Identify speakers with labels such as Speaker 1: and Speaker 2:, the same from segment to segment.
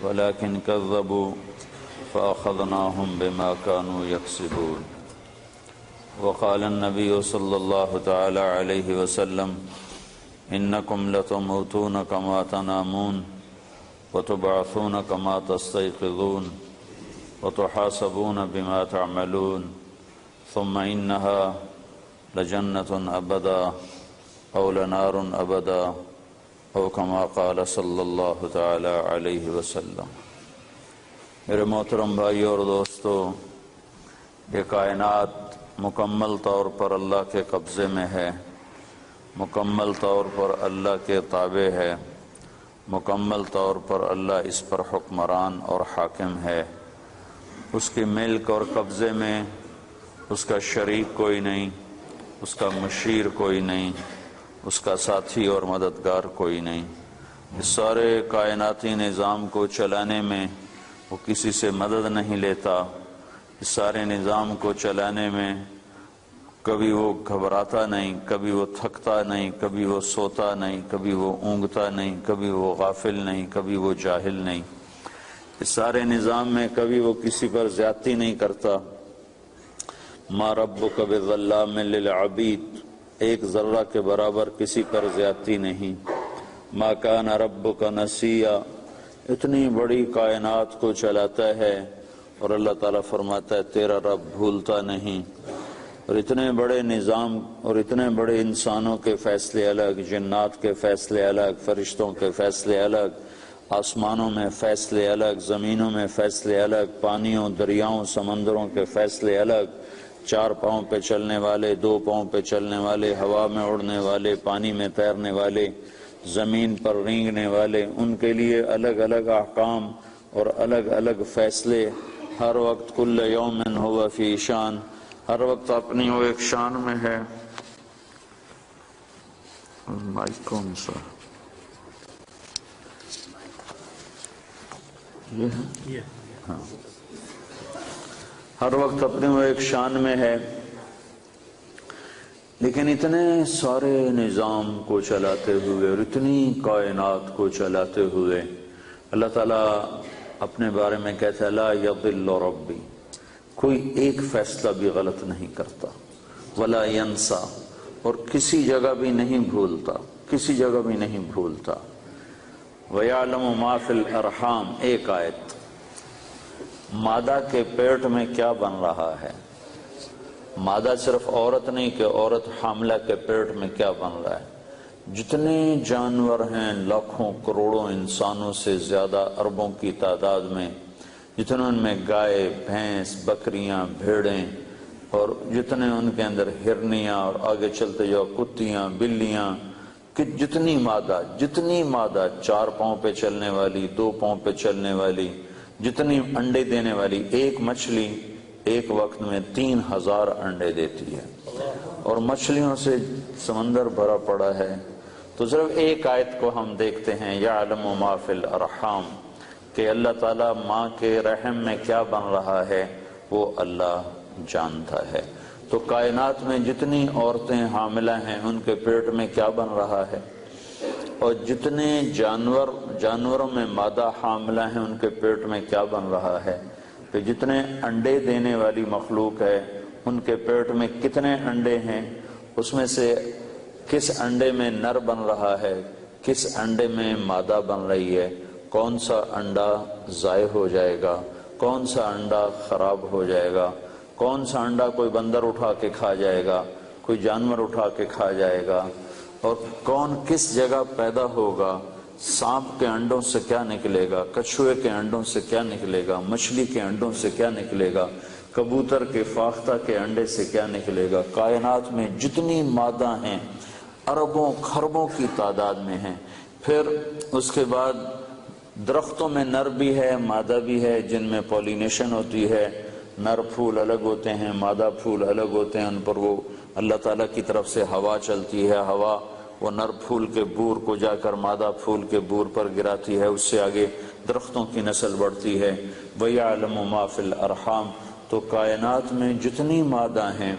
Speaker 1: ولكن كذبوا فأخذناهم بما كانوا يكسبون. وقال النبي صلى الله تعالى عليه وسلم إنكم لتموتون كما تنامون وتبعثون كما تستيقظون وتحاسبون بما تعملون ثم إنها لجنة أبدا أو لنار أبدا او کما قال صلی اللہ تعالی علیہ وسلم. میرے محترم بھائی اور دوستو، یہ کائنات مکمل طور پر اللہ کے قبضے میں ہے، مکمل طور پر اللہ کے تابع ہے، مکمل طور پر اللہ اس پر حکمران اور حاکم ہے. اس کی ملک اور قبضے میں اس کا شریک کوئی نہیں، اس کا مشیر کوئی نہیں، اس کا ساتھی اور مددگار کوئی نہیں. اس سارے کائناتی نظام کو چلانے میں وہ کسی سے مدد نہیں لیتا. اس سارے نظام کو چلانے میں کبھی وہ گھبراتا نہیں، کبھی وہ تھکتا نہیں، کبھی وہ سوتا نہیں، کبھی وہ اونگتا نہیں، کبھی وہ غافل نہیں، کبھی وہ جاہل نہیں. اس سارے نظام میں کبھی وہ کسی پر زیادتی نہیں کرتا. ما ربک بظلام للعبید، ایک ذرہ کے برابر کسی پر زیادتی نہیں. ما کان ربک نسیا، اتنی بڑی کائنات کو چلاتا ہے اور اللہ تعالیٰ فرماتا ہے تیرا رب بھولتا نہیں. اور اتنے بڑے نظام اور اتنے بڑے انسانوں کے فیصلے الگ، جنات کے فیصلے الگ، فرشتوں کے فیصلے الگ، آسمانوں میں فیصلے الگ، زمینوں میں فیصلے الگ، پانیوں، دریاؤں، سمندروں کے فیصلے الگ، 4 پاؤں پہ چلنے والے، 2 پاؤں پہ چلنے والے، ہوا میں اڑنے والے، پانی میں تیرنے والے، زمین پر رینگنے والے، ان کے لیے الگ الگ احکام اور الگ الگ فیصلے. ہر وقت کل یوم ہوا فی شان، ہر وقت اپنی وہ ایک شان میں ہے. مائک کون سا یہ ہے؟ ہاں، ہر وقت اپنے وہ ایک شان میں ہے. لیکن اتنے سارے نظام کو چلاتے ہوئے اور اتنی کائنات کو چلاتے ہوئے اللہ تعالیٰ اپنے بارے میں کہتا ہے لا یضل ربی، کوئی ایک فیصلہ بھی غلط نہیں کرتا، ولا ینسا، اور کسی جگہ بھی نہیں بھولتا، کسی جگہ بھی نہیں بھولتا. وَيَعْلَمُ مَا فِي الْأَرْحَامِ، ایک آیت، مادہ کے پیٹ میں کیا بن رہا ہے. مادہ صرف عورت نہیں کہ عورت حاملہ کے پیٹ میں کیا بن رہا ہے. جتنے جانور ہیں، لاکھوں کروڑوں انسانوں سے زیادہ، اربوں کی تعداد میں، جتنے ان میں گائے، بھینس، بکریاں، بھیڑیں، اور جتنے ان کے اندر ہرنیاں، اور آگے چلتے جاؤ کتیاں، بلیاں، کہ جتنی مادہ 4 پاؤں پہ چلنے والی، 2 پاؤں پہ چلنے والی، جتنی انڈے دینے والی، ایک مچھلی ایک وقت میں 3000 انڈے دیتی ہے، اور مچھلیوں سے سمندر بھرا پڑا ہے. تو صرف ایک آیت کو ہم دیکھتے ہیں یعلم ما فی الارحام، کہ اللہ تعالیٰ ماں کے رحم میں کیا بن رہا ہے وہ اللہ جانتا ہے. تو کائنات میں جتنی عورتیں حاملہ ہیں ان کے پیٹ میں کیا بن رہا ہے، اور جتنے جانوروں میں مادہ حاملہ ہیں ان کے پیٹ میں کیا بن رہا ہے، کہ جتنے انڈے دینے والی مخلوق ہے ان کے پیٹ میں کتنے انڈے ہیں، اس میں سے کس انڈے میں نر بن رہا ہے، کس انڈے میں مادہ بن رہی ہے، کون سا انڈا ضائع ہو جائے گا، کون سا انڈا خراب ہو جائے گا، کون سا انڈا کوئی بندر اٹھا کے کھا جائے گا، کوئی جانور اٹھا کے کھا جائے گا، اور کون کس جگہ پیدا ہوگا. سانپ کے انڈوں سے کیا نکلے گا، کچھوے کے انڈوں سے کیا نکلے گا، مچھلی کے انڈوں سے کیا نکلے گا، کبوتر کے فاختہ کے انڈے سے کیا نکلے گا. کائنات میں جتنی مادہ ہیں اربوں خربوں کی تعداد میں ہیں. پھر اس کے بعد درختوں میں نر بھی ہے، مادہ بھی ہے، جن میں پولینیشن ہوتی ہے. نر پھول الگ ہوتے ہیں، مادہ پھول الگ ہوتے ہیں، ان پر وہ اللہ تعالیٰ کی طرف سے ہوا چلتی ہے. ہوا وہ نر پھول کے بور کو جا کر مادہ پھول کے بور پر گراتی ہے، اس سے آگے درختوں کی نسل بڑھتی ہے. وَيَعْلَمُ مَا فِي الْأَرْحَامِ، تو کائنات میں جتنی مادہ ہیں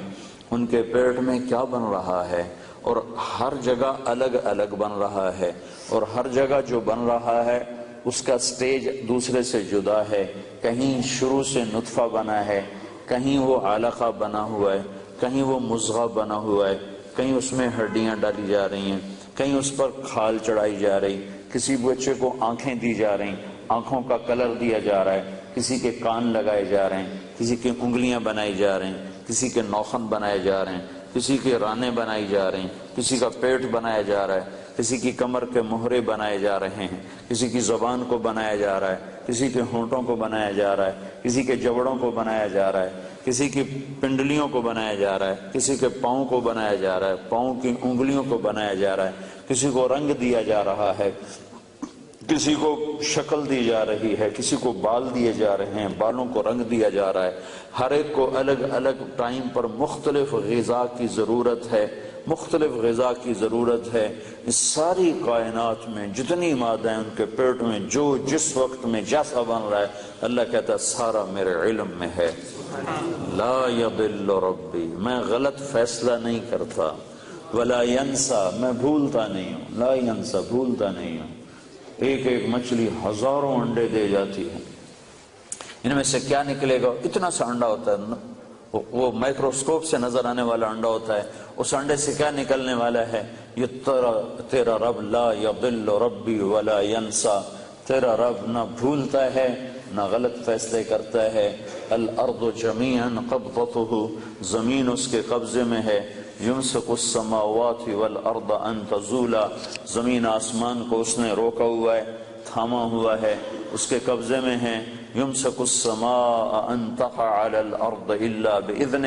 Speaker 1: ان کے پیٹ میں کیا بن رہا ہے، اور ہر جگہ الگ الگ بن رہا ہے، اور ہر جگہ جو بن رہا ہے اس کا سٹیج دوسرے سے جدا ہے، کہیں شروع سے نطفہ بنا ہے، کہیں وہ علقہ بنا ہوا ہے، کہیں وہ مضغہ بنا ہوا ہے، کہیں اس میں ہڈیاں ڈالی جا رہی ہیں، کہیں اس پر کھال چڑھائی جا رہی، کسی بچے کو آنکھیں دی جا رہی، آنکھوں کا کلر دیا جا رہا ہے، کسی کے کان لگائے جا رہے ہیں، کسی کی انگلیاں بنائی جا رہی ہیں، کسی کے ناخن بنائے جا رہے ہیں، کسی کے رانے بنائی جا رہی ہیں، کسی کا پیٹ بنایا جا رہا ہے، کسی کی کمر کے مہرے بنائے جا رہے ہیں، کسی کی زبان کو بنایا جا رہا ہے، کسی کے ہونٹوں کو بنایا جا رہا ہے، کسی کے جبڑوں کو بنایا جا رہا ہے، کسی کی پنڈلیوں کو بنایا جا رہا ہے، کسی کے پاؤں کو بنایا جا رہا ہے، پاؤں کی انگلیوں کو بنایا جا رہا ہے، کسی کو رنگ دیا جا رہا ہے، کسی کو شکل دی جا رہی ہے، کسی کو بال دیے جا رہے ہیں، بالوں کو رنگ دیا جا رہا ہے، ہر ایک کو الگ الگ ٹائم پر مختلف غذا کی ضرورت ہے، مختلف غذا کی ضرورت ہے۔ اس ساری کائنات میں جتنی مادہ ان کے پیٹ میں جو جس وقت میں جیسا بن رہا ہے، اللہ کہتا ہے سارا میرے علم میں ہے۔ لا یضل ربی، میں غلط فیصلہ نہیں کرتا، ولا ینسا، میں بھولتا نہیں ہوں، لا ینسا، بھولتا نہیں ہوں۔ ایک ایک مچھلی ہزاروں انڈے دے جاتی ہے، ان میں سے کیا نکلے گا؟ اتنا سا انڈا ہوتا ہے، وہ مائکروسکوپ سے نظر آنے والا انڈا ہوتا ہے، اس انڈے سے کیا نکلنے والا ہے؟ یہ تیرا رب لا یضل ربی ولا ینسا، تیرا رب نہ بھولتا ہے نہ غلط فیصلے کرتا ہے۔ الارض جمیعا قبضتہ، زمین اس کے قبضے میں ہے۔ یمسک السماوات والارض ان تزولا، زمین آسمان کو اس نے روکا ہوا ہے، تھاما ہوا ہے، اس کے قبضے میں ہے۔ یمسک السماء ان تقع علی الارض الا باذنہ،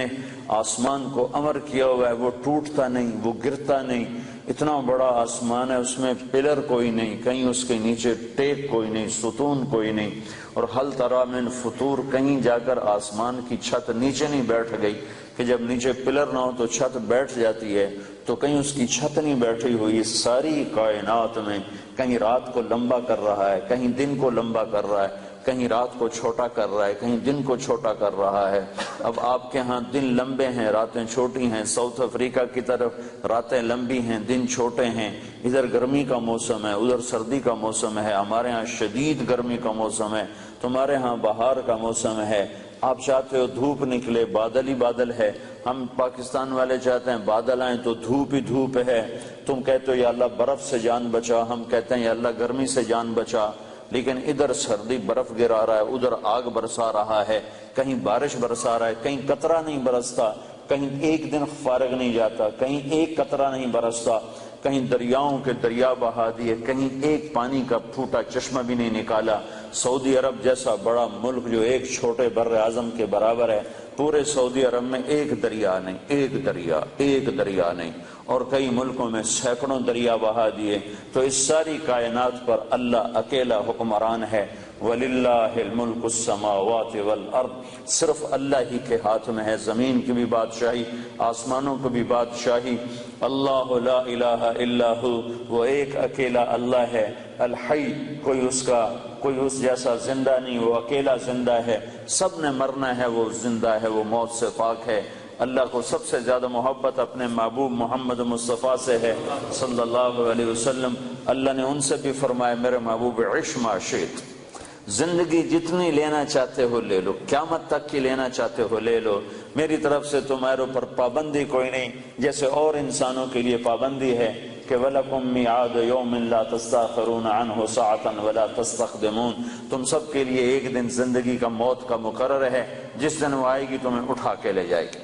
Speaker 1: آسمان کو امر کیا ہوا ہے، وہ ٹوٹتا نہیں، وہ گرتا نہیں۔ اتنا بڑا آسمان ہے، اس میں پلر کوئی نہیں، کہیں اس کے نیچے ٹیک کوئی نہیں، ستون کوئی نہیں۔ اور حل تری من فطور، کہیں جا کر آسمان کی چھت نیچے نہیں بیٹھ گئی کہ جب نیچے پلر نہ ہو تو چھت بیٹھ جاتی ہے، تو کہیں اس کی چھت نہیں بیٹھی ہوئی۔ ساری کائنات میں کہیں رات کو لمبا کر رہا ہے، کہیں دن کو لمبا کر رہا ہے، کہیں رات کو چھوٹا کر رہا ہے، کہیں دن کو چھوٹا کر رہا ہے۔ اب آپ کے ہاں دن لمبے ہیں، راتیں چھوٹی ہیں، ساؤتھ افریقہ کی طرف راتیں لمبی ہیں، دن چھوٹے ہیں۔ ادھر گرمی کا موسم ہے، ادھر سردی کا موسم ہے، ہمارے ہاں شدید گرمی کا موسم ہے، تمہارے ہاں بہار کا موسم ہے۔ آپ چاہتے ہو دھوپ نکلے، بادل ہی بادل ہے، ہم پاکستان والے چاہتے ہیں بادل آئیں تو دھوپ ہی دھوپ ہے۔ تم کہتے ہو یا اللہ برف سے جان بچا، ہم کہتے ہیں یا اللہ گرمی سے جان بچا۔ لیکن ادھر سردی برف گرا رہا ہے، ادھر آگ برسا رہا ہے، کہیں بارش برسا رہا ہے، کہیں قطرہ نہیں برستا، کہیں ایک دن فارغ نہیں جاتا، کہیں ایک قطرہ نہیں برستا، کہیں دریاؤں کے دریا بہا دیے، کہیں ایک پانی کا پھوٹا چشمہ بھی نہیں نکالا۔ سعودی عرب جیسا بڑا ملک جو ایک چھوٹے بر اعظم کے برابر ہے، پورے سعودی عرب میں ایک دریا نہیں، ایک دریا نہیں، اور کئی ملکوں میں سینکڑوں دریا بہا دیے۔ تو اس ساری کائنات پر اللہ اکیلا حکمران ہے۔ وَلِلَّهِ الْمُلْكُ السَّمَاوَاتِ وَالْأَرْضِ، صرف اللہ ہی کے ہاتھ میں ہے، زمین کی بھی بادشاہی، آسمانوں کی بھی بادشاہی۔ اللہ لا الہ الا ہو، وہ ایک اکیلا اللہ ہے۔ الحی، کوئی اس جیسا زندہ نہیں، وہ اکیلا زندہ ہے، سب نے مرنا ہے، وہ زندہ ہے، وہ موت سے پاک ہے۔ اللہ کو سب سے زیادہ محبت اپنے محبوب محمد مصطفیٰ سے ہے صلی اللہ علیہ وسلم۔ اللہ نے ان سے بھی فرمایا میرے محبوب عش ما شئت، زندگی جتنی لینا چاہتے ہو لے لو، قیامت تک کی لینا چاہتے ہو لے لو، میری طرف سے تمہارے اوپر پابندی کوئی نہیں، جیسے اور انسانوں کے لیے پابندی ہے کہ وَلَكُمْ مِيعَادُ يَوْمٍ لَا تَسْتَأْخِرُونَ عَنْهُ سَاعَةً وَلَا تَسْتَقْدِمُونَ، تم سب کے لیے ایک دن زندگی کا موت کا مقرر ہے، جس دن وہ آئے گی تمہیں اٹھا کے لے جائے گی۔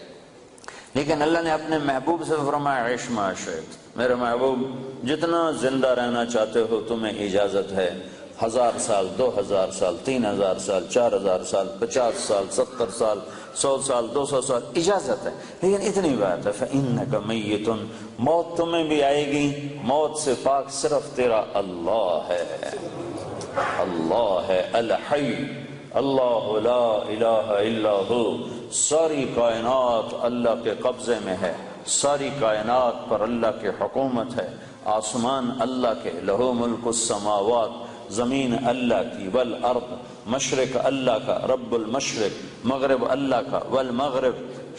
Speaker 1: لیکن اللہ نے اپنے محبوب سے فرمایا عش ما شئت، میرے محبوب جتنا زندہ رہنا چاہتے ہو تمہیں اجازت ہے، 1000 سال، 2000 سال، 3000 سال، 4000 سال، 50 سال، 70 سال، 100 سال، 200 سال، اجازت ہے۔ لیکن اتنی بات ہے فَإِنَّكَ مَيِّتٌ، موت تمہیں بھی آئے گی، موت سے پاک صرف تیرا اللہ ہے، اللہ ہے الحی، اللہ لا الہ الا ہو۔ ساری کائنات اللہ کے قبضے میں ہے، ساری کائنات پر اللہ کی حکومت ہے، آسمان اللہ کے، لہو ملک السماوات، زمین اللہ کی، والارض مشرق اللہ کا، رب المشرق مغرب اللہ کا، والمغرب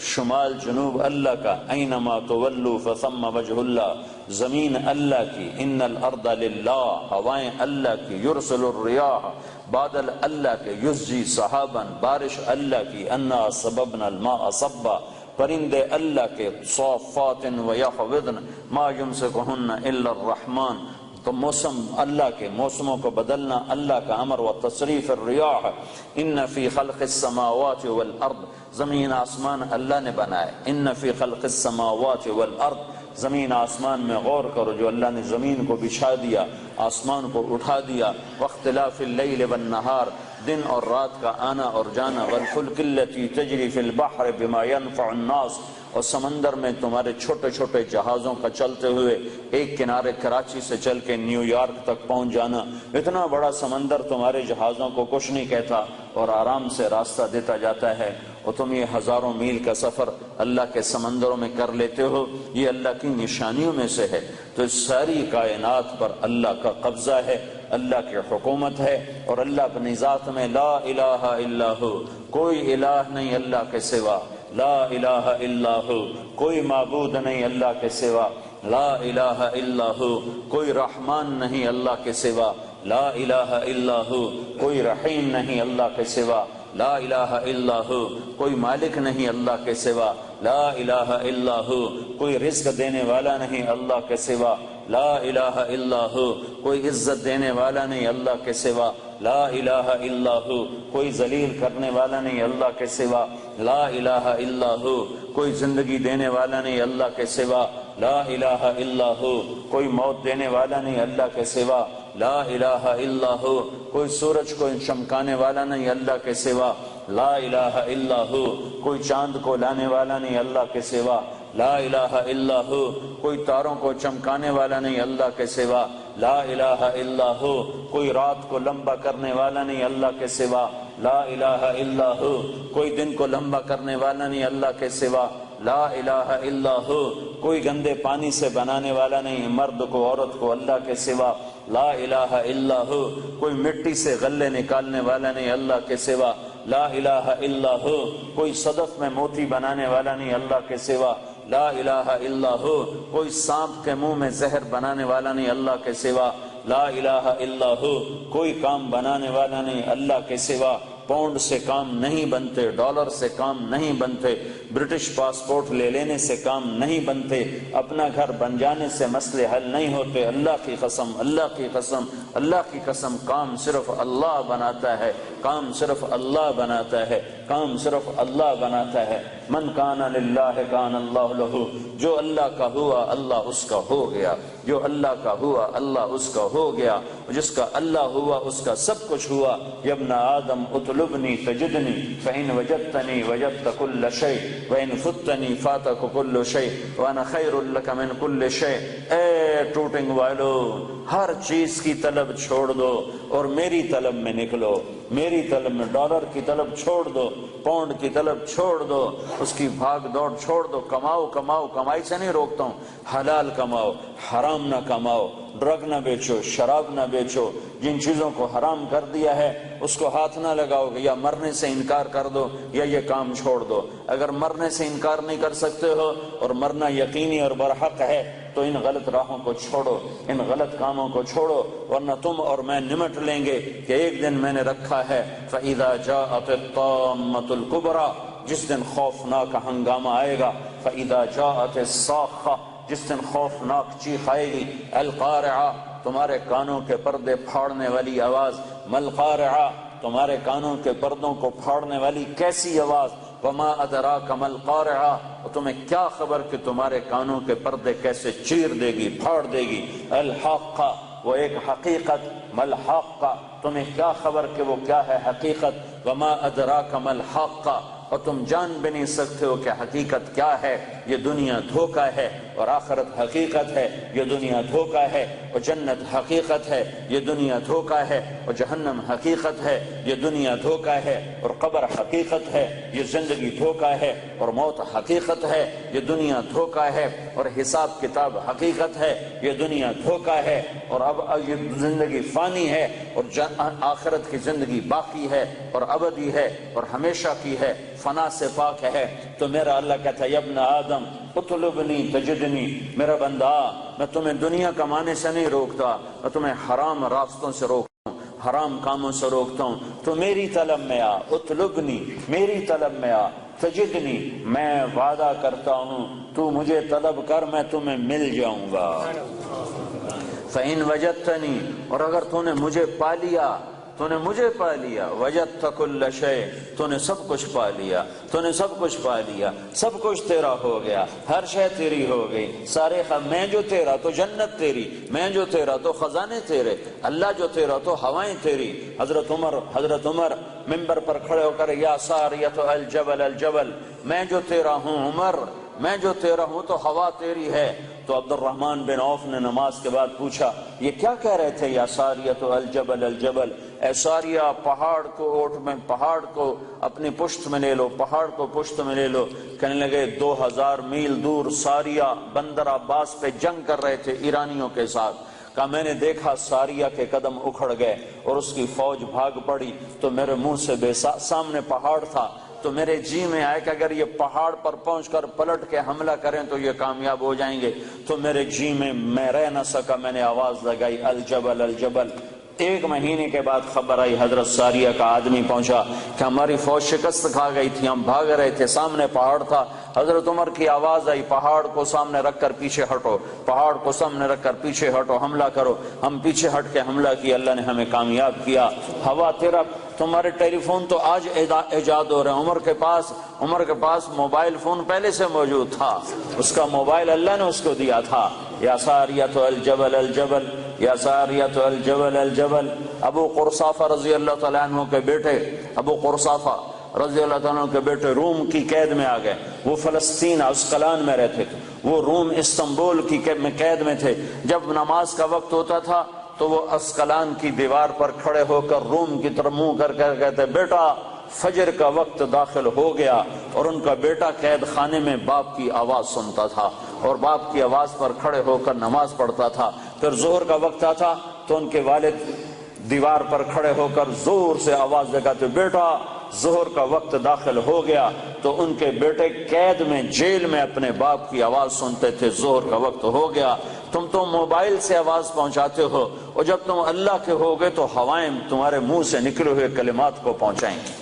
Speaker 1: شمال جنوب اللہ کا، اینما تولوا فثم وجہ اللہ زمین اللہ کی، ان الارض للہ ہوائیں اللہ کی، یرسل الریاح بادل اللہ کے، یسجی سحابا بارش اللہ کی، انا سببنا الماء صبا پرندے اللہ کے، صافات ویحوضن ما یمسکہن الا الرحمن تو موسم اللہ کے، موسموں کو بدلنا اللہ کا امر، و تصریف الریاح ان فی خلق السماوات والارض زمین آسمان اللہ نے بنائے، ان فی خلق السماوات والارض زمین آسمان میں غور کرو، جو اللہ نے زمین کو بچھا دیا، آسمان کو اٹھا دیا، واختلاف اللیل والنہار دن اور رات کا آنا اور جانا، والفلک التی تجری فی البحر بما ينفع الناس اور سمندر میں تمہارے چھوٹے چھوٹے جہازوں کا چلتے ہوئے ایک کنارے کراچی سے چل کے نیو یارک تک پہنچ جانا، اتنا بڑا سمندر تمہارے جہازوں کو کچھ نہیں کہتا اور آرام سے راستہ دیتا جاتا ہے، اور تم یہ ہزاروں میل کا سفر اللہ کے سمندروں میں کر لیتے ہو، یہ اللہ کی نشانیوں میں سے ہے۔ تو اس ساری کائنات پر اللہ کا قبضہ ہے، اللہ کی حکومت ہے، اور اللہ اپنی ذات میں لا الہ الا ہو، کوئی الہ نہیں اللہ کے سوا، لا الہ الا ہو، کوئی معبود نہیں اللہ کے سوا، لا الہ الا ہو، کوئی رحمان نہیں اللہ کے سوا، لا الہ الا ہو، کوئی رحیم نہیں اللہ کے سوا، لا الہ الا ہو، کوئی مالک نہیں اللہ کے سوا، لا الہ الا ہو، کوئی رزق دینے والا نہیں اللہ کے سوا، لا الہ الا ہو، کوئی عزت دینے والا نہیں اللہ کے سوا، لا الہ الا ہو، کوئی ذلیل کرنے والا نہیں اللہ کے سوا، لا الہ الا ہو، کوئی زندگی دینے والا نہیں اللہ کے سوا، لا الہ الا ہو، کوئی موت دینے والا نہیں اللہ کے سوا، لا الہ الا ہو، کوئی سورج کو چمکانے والا نہیں اللہ کے سوا، لا الہ الا ہو، کوئی چاند کو لانے والا نہیں اللہ کے سوا، لا الہ الا ہو، کوئی تاروں کو چمکانے والا نہیں اللہ کے سوا، لا الہ الا ہو، کوئی رات کو لمبا کرنے والا نہیں اللہ کے سوا، لا الہ الا ہو، کوئی دن کو لمبا کرنے والا نہیں اللہ کے سوا، لا الہ الا ہو، کوئی گندے پانی سے بنانے والا نہیں مرد کو عورت کو اللہ کے سوا، لا الہ الا ہو، کوئی مٹی سے غلے نکالنے والا نہیں اللہ کے سوا، لا الہ الا ہو، کوئی صدف میں موتی بنانے والا نہیں اللہ کے سوا، لا الہ الا ہو، کوئی سانپ کے منہ میں زہر بنانے والا نہیں اللہ کے سوا، لا الہ الا ہو، کوئی کام بنانے والا نہیں اللہ کے سوا، پاؤنڈ سے کام نہیں بنتے، ڈالر سے کام نہیں بنتے، برٹش پاسپورٹ لے لینے سے کام نہیں بنتے، اپنا گھر بن جانے سے مسئلے حل نہیں ہوتے، اللہ کی قسم، اللہ کی قسم، اللہ کی قسم، کام صرف اللہ بناتا ہے، کام صرف اللہ بناتا ہے، کام صرف اللہ بناتا ہے۔ من کان للہ کان اللہ لہ، جو اللہ کا ہوا اللہ اس کا ہو گیا، جو اللہ کا ہوا اللہ اس کا ہو گیا، جس کا اللہ ہوا اس کا سب کچھ ہوا۔ یا ابن آدم اطلبنی تجدنی فإن وجدتنی وجدت کل شیء وإن فتنی فاتک کل شیء وأنا خیر لک من کل شیء۔ اے ٹوٹنگ والو، ہر چیز کی طلب چھوڑ دو اور میری طلب میں نکلو، میری طلب میں، ڈالر کی طلب چھوڑ دو، پاؤنڈ کی طلب چھوڑ دو، اس کی بھاگ دوڑ چھوڑ دو، کماؤ کماؤ، کمائی سے نہیں روکتا ہوں، حلال کماؤ، حرام نہ کماؤ، ڈرگ نہ بیچو، شراب نہ بیچو، جن چیزوں کو حرام کر دیا ہے اس کو ہاتھ نہ لگاؤ، یا مرنے سے انکار کر دو یا یہ کام چھوڑ دو۔ اگر مرنے سے انکار نہیں کر سکتے ہو اور مرنا یقینی اور برحق ہے تو ان غلط راہوں کو چھوڑو، ان غلط کاموں کو چھوڑو، ورنہ تم اور میں نمٹ لیں گے کہ ایک دن میں نے رکھا ہے فَإِذَا جَاءَتِ الطَّامَّةُ الْكُبْرَى، جس دن خوفناک ہنگامہ آئے گا، فَإِذَا جَاءَتِ الصَّاخَّةُ، جس دن خوفناک چیخ آئے گی، القارعہ، تمہارے کانوں کے پردے پھاڑنے والی آواز، ملقارعہ، تمہارے کانوں کے پردوں کو پھاڑنے والی کیسی آواز، وما ادراک ملقارعہ، اور تمہیں کیا خبر کہ تمہارے کانوں کے پردے کیسے چیر دے گی، پھاڑ دے گی، الحاقہ، وہ ایک حقیقت، ملحاقہ، تمہیں کیا خبر کہ وہ کیا ہے حقیقت، وما ادراک ملحاقہ، اور تم جان بھی نہیں سکتے ہو کہ حقیقت کیا ہے۔ یہ دنیا دھوکہ ہے اور آخرت حقیقت ہے، یہ دنیا دھوکہ ہے اور جنت حقیقت ہے، یہ دنیا دھوکہ ہے اور جہنم حقیقت ہے، یہ دنیا دھوکہ ہے اور قبر حقیقت ہے، یہ زندگی دھوکہ ہے اور موت حقیقت ہے، یہ دنیا دھوکہ ہے اور حساب کتاب حقیقت ہے، یہ دنیا دھوکہ ہے اور اب یہ زندگی فانی ہے اور آخرت کی زندگی باقی ہے اور ابدی ہے اور ہمیشہ کی ہے، فنا سے پاک ہے۔ تو میرا اللہ کہتا ہے یا ابن آدم اطلبنی تجدنی، میرا بندہ میں تمہیں دنیا کمانے سے نہیں روکتا، میں تمہیں حرام راستوں سے روکتا ہوں، حرام کاموں سے روکتا ہوں، تو میری طلب میں آ، اطلبنی میری طلب میں آ، تجدنی میں وعدہ کرتا ہوں تو مجھے طلب کر میں تمہیں مل جاؤں گا۔ فَإِن وَجَدْتَنِي، اور اگر تو نے مجھے پا لیا، تو نے مجھے پا لیا، وجدت کل شیء، تو نے سب کچھ پا لیا، تو نے سب کچھ پا لیا، سب کچھ تیرا ہو گیا، ہر شے تیری ہو گئی، سارے میں جو تیرا تو جنت تیری، میں جو تیرا تو خزانے تیرے، اللہ جو تیرا تو ہوائیں تیری۔ حضرت عمر منبر پر کھڑے ہو کر یا ساریۃ الجبل الجبل، میں جو تیرا ہوں عمر، میں جو تیرا ہوں تو ہوا تیری ہے۔ تو عبد الرحمن بن عوف نے نماز کے بعد پوچھا یہ کیا کہہ رہے تھے یا ساریۃ الجبل الجبل، اے ساریہ پہاڑ کو اوٹ میں، پہاڑ کو اپنی پشت میں لے لو، پہاڑ کو پشت میں لے لو۔ کہنے لگے 2000 میل دور ساریہ بندر عباس پہ جنگ کر رہے تھے ایرانیوں کے ساتھ، کہا میں نے دیکھا ساریہ کے قدم اکھڑ گئے اور اس کی فوج بھاگ پڑی، تو میرے منہ سے سامنے پہاڑ تھا، تو میرے جی میں آئے کہ اگر یہ پہاڑ پر پہنچ کر پلٹ کے حملہ کریں تو یہ کامیاب ہو جائیں گے، تو میرے جی میں رہ نہ سکا، میں نے آواز لگائی الجبل الجبل۔ 1 مہینے کے بعد خبر آئی، حضرت ساریہ کا آدمی پہنچا کہ ہماری فوج شکست کھا گئی تھی، ہم بھاگ رہے تھے، سامنے پہاڑ تھا۔ حضرت عمر کی آواز آئی پہاڑ کو سامنے رکھ کر پیچھے ہٹو، پہاڑ کو سامنے رکھ کر پیچھے ہٹو، حملہ کرو۔ ہم پیچھے ہٹ کے حملہ کیا، اللہ نے ہمیں کامیاب کیا۔ ہوا تیرا، تمہارے ٹیلی فون تو آج ایجاد ہو رہے ہیں، عمر کے پاس موبائل فون پہلے سے موجود تھا، اس کا موبائل اللہ نے اس کو دیا تھا۔ یا ساریۃ الجبل الجبل، یا ساریۃ الجبل الجبل۔ ابو قرصافہ رضی اللہ تعالیٰ عنہ کے بیٹے، ابو قرصافہ رضی اللہ تعالیٰ عنہ کے بیٹے روم کی قید میں آ گئے، وہ فلسطین اسقلان میں رہتے تھے، وہ روم استنبول کی قید میں تھے۔ جب نماز کا وقت ہوتا تھا تو وہ اسقلان کی دیوار پر کھڑے ہو کر روم کی طرف منہ کر کے کہتے بیٹا فجر کا وقت داخل ہو گیا، اور ان کا بیٹا قید خانے میں باپ کی آواز سنتا تھا اور باپ کی آواز پر کھڑے ہو کر نماز پڑھتا تھا۔ پھر ظہر کا وقت آتا تو ان کے والد دیوار پر کھڑے ہو کر زور سے آواز لگاتے بیٹا ظہر کا وقت داخل ہو گیا، تو ان کے بیٹے قید میں جیل میں اپنے باپ کی آواز سنتے تھے ظہر کا وقت ہو گیا۔ تم تو موبائل سے آواز پہنچاتے ہو، اور جب تم اللہ کے ہوگے تو ہوائیں تمہارے منہ سے نکلے ہوئے کلمات کو پہنچائیں گے۔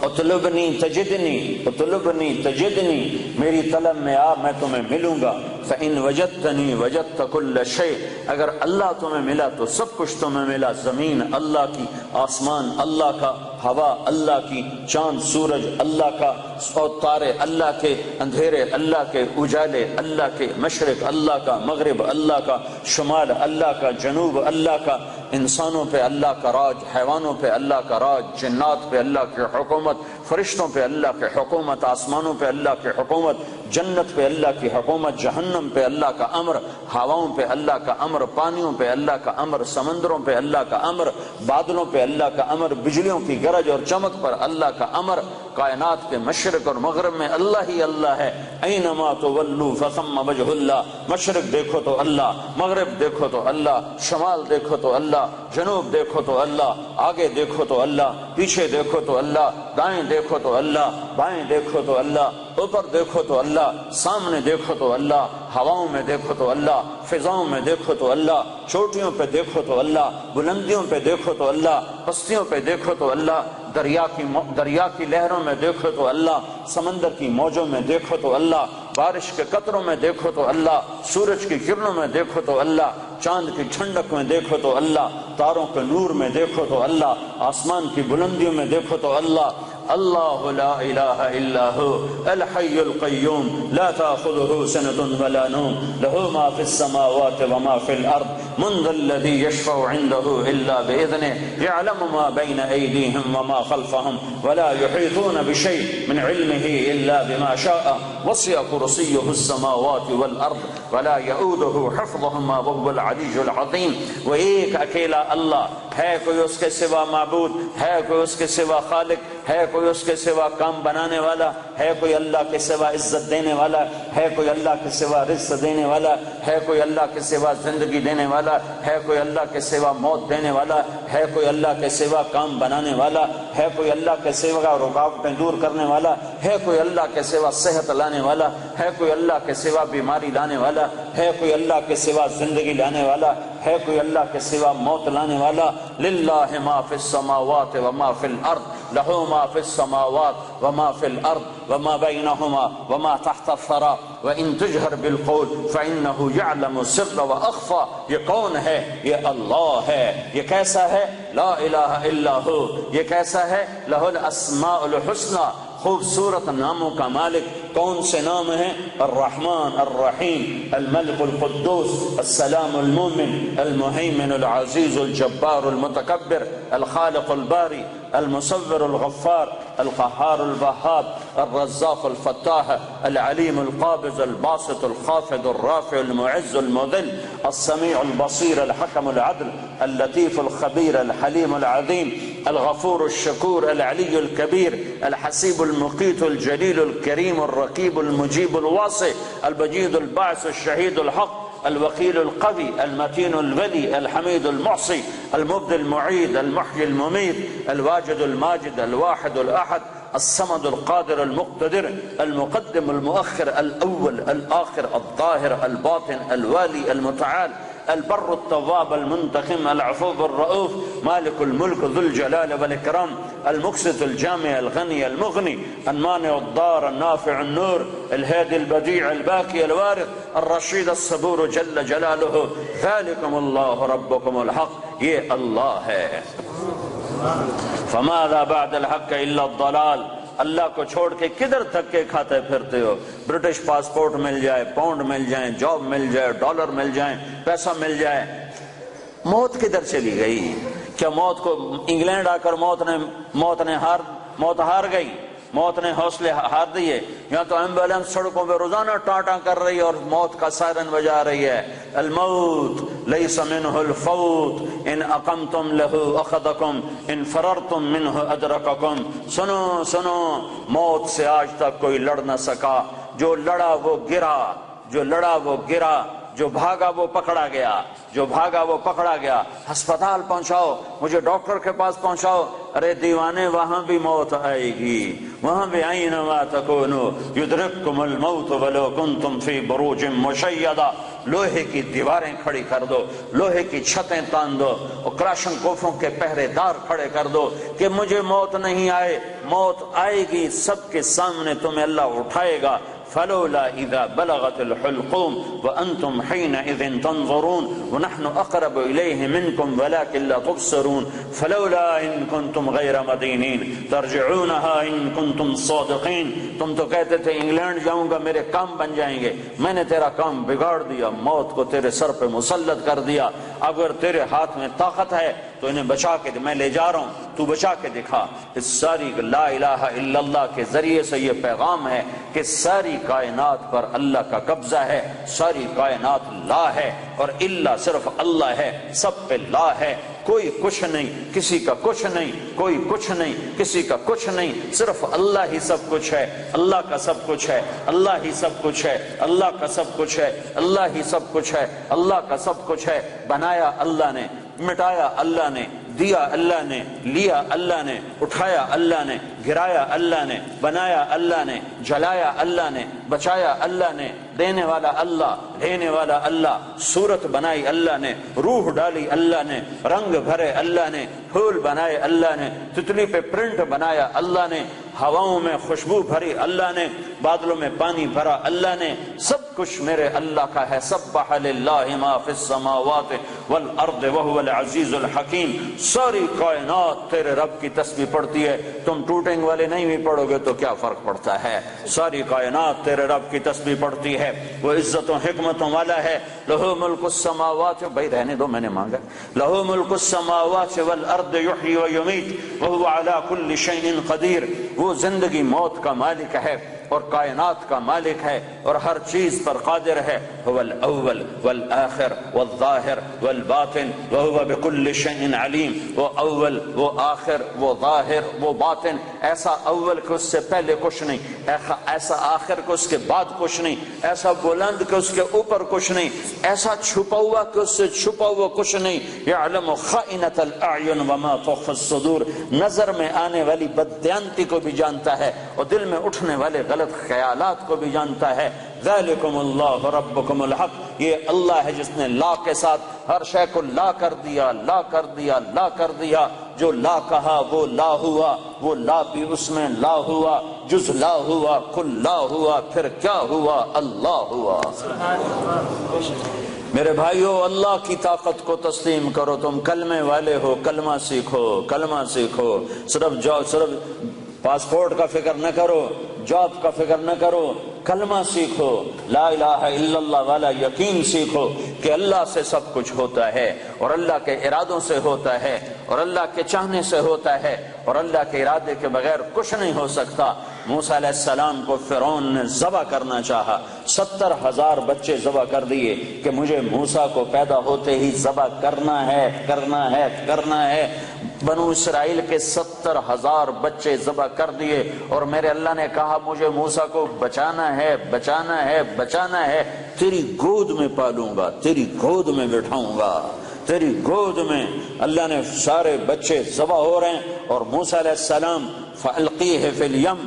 Speaker 1: اطلبنی تجدنی، اطلبنی تجدنی، میری طلب میں آ میں تمہیں ملوں گا۔ فإن وجدتنی وجدت کل شیء، اگر اللہ تمہیں ملا تو سب کچھ تمہیں ملا، زمین اللہ کی، آسمان اللہ کا، ہوا اللہ کی، چاند سورج اللہ کا، اور تارے اللہ کے، اندھیرے اللہ کے، اجالے اللہ کے، مشرق اللہ کا، مغرب اللہ کا، شمال اللہ کا، جنوب اللہ کا، انسانوں پہ اللہ کا راج، حیوانوں پہ اللہ کا راج، جنات پہ اللہ کی حکومت، فرشتوں پہ اللہ کی حکومت، آسمانوں پہ اللہ کی حکومت، جنت پہ اللہ کی حکومت، جہنم پہ اللہ کا امر، ہواؤں پہ اللہ کا امر، پانیوں پہ اللہ کا امر، سمندروں پہ اللہ کا امر، بادلوں پہ اللہ کا امر، بجلیوں کی گرج اور چمک پر اللہ کا امر، کائنات کے مشرق اور مغرب میں اللہ ہی اللہ ہے۔ اینما تولوا فثم وجہ اللہ، مشرق دیکھو تو اللہ، مغرب دیکھو تو اللہ، شمال دیکھو تو اللہ، جنوب دیکھو تو اللہ، آگے دیکھو تو اللہ، پیچھے دیکھو تو اللہ، دائیں دیکھو تو اللہ، بائیں دیکھو تو اللہ، اوپر دیکھو تو اللہ، سامنے دیکھو تو اللہ، ہواؤں میں دیکھو تو اللہ، فضاؤں میں دیکھو تو اللہ، چوٹیوں پہ دیکھو تو اللہ، بلندیوں پہ دیکھو تو اللہ، پستیوں پہ دیکھو تو اللہ، دریا کی لہروں میں دیکھو تو اللہ، سمندر کی موجوں میں دیکھو تو اللہ، بارش کے قطروں میں دیکھو تو اللہ، سورج کی کرنوں میں دیکھو تو اللہ، چاند کی ٹھنڈک میں دیکھو تو اللہ، تاروں کے نور میں دیکھو تو اللہ، آسمان کی بلندیوں میں دیکھو تو اللہ، اللہ لا الہ الا ہو الحی القیوم لا تأخذہ سنۃ ولا نوم لہ ما فی السماوات وما فی الارض من ذا الذی یشفع عنده الا بإذنہ یعلم ما بین ایدیہم وما خلفہم ولا یحیطون بشیء من علمہ الا بما شاء وسع کرسیہ السماوات والارض ولا یؤودہ حفظہما وهو العلی العظیم۔ وہ ایک اکیلا اللہ ہے، کوئی اس کے سوا معبود ہے، کوئی اس کے سوا خالق ہے، کوئی اس کے سوا کام بنانے والا ہے، کوئی اللہ کے سوا عزت دینے والا ہے، کوئی اللہ کے سوا رزق دینے والا ہے، کوئی اللہ کے سوا زندگی دینے والا ہے، کوئی اللہ کے سوا موت دینے والا ہے، کوئی اللہ کے سوا کام بنانے والا ہے، کوئی اللہ کے سوا رکاوٹیں دور کرنے والا ہے، کوئی اللہ کے سوا صحت لانے والا ہے، کوئی اللہ کے سوا بیماری لانے والا ہے، کوئی اللہ کے سوا زندگی لانے والا ہے، کوئی اللہ کے سوا موت لانے والا۔ للہ ما فی السماوات وما فی الارض لہ ما فی السماوات وما فی الارض وما بینہما وما تحت الثری وان تجہر بالقول فانہ یعلم السر واخفی۔ یہ کون ہے؟ یہ اللہ ہے۔ یہ کیسا ہے؟ لا الہ الا ہو۔ یہ کیسا ہے؟ لہ الاسماء الحسنی، خوبصورت ناموں کا مالک۔ کون سے نام ہیں؟ الرحمن الرحیم الملک القدوس السلام المؤمن المہیمن العزیز الجبار المتکبر الخالق الباری المصور الغفار القہار الوہاب الرزاق الفتاح العلیم القابض الباسط الخافض الرافع المعز المذل السمیع البصیر الحکم العدل اللطیف الخبیر الحلیم العظیم الغفور الشکور العلی الکبیر الحسیب المقیت الجلیل الکریم الرقیب المجیب الواسع البجید الباعث الشہید الحق الوکیل القوی المتین الولی الحمید المحصی المبدی المعید المحیی الممیت الواجد الماجد الواحد الاحد الصمد القادر المقتدر المقدم المؤخر الاول الاخر الظاهر الباطن الوالي المتعال البر التواب المنتقم العفو الرؤوف مالك الملك ذو الجلال والإكرام المقسط الجامع الغني المغني المانع الضار النافع النور الهادي البديع الباقي الوارث الرشيد الصبور جل جلاله ذلكم الله ربكم الحق۔ یہ اللہ ہے۔ فماذا بعد الحق الا الضلال۔ اللہ کو چھوڑ کے کدھر دھکے کھاتے پھرتے ہو؟ برٹش پاسپورٹ مل جائے، پاؤنڈ مل جائیں، جاب مل جائے، ڈالر مل جائیں، پیسہ مل جائے، موت کدھر چلی گئی؟ کیا موت کو انگلینڈ آ کر موت ہار گئی؟ موت نے حوصلے ہار دیے؟ یہاں تو ایمبولینس سڑکوں پہ روزانہ ٹاٹا کر رہی ہے اور موت کا سائرن بجا رہی ہے۔ الموت لیس منہ الفوت ان اقمتم لہ اخذکم ان فررتم منہ ادرککم۔ سنو سنو، موت سے آج تک کوئی لڑ نہ سکا، جو لڑا وہ گرا، جو لڑا وہ گرا، جو بھاگا وہ پکڑا گیا، جو بھاگا وہ پکڑا گیا۔ ہسپتال پہنچاؤ، مجھے ڈاکٹر کے پاس پہنچاؤ۔ ارے دیوانے، وہاں بھی موت آئے گی، وہاں بھی اینما تکونوا یدرککم الموت ولو کنتم فی بروج مشیدہ۔ لوہے کی دیواریں کھڑی کر دو، لوہے کی چھتیں تان دو اور کراشن کوفوں کے پہرے دار کھڑے کر دو کہ مجھے موت نہیں آئے۔ موت آئے گی، سب کے سامنے تمہیں اللہ اٹھائے گا۔ فلولا اذا بلغت الحلقوم وانتم حينئذ تنظرون ونحن اقرب اليه منكم ولكن لا تبصرون فلولا ان كنتم غير مدينين ترجعونها ان كنتم صادقين۔ تم تو کہتے تھے انگلینڈ جاؤں گا میرے کام بن جائیں گے، میں نے تیرا کام بگاڑ دیا، موت کو تیرے سر پہ مسلط کر دیا۔ اگر تیرے ہاتھ میں طاقت ہے تو انہیں بچا کے میں لے جا رہا ہوں، تو بچا کے دکھا۔ اس ساری لا الہ الا اللہ کے ذریعے سے یہ پیغام ہے کہ ساری کائنات پر اللہ کا قبضہ ہے، ساری کائنات لا ہے اور اللہ صرف اللہ ہے، سب پہ لا ہے۔ کوئی کچھ نہیں، کسی کا کچھ نہیں، کوئی کچھ نہیں، کسی کا کچھ نہیں، صرف اللہ ہی سب کچھ ہے، اللہ کا سب کچھ ہے، اللہ ہی سب کچھ ہے، اللہ کا سب کچھ ہے، اللہ ہی سب کچھ ہے، اللہ کا سب کچھ ہے۔ بنایا اللہ نے، مٹایا اللہ نے، دیا اللہ نے، لیا اللہ نے، اٹھایا اللہ نے، گرایا اللہ نے، بنایا اللہ نے، جلایا اللہ نے، بچایا اللہ نے، دینے والا اللہ، لینے والا اللہ، صورت بنائی اللہ نے، روح ڈالی اللہ نے، رنگ بھرے اللہ نے، پھول بنائے اللہ نے، تتلی پہ پرنٹ بنایا اللہ نے، ہواؤں میں خوشبو بھری اللہ نے، بادلوں میں پانی بھرا اللہ نے۔ سب کچھ میرے اللہ کا ہے۔ سبح للہ ما فی السماوات والارض وهو العزیز الحکیم، ساری کائنات تیرے رب کی تسبیح پڑھتی ہے، تم ٹوٹنگ والے نہیں بھی پڑھو گے تو کیا فرق پڑتا ہے، ساری کائنات تیرے رب کی تسبیح پڑھتی ہے، وہ عزت و حکمتوں والا ہے، لہو ملک السماوات، بھائی رہنے دو میں نے مانگا، لہو ملک السماوات والارض یحیی و یمیت وهو علی کل شیء قدیر، وہ زندگی موت کا مالک ہے اور کائنات کا مالک ہے اور ہر چیز پر قادر ہے، هو الاول والآخر والظاہر والباطن وهو بكل شيء علیم، وہ اول، وہ آخر، وہ ظاہر، وہ باطن، ایسا اول کہ اس سے پہلے کچھ نہیں، ایسا آخر کہ اس کے بعد کچھ نہیں، ایسا بلند کہ اس کے اوپر کچھ نہیں، ایسا چھپا ہوا کہ اس سے چھپا ہوا کچھ نہیں، یعلم خائنۃ الاعین وما تخفی الصدور، نظر میں آنے والی بددیانتی کو بھی جانتا ہے اور دل میں اٹھنے والے غلط خیالات کو بھی جانتا ہے۔ ذالکم اللہ ربکم الحق، یہ اللہ ہے جس نے لا کے ساتھ ہر شے کو لا کر دیا، لا کر دیا، لا کر دیا، جو لا کہا وہ لا ہوا، وہ لا بھی اس میں لا ہوا، جز لا ہوا، کل لا ہوا، پھر کیا ہوا، اللہ ہوا۔ میرے بھائیو، اللہ کی طاقت کو تسلیم کرو، تم کلمے والے ہو، کلمہ سیکھو، کلمہ سیکھو، صرف پاسپورٹ کا فکر نہ کرو، جاب کا فکر نہ کرو، کلمہ سیکھو، لا الہ الا اللہ والا یقین سیکھو کہ اللہ سے سب کچھ ہوتا ہے اور اللہ کے ارادوں سے ہوتا ہے اور اللہ کے چاہنے سے ہوتا ہے اور اللہ کے ارادے کے بغیر کچھ نہیں ہو سکتا۔ موسیٰ علیہ السلام کو فرعون نے ذبح کرنا چاہا، 70,000 بچے ذبح کر دیے کہ مجھے موسیٰ کو پیدا ہوتے ہی ذبح کرنا ہے، کرنا ہے، کرنا ہے۔ بنو اسرائیل کے 70,000 بچے ذبح کر دیے اور میرے اللہ نے کہا مجھے موسیٰ کو بچانا ہے، بچانا ہے، بچانا ہے، تیری گود میں پالوں گا، تیری گود میں بٹھاؤں گا، تیری گود میں۔ اللہ نے سارے بچے ذبح ہو رہے ہیں اور موسیٰ علیہ السلام فَأَلْقِيهِ فِي الْيَمِّ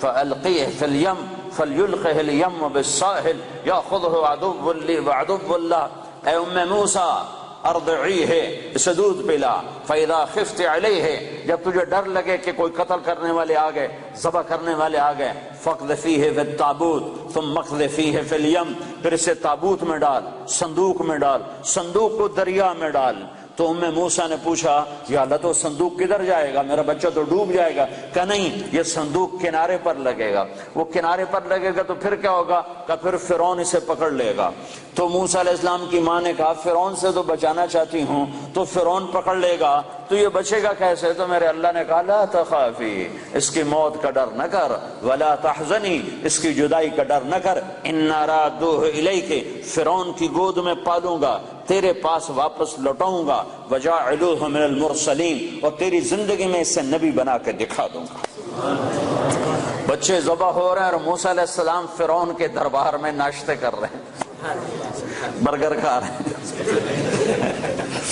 Speaker 1: فَأَلْقِيهِ فِي الْيَمِّ فَلْيُلْقِهِ الْيَمُّ بِالسَّاحِلِ يَأْخُذْهُ عَدُوٌّ لِّي وَعَدُوٌّ اللَّهِ، اے ام موسیٰ ارضعیہ، اسے دودھ پلا، فَإِذَا خِفْتِ عَلَيْهِ، جب تجھے ڈر لگے کہ کوئی قتل کرنے والے آ گئے، ذبح کرنے والے آ گئے، فَاقْذِفِيهِ فِي التَّابُوتِ ثُمَّ اقْذِفِيهِ فِي الْيَمِّ، پھر اسے تابوت میں ڈال، صندوق میں ڈال، صندوق کو دریا میں ڈال۔ تو ام موسیٰ نے پوچھا یا اللہ تو صندوق کدھر جائے گا، میرا بچہ تو ڈوب جائے گا۔ کہا نہیں، یہ صندوق کنارے پر لگے گا، وہ کنارے پر لگے گا تو پھر کیا ہوگا، کہ پھر فرعون اسے پکڑ لے گا۔ تو موسیٰ علیہ السلام کی ماں نے کہا فرعون سے تو بچانا چاہتی ہوں، تو فرعون پکڑ لے گا تو یہ بچے گا کیسے؟ تو میرے اللہ نے کہا لا تخافی، اس کی موت کا ڈر نہ کر، ولا تحزنی، اس کی جدائی کا ڈر نہ کر، انا رادوہ الیک، فرعون کی گود میں پالوں گا، تیرے پاس واپس لوٹاؤں گا، وجاعلوہ من المرسلین، اور تیری زندگی میں اسے نبی بنا کے دکھا دوں گا۔ بچے ذبح ہو رہے ہیں اور موسیٰ علیہ السلام فرعون کے دربار میں ناشتے کر رہے ہیں، برگر کھا رہے ہیں،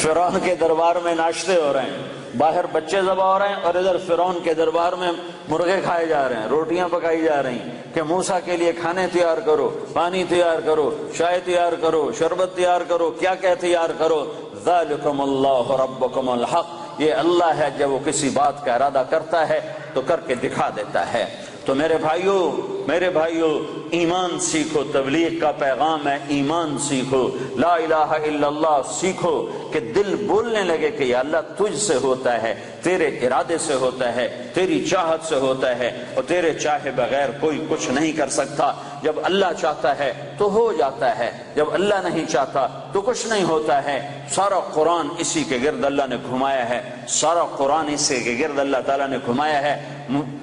Speaker 1: فرعون کے دربار میں ناشتے ہو رہے ہیں، باہر بچے ذبح ہو رہے ہیں اور ادھر فرعون کے دربار میں مرغے کھائے جا رہے ہیں، روٹیاں پکائی جا رہی ہیں کہ موسیٰ کے لیے کھانے تیار کرو، پانی تیار کرو، چائے تیار کرو، شربت تیار کرو، کیا کیا تیار کرو۔ ذالکم اللہ ربکم الحق، یہ اللہ ہے جب وہ کسی بات کا ارادہ کرتا ہے تو کر کے دکھا دیتا ہے۔ تو میرے بھائیو ایمان سیکھو، تبلیغ کا پیغام ہے ایمان سیکھو، لا الہ الا اللہ سیکھو کہ دل بولنے لگے کہ یا اللہ تجھ سے ہوتا ہے، تیرے ارادے سے ہوتا ہے، تیری چاہت سے ہوتا ہے اور تیرے چاہے بغیر کوئی کچھ نہیں کر سکتا۔ جب اللہ چاہتا ہے تو ہو جاتا ہے، جب اللہ نہیں چاہتا تو کچھ نہیں ہوتا ہے۔ سارا قرآن اسی کے گرد اللہ نے گھمایا ہے، سارا قرآن اسی کے گرد اللہ تعالیٰ نے گھمایا ہے۔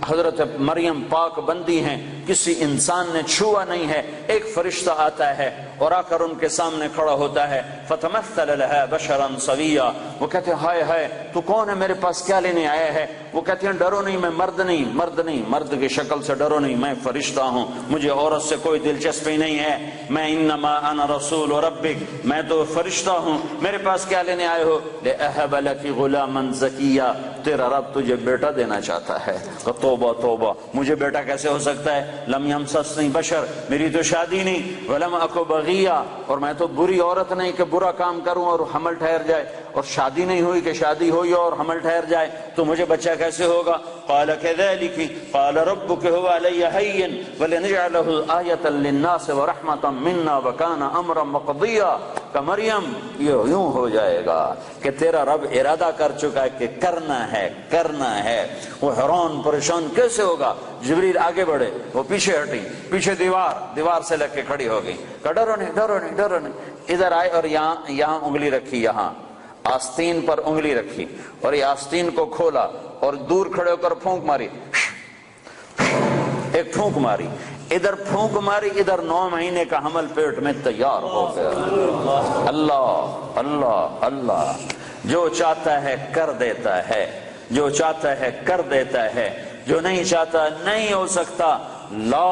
Speaker 1: حضرت مریم پاک بندی ہیں، کسی انسان نے چھوا نہیں ہے، ایک فرشتہ آتا ہے اور آ کر ان کے سامنے کھڑا ہوتا ہے، فتمثل لها بشرا سویا، وہ کہتے ہیں ہائے ہائے تو کون ہے، میرے پاس کیا لینے آیا ہے؟ وہ کہتے ہیں ڈرو نہیں، میں مرد کی شکل سے ڈرو نہیں، میں فرشتہ ہوں، مجھے عورت سے کوئی دلچسپی نہیں ہے، میں انما انا رسول ربک، میں تو فرشتہ ہوں، میرے پاس کیا لینے آئے ہو؟ لأہب لک غلاما زکیا، تیرا رب تجھے بیٹا دینا چاہتا ہے۔ تو توبہ توبہ، مجھے بیٹا کیسے ہو سکتا ہے؟ لم یمسسنی بشر، میری تو شادی نہیں، ولم اکو بغیہ، اور میں تو بری عورت نہیں کہ برا کام کروں اور حمل ٹھہر جائے، اور شادی نہیں ہوئی کہ شادی ہوئی اور حمل ٹھہر جائے، تو مجھے بچہ کیسے ہوگا؟ قال كذلك قال ربك هو علي هين ولنجعله آية للناس ورحمة منا وكان أمرا مقضيا۔ کہ مریم یہ یوں ہو جائے گا کہ تیرا رب ارادہ کر چکا ہے کہ کرنا ہے۔ وہ حیران پریشان کیسے ہوگا؟ جبریل آگے بڑھے، وہ پیچھے ہٹی، پیچھے دیوار سے لگ کے کھڑی ہو گئی کہ ڈرو نہیں۔ ادھر آئے اور یہاں انگلی رکھی، یہاں آستین پر انگلی رکھی اور یہ آستین کو کھولا اور دور کھڑے ہو کر پھونک ماری، ایک پھونک ماری، ادھر پھونک ماری، ادھر 9 مہینے کا حمل پیٹ میں تیار ہو گیا۔ اللہ اللہ اللہ، جو چاہتا ہے کر دیتا ہے، جو چاہتا ہے کر دیتا ہے، جو نہیں چاہتا نہیں ہو سکتا۔ لا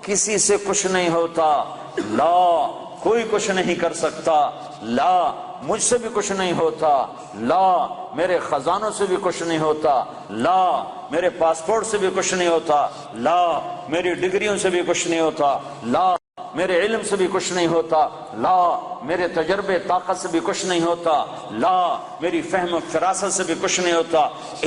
Speaker 1: کسی سے کچھ نہیں ہوتا، لا کوئی کچھ نہیں کر سکتا، لا مجھ سے بھی کچھ نہیں ہوتا، لا میرے خزانوں سے بھی کچھ نہیں ہوتا، لا میرے پاسپورٹ سے بھی کچھ نہیں ہوتا، لا میری ڈگریوں سے بھی کچھ نہیں ہوتا، لا میرے علم سے بھی کچھ نہیں ہوتا، لا میرے تجربے طاقت سے بھی کچھ نہیں ہوتا، لا میری فہم و فراست سے بھی کچھ نہیں ہوتا،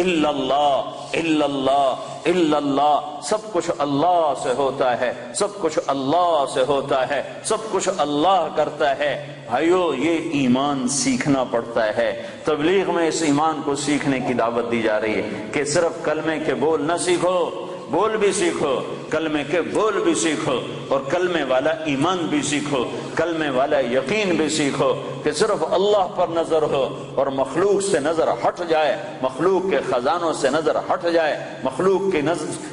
Speaker 1: الا اللہ الا اللہ الا اللہ، سب کچھ اللہ سے ہوتا ہے، سب کچھ اللہ سے ہوتا ہے، سب کچھ اللہ کرتا ہے۔ بھائیو یہ ایمان سیکھنا پڑتا ہے، تبلیغ میں اس ایمان کو سیکھنے کی دعوت دی جا رہی ہے کہ صرف کلمے کے بول نہ سیکھو، بول بھی سیکھو، کلمے کے بول بھی سیکھو، اور کلمے والا ایمان بھی سیکھو، کلمے والا یقین بھی سیکھو کہ صرف اللہ پر نظر ہو اور مخلوق سے نظر ہٹ جائے، مخلوق کے خزانوں سے نظر ہٹ جائے، مخلوق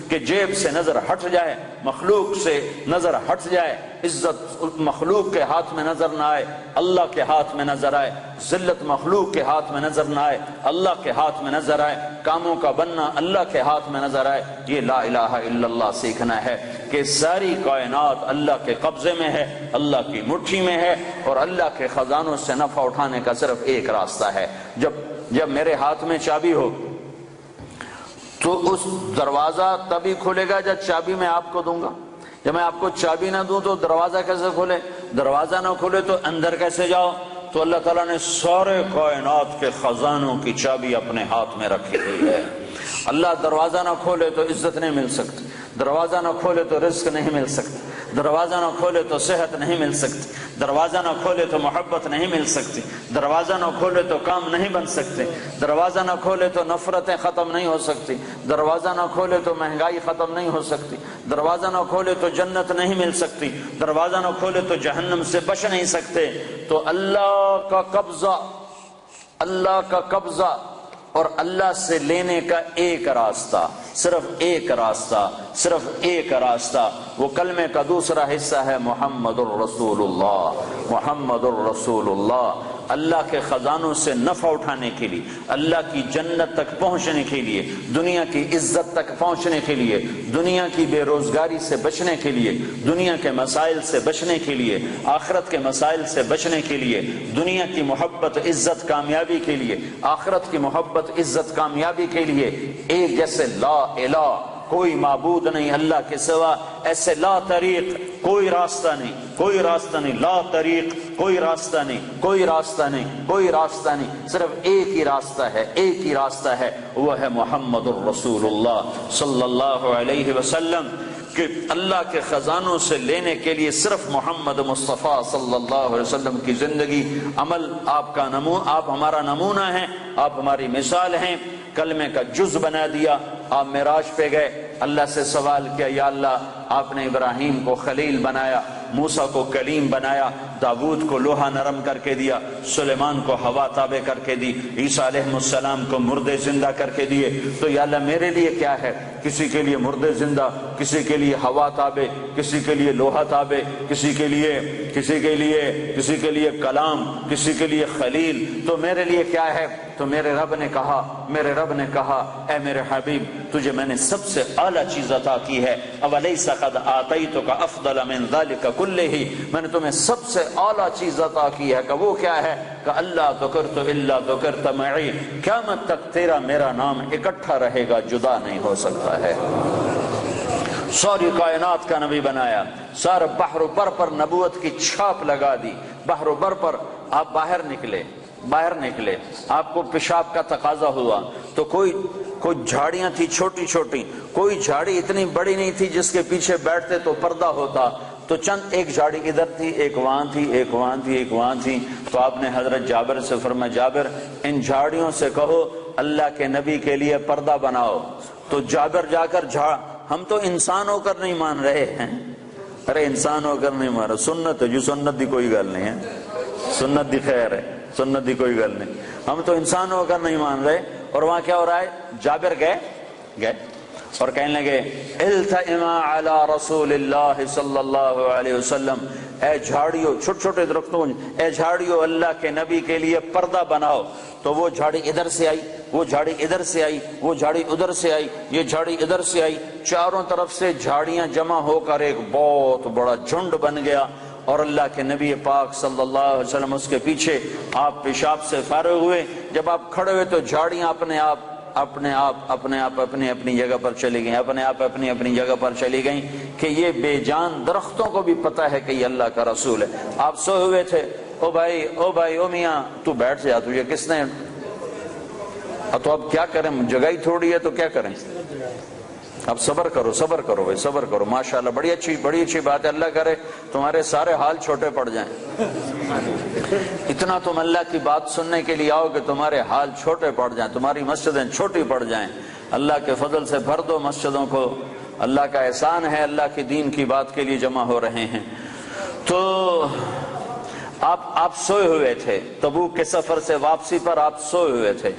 Speaker 1: کے جیب سے نظر ہٹ جائے، مخلوق سے نظر ہٹ جائے، عزت مخلوق کے ہاتھ میں نظر نہ آئے، اللہ کے ہاتھ میں نظر آئے، ذلت مخلوق کے ہاتھ میں نظر نہ آئے، اللہ کے ہاتھ میں نظر آئے، کاموں کا بننا اللہ کے ہاتھ میں نظر آئے۔ یہ لا الہ الا اللہ سیکھنا ہے کہ ساری کائنات اللہ کے قبضے میں ہے، اللہ کی مٹھی میں ہے، اور اللہ کے خزانوں سے نفع اٹھانے کا صرف ایک راستہ ہے۔ جب میرے ہاتھ میں چابی ہو تو اس دروازہ تبھی کھلے گا جب چابی میں آپ کو دوں گا۔ جب میں آپ کو چابی نہ دوں تو دروازہ کیسے کھلے؟ دروازہ نہ کھلے تو اندر کیسے جاؤ؟ تو اللہ تعالیٰ نے سارے کائنات کے خزانوں کی چابی اپنے ہاتھ میں رکھی ہوئی ہے۔ اللہ دروازہ نہ کھولے تو عزت نہیں مل سکتی، دروازہ نہ کھولے تو رزق نہیں مل سکتی، دروازہ نہ کھولے تو صحت نہیں مل سکتی، دروازہ نہ کھولے تو محبت نہیں مل سکتی، دروازہ نہ کھولے تو کام نہیں بن سکتے، دروازہ نہ کھولے تو نفرتیں ختم نہیں ہو سکتی، دروازہ نہ کھولے تو مہنگائی ختم نہیں ہو سکتی، دروازہ نہ کھولے تو جنت نہیں مل سکتی، دروازہ نہ کھولے تو جہنم سے بچ نہیں سکتے۔ تو اللہ کا قبضہ اور اللہ سے لینے کا ایک راستہ، صرف ایک راستہ، صرف ایک راستہ، وہ کلمے کا دوسرا حصہ ہے محمد الرسول اللہ، محمد الرسول اللہ۔ اللہ کے خزانوں سے نفع اٹھانے کے لیے، اللہ کی جنت تک پہنچنے کے لیے، دنیا کی عزت تک پہنچنے کے لیے، دنیا کی بے روزگاری سے بچنے کے لیے، دنیا کے مسائل سے بچنے کے لیے، آخرت کے مسائل سے بچنے کے لیے، دنیا کی محبت عزت کامیابی کے لیے، آخرت کی محبت عزت کامیابی کے لیے، ایک جیسے لا الہ کوئی معبود نہیں اللہ کے سوا، ایسے لا طریق کوئی راستہ نہیں، کوئی راستہ نہیں، لا طریق کوئی راستہ نہیں، کوئی راستہ نہیں، کوئی راستہ نہیں، صرف ایک ہی راستہ ہے، ایک ہی راستہ ہے، وہ ہے محمد الرسول اللہ صلی اللہ علیہ وسلم۔ کہ اللہ کے خزانوں سے لینے کے لیے صرف محمد مصطفیٰ صلی اللہ علیہ وسلم کی زندگی، عمل آپ ہمارا نمونہ ہیں، آپ ہماری مثال ہیں۔ کلمے کا جز بنا دیا، آپ معراج پہ گئے، اللہ سے سوال کیا، یا اللہ آپ نے ابراہیم کو خلیل بنایا، موسیٰ کو کلیم بنایا، داود کو لوہا نرم کر کے دیا، سلیمان کو ہوا تابع کر کے دی، عیسیٰ علیہ السلام کو مردے زندہ کر کے دیے، تو یا اللہ میرے لیے کیا ہے؟ کسی کے لیے مردے زندہ، کسی کے لیے ہوا تابع، کسی کے لیے لوہا تابع، کسی کے لیے کلام، کسی کے لیے خلیل، تو میرے لیے کیا ہے؟ تو میرے رب نے کہا اے میرے حبیب تجھے میں نے سب سے اعلیٰ چیز عطا کی ہے، اولیس قد آتیتک افضل من ذلک کلہ، میں نے تمہیں سب سے اعلیٰ چیز عطا کی ہے، کہ وہ کیا ہے؟ کہ اللہ ذکرت الا ذکرت معی، قیامت تک تیرا میرا نام اکٹھا رہے گا، جدا نہیں ہو سکتا ہے۔ ساری کائنات کا نبی بنایا، سارے بحر و بر پر نبوت کی چھاپ لگا دی، بحر و بر پر آپ باہر نکلے، آپ کو پیشاب کا تقاضا ہوا تو کوئی جھاڑیاں تھی چھوٹی چھوٹی، کوئی جھاڑی اتنی بڑی نہیں تھی جس کے پیچھے بیٹھتے تو پردہ ہوتا، تو چند ایک جھاڑی ادھر تھی، ایک وہاں تھی، ایک وہاں تھی، ایک وہاں تھی. تو آپ نے حضرت جابر سے فرمایا جابر ان جھاڑیوں سے کہو اللہ کے نبی کے لیے پردہ بناؤ. تو جابر جا کر ہم تو انسان ہو کر نہیں مان رہے ہیں. ارے انسان ہو کر نہیں مان رہے، سنت ہے جو سنت دی کوئی گل نہیں ہے، سنت دی خیر ہے، سنت دی کوئی گل نہیں. ہم تو انسان ہو کر نہیں مان رہے. اور وہاں کیا ہو رہا ہے؟ جابر گئے اور کہنے لگے التئما علی رسول اللہ صلی اللہ علیہ وسلم، اے جھاڑیوں، چھوٹے چھوٹے درختوں، اے جھاڑیوں اللہ کے نبی کے لیے پردہ بناؤ. تو وہ جھاڑی ادھر سے آئی، وہ جھاڑی ادھر سے آئی، وہ جھاڑی ادھر سے آئی، یہ جھاڑی ادھر سے آئی، چاروں طرف سے جھاڑیاں جمع ہو کر ایک بہت بڑا جھنڈ بن گیا. اور اللہ کے نبی پاک صلی اللہ علیہ وسلم اس کے پیچھے، آپ پیشاب سے فارغ ہوئے. جب آپ کھڑے ہوئے تو جھاڑیاں اپنے آپ اپنی اپنی جگہ پر چلی گئیں، اپنے آپ اپنی اپنی جگہ پر چلی گئیں کہ یہ بے جان درختوں کو بھی پتہ ہے کہ یہ اللہ کا رسول ہے. آپ سوئے ہوئے تھے، او بھائی او میاں تو بیٹھ جا، تجھے کس نے؟ تو اب کیا کریں، جگہ ہی تھوڑی ہے تو کیا کریں؟ اب صبر کرو بھائی، صبر کرو. ماشاءاللہ بڑی اچھی بات ہے. اللہ کرے تمہارے سارے حال چھوٹے پڑ جائیں. اتنا تم اللہ کی بات سننے کے لیے آؤ کہ تمہارے حال چھوٹے پڑ جائیں، تمہاری مسجدیں چھوٹی پڑ جائیں. اللہ کے فضل سے بھر دو مسجدوں کو. اللہ کا احسان ہے، اللہ کے دین کی بات کے لیے جمع ہو رہے ہیں. تو آپ سوئے ہوئے تھے، تبوک کے سفر سے واپسی پر آپ سوئے ہوئے تھے.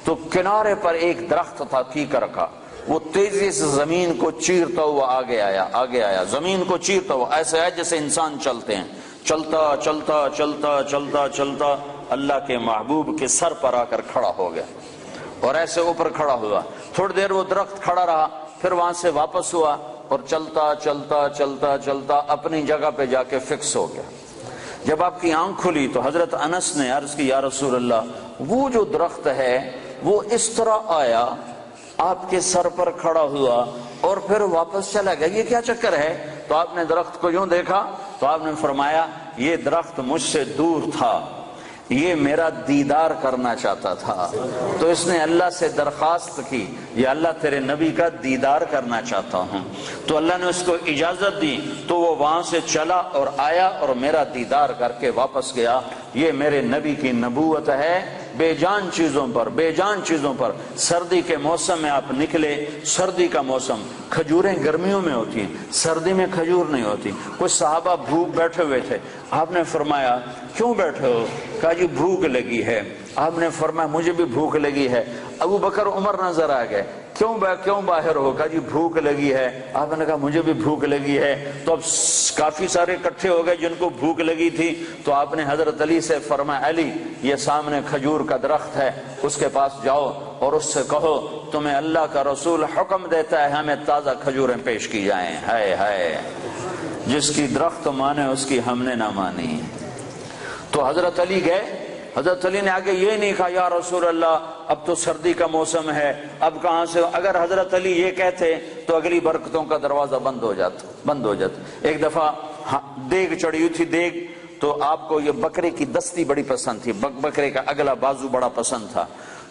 Speaker 1: تو کنارے پر ایک درخت تھا کیکر کا، وہ تیزی سے زمین کو چیرتا ہوا آگے آیا، زمین کو چیرتا ہوا. ایسے ہے جیسے انسان چلتے ہیں، چلتا اللہ کے محبوب کے سر پر آ کر کھڑا ہو گیا اور ایسے اوپر کھڑا ہوا. تھوڑی دیر وہ درخت کھڑا رہا، پھر وہاں سے واپس ہوا اور چلتا اپنی جگہ پہ جا کے فکس ہو گیا. جب آپ کی آنکھ کھلی تو حضرت انس نے عرض کی یا رسول اللہ وہ جو درخت ہے وہ اس طرح آیا، آپ کے سر پر کھڑا ہوا اور پھر واپس چلا گیا، یہ کیا چکر ہے؟ تو آپ نے درخت کو یوں دیکھا تو آپ نے فرمایا یہ درخت مجھ سے دور تھا، یہ میرا دیدار کرنا چاہتا تھا، تو اس نے اللہ سے درخواست کی یا اللہ تیرے نبی کا دیدار کرنا چاہتا ہوں. تو اللہ نے اس کو اجازت دی تو وہ وہاں سے چلا اور آیا اور میرا دیدار کر کے واپس گیا. یہ میرے نبی کی نبوت ہے. بے جان چیزوں پر سردی کے موسم میں آپ نکلے، سردی کا موسم، کھجوریں گرمیوں میں ہوتی ہیں، سردی میں کھجور نہیں ہوتی. کچھ صحابہ بھوک بیٹھے ہوئے تھے، آپ نے فرمایا کیوں بیٹھے ہو؟ کہا جی بھوک لگی ہے. آپ نے فرمایا مجھے بھی بھوک لگی ہے. ابو بکر عمر نظر آ گئے، کیوں باہر ہو؟ کہا جی بھوک لگی ہے. آپ نے کہا مجھے بھی بھوک لگی ہے. تو اب کافی سارے اکٹھے ہو گئے جن کو بھوک لگی تھی. تو آپ نے حضرت علی سے فرمایا علی یہ سامنے کھجور کا درخت ہے، اس کے پاس جاؤ اور اس سے کہو تمہیں اللہ کا رسول حکم دیتا ہے ہمیں تازہ کھجوریں پیش کی جائیں. ہائے جس کی درخت مانے اس کی ہم نے نہ مانی. تو حضرت علی گئے. حضرت علی نے آگے یہ نہیں کہا یا رسول اللہ اب تو سردی کا موسم ہے، اب کہاں سے؟ اگر حضرت علی یہ کہتے تو اگلی برکتوں کا دروازہ بند ہو جاتا. ایک دفعہ دیگ چڑھی ہوئی تھی، دیگ تو آپ کو یہ بکرے کی دستی بڑی پسند تھی، بکرے کا اگلا بازو بڑا پسند تھا.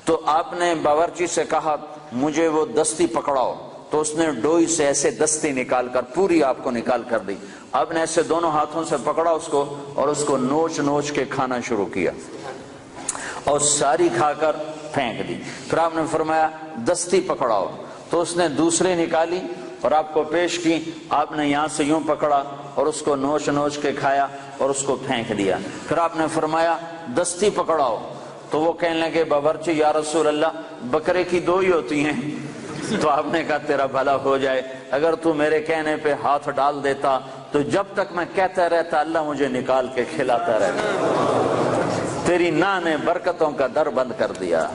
Speaker 1: تو آپ نے باورچی سے کہا مجھے وہ دستی پکڑاؤ. تو اس نے ڈوئی سے ایسے دستی نکال کر پوری آپ کو نکال کر دی. آپ نے ایسے دونوں ہاتھوں سے پکڑا اس کو اور اس کو نوچ کے کھانا شروع کیا اور ساری کھا کر پھینک دی. پھر آپ نے فرمایا دستی پکڑاؤ. تو اس نے دوسری نکالی اور آپ کو پیش کی. آپ نے یہاں سے یوں پکڑا اور اس کو نوچ کے کھایا اور اس کو پھینک دیا. پھر آپ نے فرمایا دستی پکڑاؤ. تو وہ کہنے لگے باورچی یا رسول اللہ بکرے کی دو ہی ہوتی ہیں. تو آپ نے کہا تیرا بھلا ہو جائے، اگر تو میرے کہنے پہ ہاتھ ڈال دیتا تو جب تک میں کہتا رہتا اللہ مجھے نکال کے کھلاتا رہتا. تیری نا نے برکتوں کا در بند کر دیا.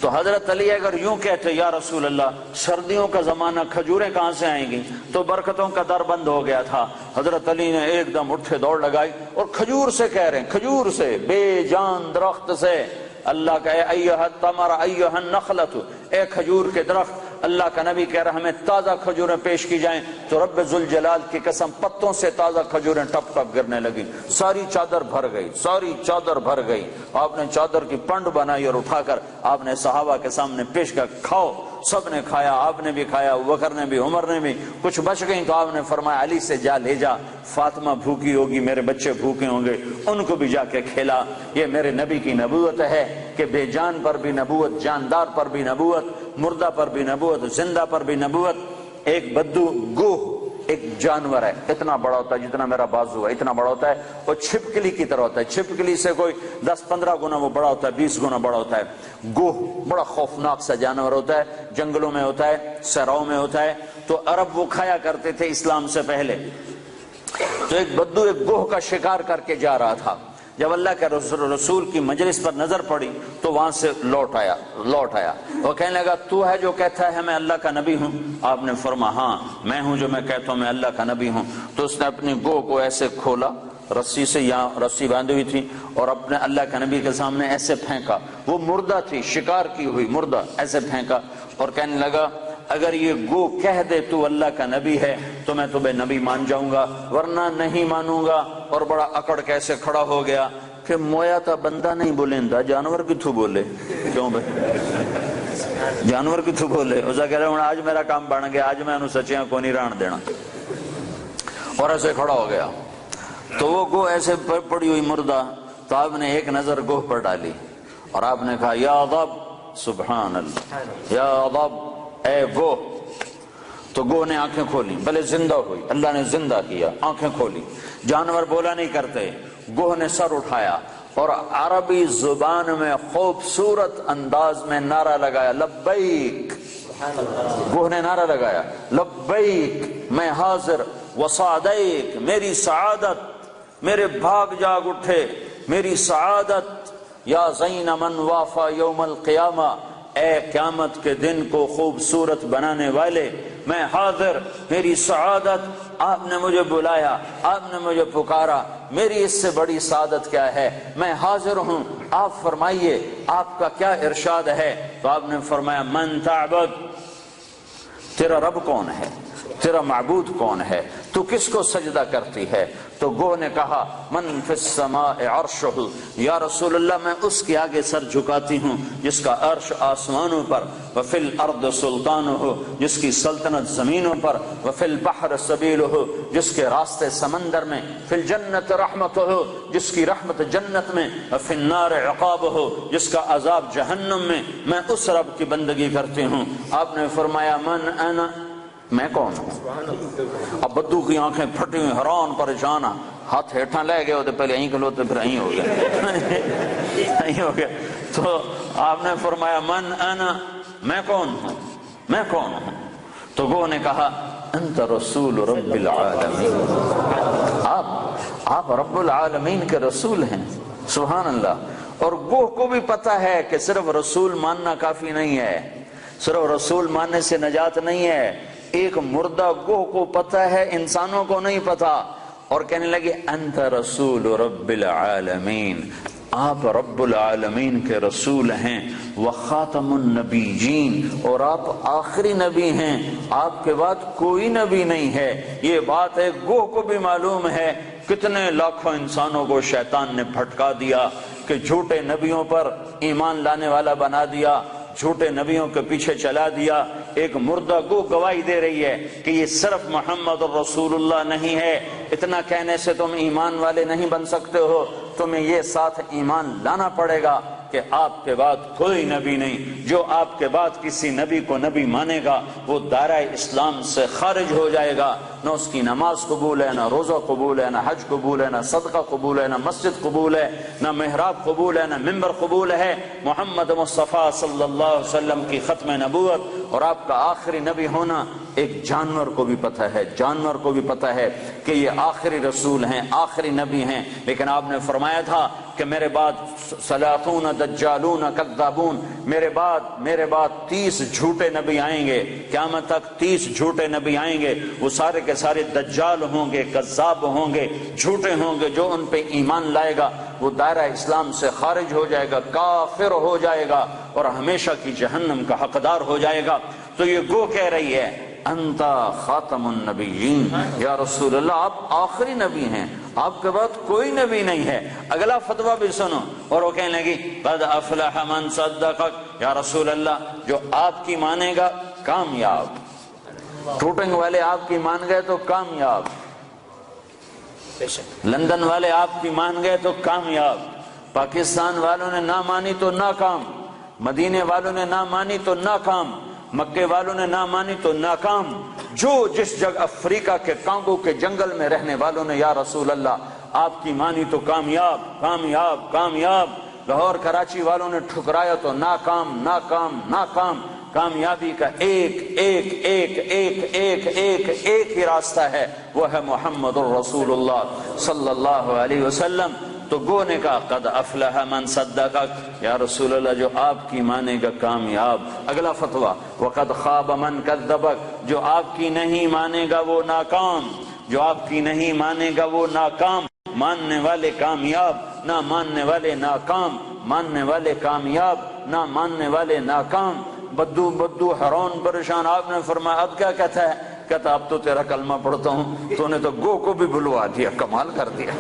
Speaker 1: تو حضرت علی اگر یوں کہتے یا رسول اللہ سردیوں کا زمانہ کھجوریں کہاں سے آئیں گی تو برکتوں کا در بند ہو گیا تھا. حضرت علی نے ایک دم اٹھے دوڑ لگائی اور کھجور سے کہہ رہے ہیں، کھجور سے، بے جان درخت سے اللہ کا اے ایھا التمر ایھا النخلۃ، اے کھجور کے درخت. اللہ کا نبی کہہ رہا ہمیں تازہ کھجوریں پیش کی جائیں. تو رب ذوالجلال کی قسم پتوں سے تازہ کھجوریں ٹپ ٹپ گرنے لگی. ساری چادر بھر گئی. آپ نے چادر کی پنڈ بنائی اور اٹھا کر آپ نے صحابہ کے سامنے پیش کر کھاؤ. سب نے کھایا، آپ نے بھی کھایا، ابوبکر نے بھی، عمر نے بھی، کچھ بچ گئی تو آپ نے فرمایا علی سے جا لے جا، فاطمہ بھوکی ہوگی، میرے بچے بھوکے ہوں گے، ان کو بھی جا کے کھلا۔ یہ میرے نبی کی نبوت ہے کہ بے جان پر بھی نبوت، جاندار پر بھی نبوت، مردہ پر بھی نبوت، زندہ پر بھی نبوت۔ ایک بدو گوہ ایک جانور ہے، اتنا بڑا ہوتا ہے جتنا میرا بازو ہے، اتنا بڑا ہوتا ہے، وہ چھپکلی کی طرح ہوتا ہے، چھپکلی سے کوئی 10-15 گنا وہ بڑا ہوتا ہے، 20 گنا بڑا ہوتا ہے۔ گوہ بڑا خوفناک سا جانور ہوتا ہے، جنگلوں میں ہوتا ہے، صحراؤں میں ہوتا ہے، تو عرب وہ کھایا کرتے تھے اسلام سے پہلے۔ تو ایک بدو ایک گوہ کا شکار کر کے جا رہا تھا، جب اللہ کے رسول کی مجلس پر نظر پڑی تو وہاں سے لوٹ آیا۔ وہ کہنے لگا تو ہے جو کہتا ہے میں اللہ کا نبی ہوں؟ آپ نے فرمایا ہاں میں ہوں جو میں کہتا ہوں میں اللہ کا نبی ہوں۔ تو اس نے اپنی گوہ کو ایسے کھولا، رسی سے، یہاں رسی باندھی ہوئی تھی، اور اپنے اللہ کے نبی کے سامنے ایسے پھینکا، وہ مردہ تھی، شکار کی ہوئی مردہ، ایسے پھینکا اور کہنے لگا اگر یہ گو کہہ دے تو اللہ کا نبی ہے تو میں تمہیں نبی مان جاؤں گا، ورنہ نہیں مانوں گا۔ اور بڑا اکڑ کیسے کھڑا ہو گیا کہ مویا تا بندہ نہیں بولیندا، جانور کتھوں بولے؟ کیوں بھائی جانور کتھوں بولے؟ اسا کہہ رہا ہوں آج میرا کام بن گیا، آج میں انہوں سچیاں کو نہیں ران دینا، اور ایسے کھڑا ہو گیا۔ تو وہ گو ایسے پڑی ہوئی مردہ، تو آپ نے ایک نظر گوہ پر ڈالی اور آپ نے کہا یا ضب، سبحان اللہ، یا ضب، اے گوہ۔ تو گوہ نے آنکھیں کھولی، بھلے زندہ ہوئی، اللہ نے زندہ کیا، آنکھیں کھولی، جانور بولا نہیں کرتے۔ گوہ نے سر اٹھایا اور عربی زبان میں خوبصورت انداز میں نعرہ لگایا لبیک۔ گوہ نے نعرہ لگایا لبیک، میں حاضر، وسعدیک، میری سعادت، میرے بھاگ جاگ اٹھے، میری سعادت، یا زین من وافا یوم القیامہ، اے قیامت کے دن کو خوبصورت بنانے والے، میں حاضر، میری سعادت، آپ نے مجھے بلایا، آپ نے مجھے پکارا، میری اس سے بڑی سعادت کیا ہے، میں حاضر ہوں، آپ فرمائیے آپ کا کیا ارشاد ہے؟ تو آپ نے فرمایا من تعبد، تیرا رب کون ہے، تیرا معبود کون ہے، تو کس کو سجدہ کرتی ہے؟ تو گوہ نے کہا من فی السماء عرشہ، یا رسول اللہ میں اس کے آگے سر جھکاتی ہوں جس کا عرش آسمانوں پر، وفی الارض سلطانہ، جس کی سلطنت زمینوں پر، وفی البحر سبیلہ، جس کے راستے سمندر میں، فی الجنت رحمتہ، جس کی رحمت جنت میں، وفی النار عقابہ، جس کا عذاب جہنم میں، میں اس رب کی بندگی کرتی ہوں۔ آپ نے فرمایا من انا، میں کون ہوں؟ اب بدو کی آنکھیں پھٹی ہوئی، حیران پریشان، ہاتھ ہیٹھاں لے گئے ہوتے، پہلے یہیں کھلوتے پھر یہیں ہو گیا۔ تو آپ نے فرمایا من انا، میں کون ہوں، میں کون ہوں؟ تو گوہ نے کہا انت رسول رب العالمین، آپ رب العالمین کے رسول ہیں، سبحان اللہ۔ اور گوہ کو بھی پتا ہے کہ صرف رسول ماننا کافی نہیں ہے، صرف رسول ماننے سے نجات نہیں ہے، ایک مردہ گوہ کو پتہ ہے، انسانوں کو نہیں پتا، اور کہنے لگے انت رسول رب العالمین، آپ رب العالمین کے رسول ہیں، وخاتم النبیین، اور آپ آخری نبی ہیں، آپ کے بعد کوئی نبی نہیں ہے۔ یہ بات ہے گوہ کو بھی معلوم ہے، کتنے لاکھوں انسانوں کو شیطان نے بھٹکا دیا کہ جھوٹے نبیوں پر ایمان لانے والا بنا دیا، جھوٹے نبیوں کے پیچھے چلا دیا۔ ایک مردہ گو گواہی دے رہی ہے کہ یہ صرف محمد رسول اللہ نہیں ہے، اتنا کہنے سے تم ایمان والے نہیں بن سکتے ہو، تمہیں یہ ساتھ ایمان لانا پڑے گا کہ آپ کے بعد کوئی نبی نہیں، جو آپ کے بعد کسی نبی کو نبی مانے گا وہ دائرہ اسلام سے خارج ہو جائے گا، نہ اس کی نماز قبول ہے، نہ روزہ قبول ہے، نہ حج قبول ہے، نہ صدقہ قبول ہے، نہ مسجد قبول ہے، نہ محراب قبول ہے، نہ ممبر قبول ہے۔ محمد مصطفیٰ صلی اللہ علیہ وسلم کی ختم نبوت اور آپ کا آخری نبی ہونا ایک جانور کو بھی پتہ ہے، جانور کو بھی پتہ ہے کہ یہ آخری رسول ہیں، آخری نبی ہیں، لیکن آپ نے فرمایا تھا کہ میرے بعد سلاطون دجالون کذابون، میرے بعد 30 جھوٹے نبی آئیں گے، قیامت تک 30 جھوٹے نبی آئیں گے، وہ سارے کے سارے دجال ہوں گے، کذاب ہوں گے، جھوٹے ہوں گے، جو ان پہ ایمان لائے گا وہ دائرہ اسلام سے خارج ہو جائے گا، کافر ہو جائے گا اور ہمیشہ کی جہنم کا حقدار ہو جائے گا۔ تو یہ گو کہہ رہی ہے انت خاتم النبیین، یا رسول اللہ آپ آخری نبی ہیں، آپ کے بعد کوئی نبی نہیں ہے۔ اگلا فتویٰ بھی سنو، اور وہ کہنے لگی قد افلح من صدقک، یا رسول اللہ جو آپ کی مانے گا کامیاب، ٹوٹنگ والے آپ کی مان گئے تو کامیاب، لندن والے آپ کی مان گئے تو کامیاب، پاکستان والوں نے نہ مانی تو ناکام، مدینے والوں نے نہ مانی تو ناکام، مکے والوں نے نہ مانی تو ناکام، جو جس جگہ افریقہ کے کانگو کے جنگل میں رہنے والوں نے یا رسول اللہ آپ کی مانی تو کامیاب کامیاب کامیاب، لاہور کراچی والوں نے ٹھکرایا تو ناکام ناکام ناکام۔ کامیابی کا ایک ایک ایک ایک ایک ایک ایک ہی راستہ ہے، وہ ہے محمد الرسول اللہ صلی اللہ علیہ وسلم۔ تو گو نے کہا قد افلح من صدقک، یا رسول اللہ جو آپ کی مانے گا کامیاب۔ اگلا فتویٰ وقد خاب من کذبک، جو آپ کی نہیں مانے گا وہ ناکام، جو آپ کی نہیں مانے گا وہ ناکام۔ ماننے والے کامیاب، نہ ماننے والے ناکام، ماننے والے کامیاب، نہ ماننے والے ناکام۔ بدو بدو حیران پریشان، آپ نے فرمایا اب کیا کہتا ہے؟ کہتا اب تو تیرا کلمہ پڑھتا ہوں، تو نے تو گو کو بھی بلوا دیا، کمال کر دیا۔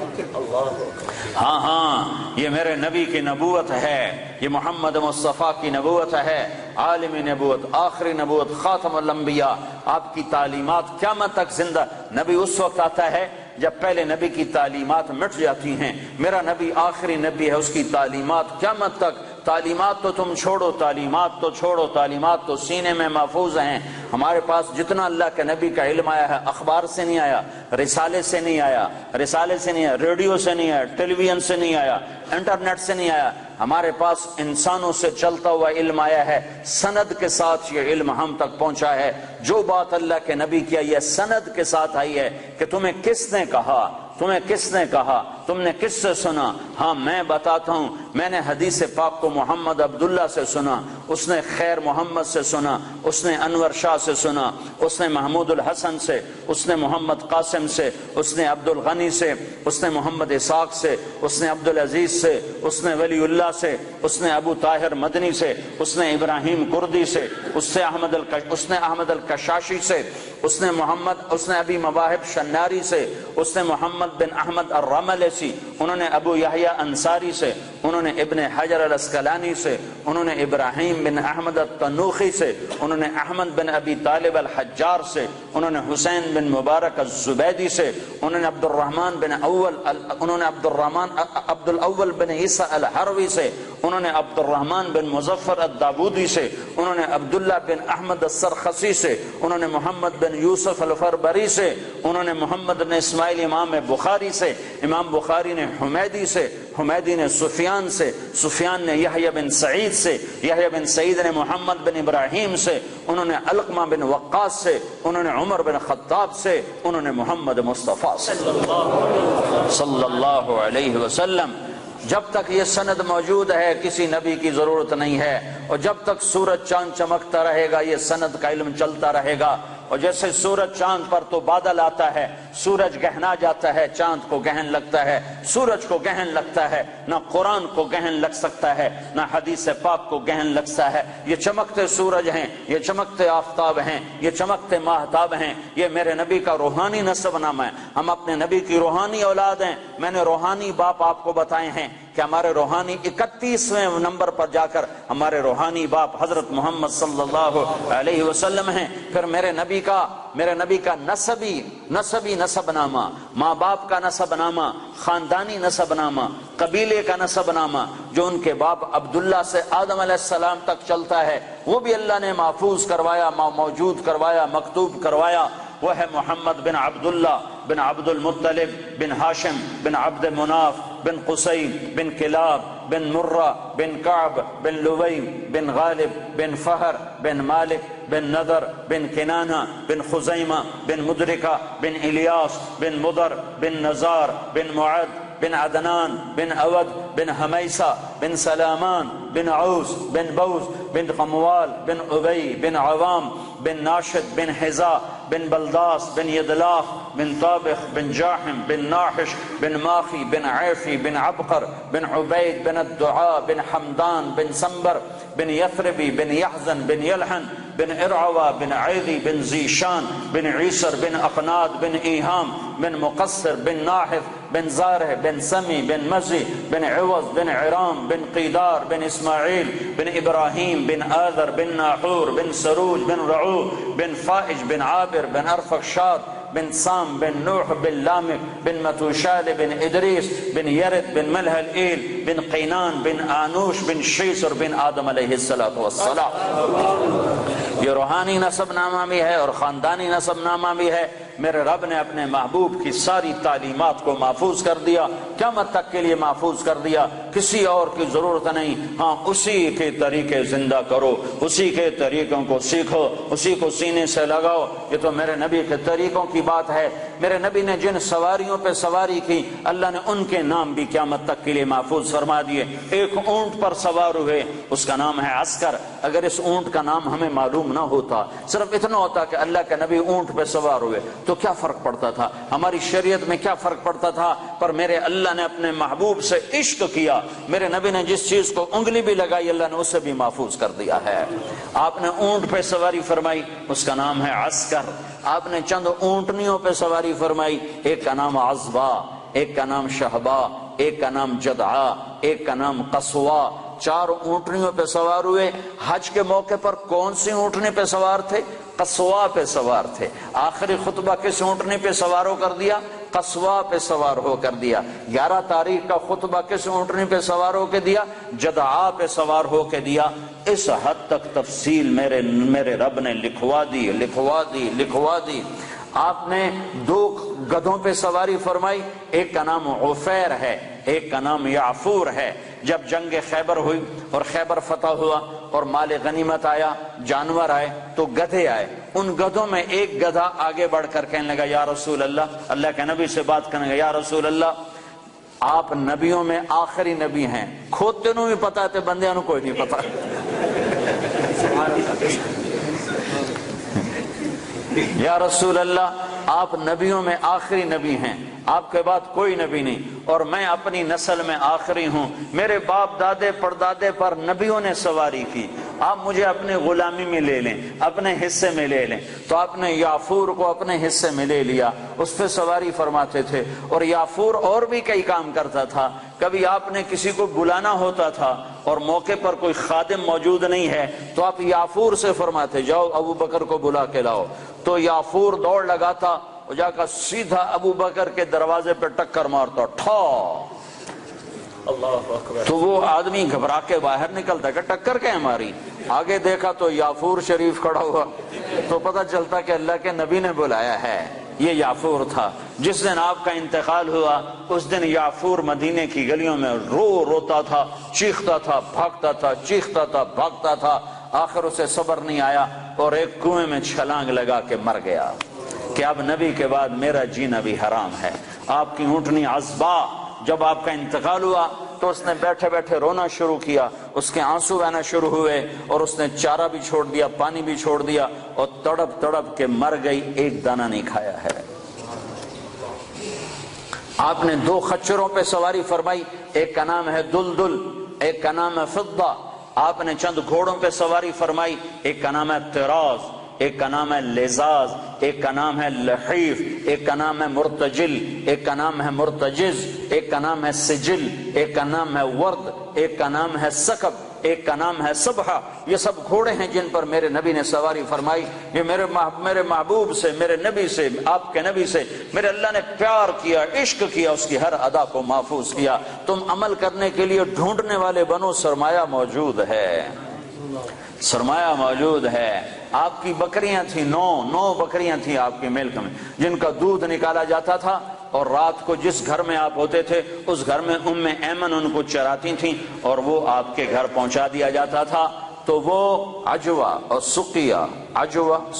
Speaker 1: ہاں ہاں یہ میرے نبی کی نبوت ہے، یہ محمد مصطفیٰ کی نبوت ہے، عالم نبوت، آخری نبوت، خاتم الانبیاء۔ آپ کی تعلیمات قیامت تک زندہ۔ نبی اس وقت آتا ہے جب پہلے نبی کی تعلیمات مٹ جاتی ہیں، میرا نبی آخری نبی ہے، اس کی تعلیمات قیامت تک۔ تعلیمات تو تم چھوڑو، تعلیمات تو چھوڑو، تعلیمات تو سینے میں محفوظ ہیں۔ ہمارے پاس جتنا اللہ کے نبی کا علم آیا ہے اخبار سے نہیں آیا، رسالے سے نہیں آیا، رسالے سے نہیں آیا، ریڈیو سے نہیں آیا، ٹیلی ویژن سے نہیں آیا، انٹرنیٹ سے نہیں آیا، ہمارے پاس انسانوں سے چلتا ہوا علم آیا ہے، سند کے ساتھ یہ علم ہم تک پہنچا ہے۔ جو بات اللہ کے نبی کی آئی ہے سند کے ساتھ آئی ہے کہ تمہیں کس نے کہا، تمہیں کس نے کہا، تم نے کس سے سنا؟ ہاں میں بتاتا ہوں، میں نے حدیث پاک کو محمد عبداللہ سے سنا، اس نے خیر محمد سے سنا، اس نے انور شاہ سے سنا، اس نے محمود الحسن سے، اس نے محمد قاسم سے، اس نے عبد الغنی سے، اس نے محمد اسحاق سے، اس نے عبد العزیز سے، اس نے ولی اللہ سے، اس نے ابو طاہر مدنی سے، اس نے ابراہیم کردی سے، اس نے احمد الکشاشی سے، اس نے ابی مواہب شناری سے، اس نے محمد بن احمد الرملسی، انہوں نے ابو یحییٰ انصاری سے، انہوں نے ابن حجر الاسقلانی سے، انہوں نے ابراہیم بن احمد التنوخی سے، انہوں نے احمد بن ابی طالب الحجار سے، انہوں نے حسین بن مبارک الزبیدی سے، انہوں نے عبد الاول بن عیسیٰ الحروی سے، انہوں نے عبد الرحمن بن مظفر الدابودی سے، انہوں نے عبداللہ بن احمد السرخسی سے، انہوں نے محمد بن یوسف الفربری سے، انہوں نے محمد بن اسماعیل امام بخاری سے، امام بخاری نے حمیدی سے، حمیدی نے سفیان سے، سفیان نے یحییٰ بن سعید سے، یحییٰ بن سعید نے محمد بن ابراہیم سے، انہوں نے علقمہ بن وقاص سے، انہوں نے عمر بن خطاب سے، انہوں نے محمد مصطفیٰ سے صلی اللہ علیہ وسلم۔ جب تک یہ سند موجود ہے کسی نبی کی ضرورت نہیں ہے، اور جب تک سورج چاند چمکتا رہے گا یہ سند کا علم چلتا رہے گا۔ اور جیسے سورج چاند پر تو بادل آتا ہے، سورج گہنا جاتا ہے، چاند کو گہن لگتا ہے، سورج کو گہن لگتا ہے، نہ قرآن کو گہن لگ سکتا ہے، نہ حدیث پاک کو گہن لگتا ہے۔ یہ چمکتے سورج ہیں، یہ چمکتے آفتاب ہیں، یہ چمکتے ماہتاب ہیں، یہ میرے نبی کا روحانی نسب نامہ ہے۔ ہم اپنے نبی کی روحانی اولاد ہیں۔ میں نے روحانی باپ آپ کو بتائے ہیں کہ ہمارے روحانی 31ویں نمبر پر جا کر ہمارے روحانی باپ حضرت محمد صلی اللہ علیہ وسلم ہیں۔ پھر میرے نبی کا نسبی نسب نامہ، ماں باپ کا نسب نامہ، خاندانی نسب نامہ، قبیلے کا نسب نامہ، جو ان کے باپ عبداللہ سے آدم علیہ السلام تک چلتا ہے، وہ بھی اللہ نے محفوظ کروایا، موجود کروایا، مکتوب کروایا۔ وہ ہے محمد بن عبداللہ بن عبد المطلب بن ہاشم بن عبد مناف بن قصی بن کلاب بن مرہ بن کعب بن لوی بن غالب بن فہر بن مالک بن نضر بن کنانہ بن خزیمہ بن مدرکہ بن الیاس بن مضر بن نزار بن معد بن عدنان بن اود بن حمیسہ بن سلامان بن عوس بن بوز بن غموال بن ابی بن عوام بن ناشد بن حذاء بن بلداس بن یدلاف بن طابخ بن جاحم بن ناحش بن ماخی بن عیفی بن عبقر بن عبید بن الدعاء بن حمدان بن سنبر بن یثربی بن یحزن بن یلحن بن ارعوہ بن عیدی بن ذیشان بن عیسر بن اقناد بن ایہام بن مقصر بن ناحف بن زارہ بن سمی بن مزی بن عوض بن عرام بن قیدار بن اسماعیل بن ابراہیم بن آذر بن ناحور بن سروج بن رعو بن فائج بن عابر بن ارفخشاد بن سام بن نوح بن لامک بن متوشال بن ادریس بن یرد بن ملہلئیل بن قینان بن آنوش بن شیسر بن آدم علیہ السلام۔ یہ روحانی نسب نامہ بھی ہے اور خاندانی نسب نامہ بھی ہے۔ میرے رب نے اپنے محبوب کی ساری تعلیمات کو محفوظ کر دیا، قیامت تک کے لیے محفوظ کر دیا، کسی اور کی ضرورت نہیں۔ ہاں اسی کے طریقے زندہ کرو، اسی کے طریقوں کو سیکھو، اسی کو سینے سے لگاؤ۔ یہ تو میرے نبی کے طریقوں کی بات ہے۔ میرے نبی نے جن سواریوں پہ سواری کی اللہ نے ان کے نام بھی قیامت تک کے لیے محفوظ فرما دیے۔ ایک اونٹ پر سوار ہوئے، اس کا نام ہے عسکر۔ اگر اس اونٹ کا نام ہمیں معلوم نہ ہوتا، صرف اتنا ہوتا کہ اللہ کے نبی اونٹ پہ سوار ہوئے، تو کیا فرق پڑتا تھا؟ ہماری شریعت میں کیا فرق پڑتا تھا؟ پر میرے اللہ نے اپنے محبوب سے عشق کیا، میرے نبی نے جس چیز کو انگلی بھی لگائی اللہ نے اسے بھی محفوظ کر دیا ہے۔ آپ نے اونٹ پہ سواری فرمائی، اس کا نام ہے عسکر۔ آپ نے چند اونٹنیوں پہ سواری فرمائی، ایک کا نام عزبا، ایک کا نام شہبا، ایک کا نام جدعا، ایک کا نام قصوا۔ 4 اونٹنیوں پہ سوار ہوئے۔ حج کے موقع پر کون سی اونٹنی پہ سوار تھے؟ قصوا پہ سوار تھے۔ آخری خطبہ کس اونٹنی پہ سوار ہو کر دیا؟ قصوا پہ سوار ہو کر دیا۔ 11 تاریخ کا خطبہ کس اونٹنی پہ سوار ہو کے دیا؟ جدعا پہ سوار ہو کے دیا۔ اس حد تک تفصیل میرے رب نے لکھوا دی۔ آپ نے 2 گدھوں پہ سواری فرمائی، ایک کا نام عفیر ہے، ایک کا نام یعفور ہے۔ جب جنگ خیبر ہوئی اور خیبر فتح ہوا اور مال غنیمت آیا، جانور آئے، تو گدھے آئے۔ ان گدھوں میں ایک گدھا آگے بڑھ کر کہنے لگا یا رسول اللہ، اللہ کے نبی سے بات کرنے لگا، یا رسول اللہ آپ نبیوں میں آخری نبی ہیں، کھوتے نو بھی پتا تے بندیاں نو کوئی نہیں پتا۔ یا رسول اللہ آپ نبیوں میں آخری نبی ہیں، آپ کے بعد کوئی نبی نہیں، اور میں اپنی نسل میں آخری ہوں، میرے باپ دادے پردادے پر نبیوں نے سواری کی، آپ مجھے اپنے غلامی میں لے لیں، اپنے حصے میں لے لیں۔ تو آپ نے یافور کو اپنے حصے میں لے لیا، اس پہ سواری فرماتے تھے۔ اور یافور اور بھی کئی کام کرتا تھا۔ کبھی آپ نے کسی کو بلانا ہوتا تھا اور موقع پر کوئی خادم موجود نہیں ہے تو آپ یافور سے فرماتے جاؤ ابو بکر کو بلا کے لاؤ، تو یافور دوڑ لگاتا، وہ جا کر سیدھا ابو بکر کے دروازے پہ ٹکر مارتا، ٹھا، تو وہ آدمی گھبرا کے باہر نکلتا کہ ٹکر کیا ہماری؟ آگے دیکھا تو یافور شریف کھڑا ہوا، تو پتہ چلتا کہ اللہ کے نبی نے بلایا ہے۔ یہ یافور تھا۔ جس دن آپ کا انتقال ہوا اس دن یافور مدینے کی گلیوں میں روتا تھا، چیختا تھا، بھاگتا تھا، چیختا تھا، بھاگتا تھا۔ آخر اسے صبر نہیں آیا اور ایک کنویں میں چھلانگ لگا کے مر گیا کہ اب نبی کے بعد میرا جینا بھی حرام ہے۔ آپ کی اونٹنی عزبا جب آپ کا انتقال ہوا تو اس نے بیٹھے بیٹھے رونا شروع کیا، اس کے آنسو بہنا شروع ہوئے اور اس نے چارہ بھی چھوڑ دیا، پانی بھی چھوڑ دیا اور تڑپ تڑپ کے مر گئی، ایک دانہ نہیں کھایا ہے۔ آپ نے 2 خچروں پہ سواری فرمائی، ایک کا نام ہے دلدل، ایک کا نام ہے فضہ۔ آپ نے چند گھوڑوں پہ سواری فرمائی، ایک کا نام ہے طراز، ایک کا نام ہے لزاز، ایک کا نام ہے لحیف، ایک کا نام ہے مرتجل، ایک کا نام ہے مرتجز، ایک کا نام ہے سجل، ایک کا نام ہے ورد، ایک کا نام ہے سکب، ایک کا نام ہے صبحہ۔ یہ سب گھوڑے ہیں جن پر میرے نبی نے سواری فرمائی۔ یہ میرے محبوب سے، میرے نبی سے، آپ کے نبی سے میرے اللہ نے پیار کیا، عشق کیا، اس کی ہر ادا کو محفوظ کیا۔ تم عمل کرنے کے لیے ڈھونڈنے والے بنو، سرمایہ موجود ہے، سرمایہ موجود ہے۔ آپ کی بکریاں تھیں، 9 بکریاں تھیں آپ کے ملک میں، جن کا دودھ نکالا جاتا تھا، اور رات کو جس گھر میں آپ ہوتے تھے اس گھر میں ایمن ان کو چراتی تھیں اور وہ آپ کے گھر پہنچا دیا جاتا تھا۔ تو وہ عجوہ اور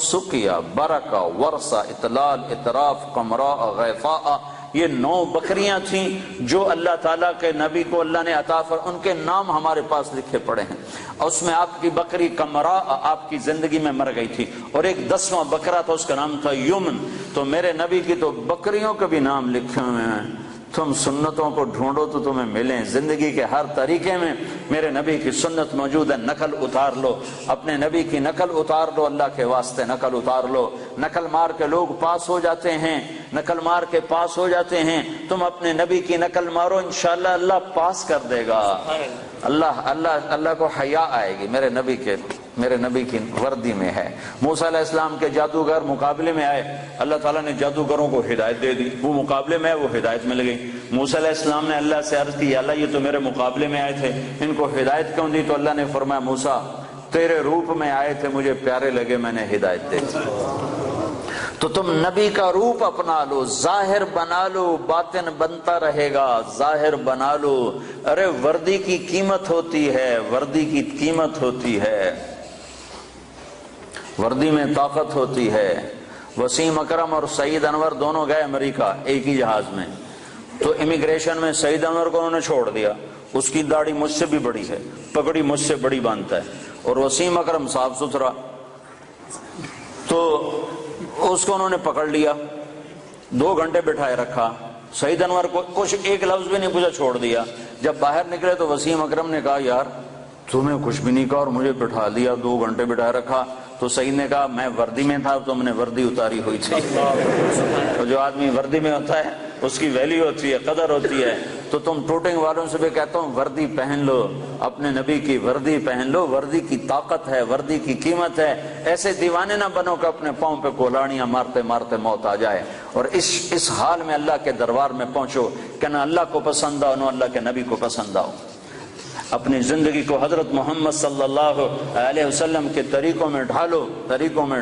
Speaker 1: سقیہ، برکہ، ورثہ، اطلال، اطراف، قمراء، غیفاء، یہ 9 بکریاں تھیں جو اللہ تعالیٰ کے نبی کو اللہ نے عطا ان کے نام ہمارے پاس لکھے پڑے ہیں۔ اور اس میں آپ کی بکری قمراء آپ کی زندگی میں مر گئی تھی، اور ایک 10واں بکرا تھا، اس کا نام تھا یمن۔ تو میرے نبی کی تو بکریوں کے بھی نام لکھے ہوئے ہیں، تم سنتوں کو ڈھونڈو تو تمہیں ملیں، زندگی کے ہر طریقے میں میرے نبی کی سنت موجود ہے، نقل اتار لو، اپنے نبی کی نقل اتار لو، اللہ کے واسطے نقل اتار لو۔ نقل مار کے لوگ پاس ہو جاتے ہیں، نقل مار کے پاس ہو جاتے ہیں، تم اپنے نبی کی نقل مارو، انشاءاللہ اللہ پاس کر دے گا۔ اللہ کو حیا آئے گی، میرے نبی کی وردی میں ہے۔ موسیٰ علیہ السلام کے جادوگر مقابلے میں آئے، اللہ تعالیٰ نے جادوگروں کو ہدایت دے دی، وہ مقابلے میں آئے، وہ ہدایت مل گئی۔ موسیٰ علیہ السلام نے اللہ سے عرض کی، اللہ یہ تو میرے مقابلے میں آئے تھے، ان کو ہدایت کیوں دی؟ تو اللہ نے فرمایا موسیٰ تیرے روپ میں آئے تھے، مجھے پیارے لگے، میں نے ہدایت دے دی۔ تو تم نبی کا روپ اپنا لو، ظاہر بنا لو، باطن بنتا رہے گا، ظاہر بنا لو۔ ارے وردی کی قیمت ہوتی ہے، وردی کی قیمت ہوتی ہے، وردی میں طاقت ہوتی ہے۔ وسیم اکرم اور سعید انور دونوں گئے امریکہ ایک ہی جہاز میں، تو امیگریشن میں سعید انور کو انہوں نے چھوڑ دیا، اس کی داڑھی مجھ سے بھی بڑی ہے، پگڑی مجھ سے بڑی باندھتا ہے، اور وسیم اکرم صاف ستھرا، تو اس کو انہوں نے پکڑ لیا، 2 گھنٹے بٹھائے رکھا، سعید انور کو کچھ ایک لفظ بھی نہیں پوچھا، چھوڑ دیا۔ جب باہر نکلے تو وسیم اکرم نے کہا یار تمہیں کچھ بھی نہیں کہا اور مجھے بٹھا لیا، 2 گھنٹے بٹھائے رکھا۔ تو سعید نے کہا میں وردی میں تھا، تم نے وردی اتاری ہوئی تھی۔ تو جو آدمی وردی میں ہوتا ہے اس کی ویلیو ہوتی ہے، قدر ہوتی ہے۔ تو تم ٹوٹنگ والوں سے بھی کہتا ہوں وردی پہن لو، اپنے نبی کی وردی پہن لو، وردی کی طاقت ہے، وردی کی قیمت ہے۔ ایسے دیوانے نہ بنو کہ اپنے پاؤں پہ کولاڑیاں مارتے مارتے موت آ جائے، اور اس حال میں اللہ کے دربار میں پہنچو کہ نہ اللہ کو پسند آؤ نہ اللہ کے نبی کو پسند آؤ۔ اپنی زندگی کو حضرت محمد صلی اللہ علیہ وسلم کے طریقوں میں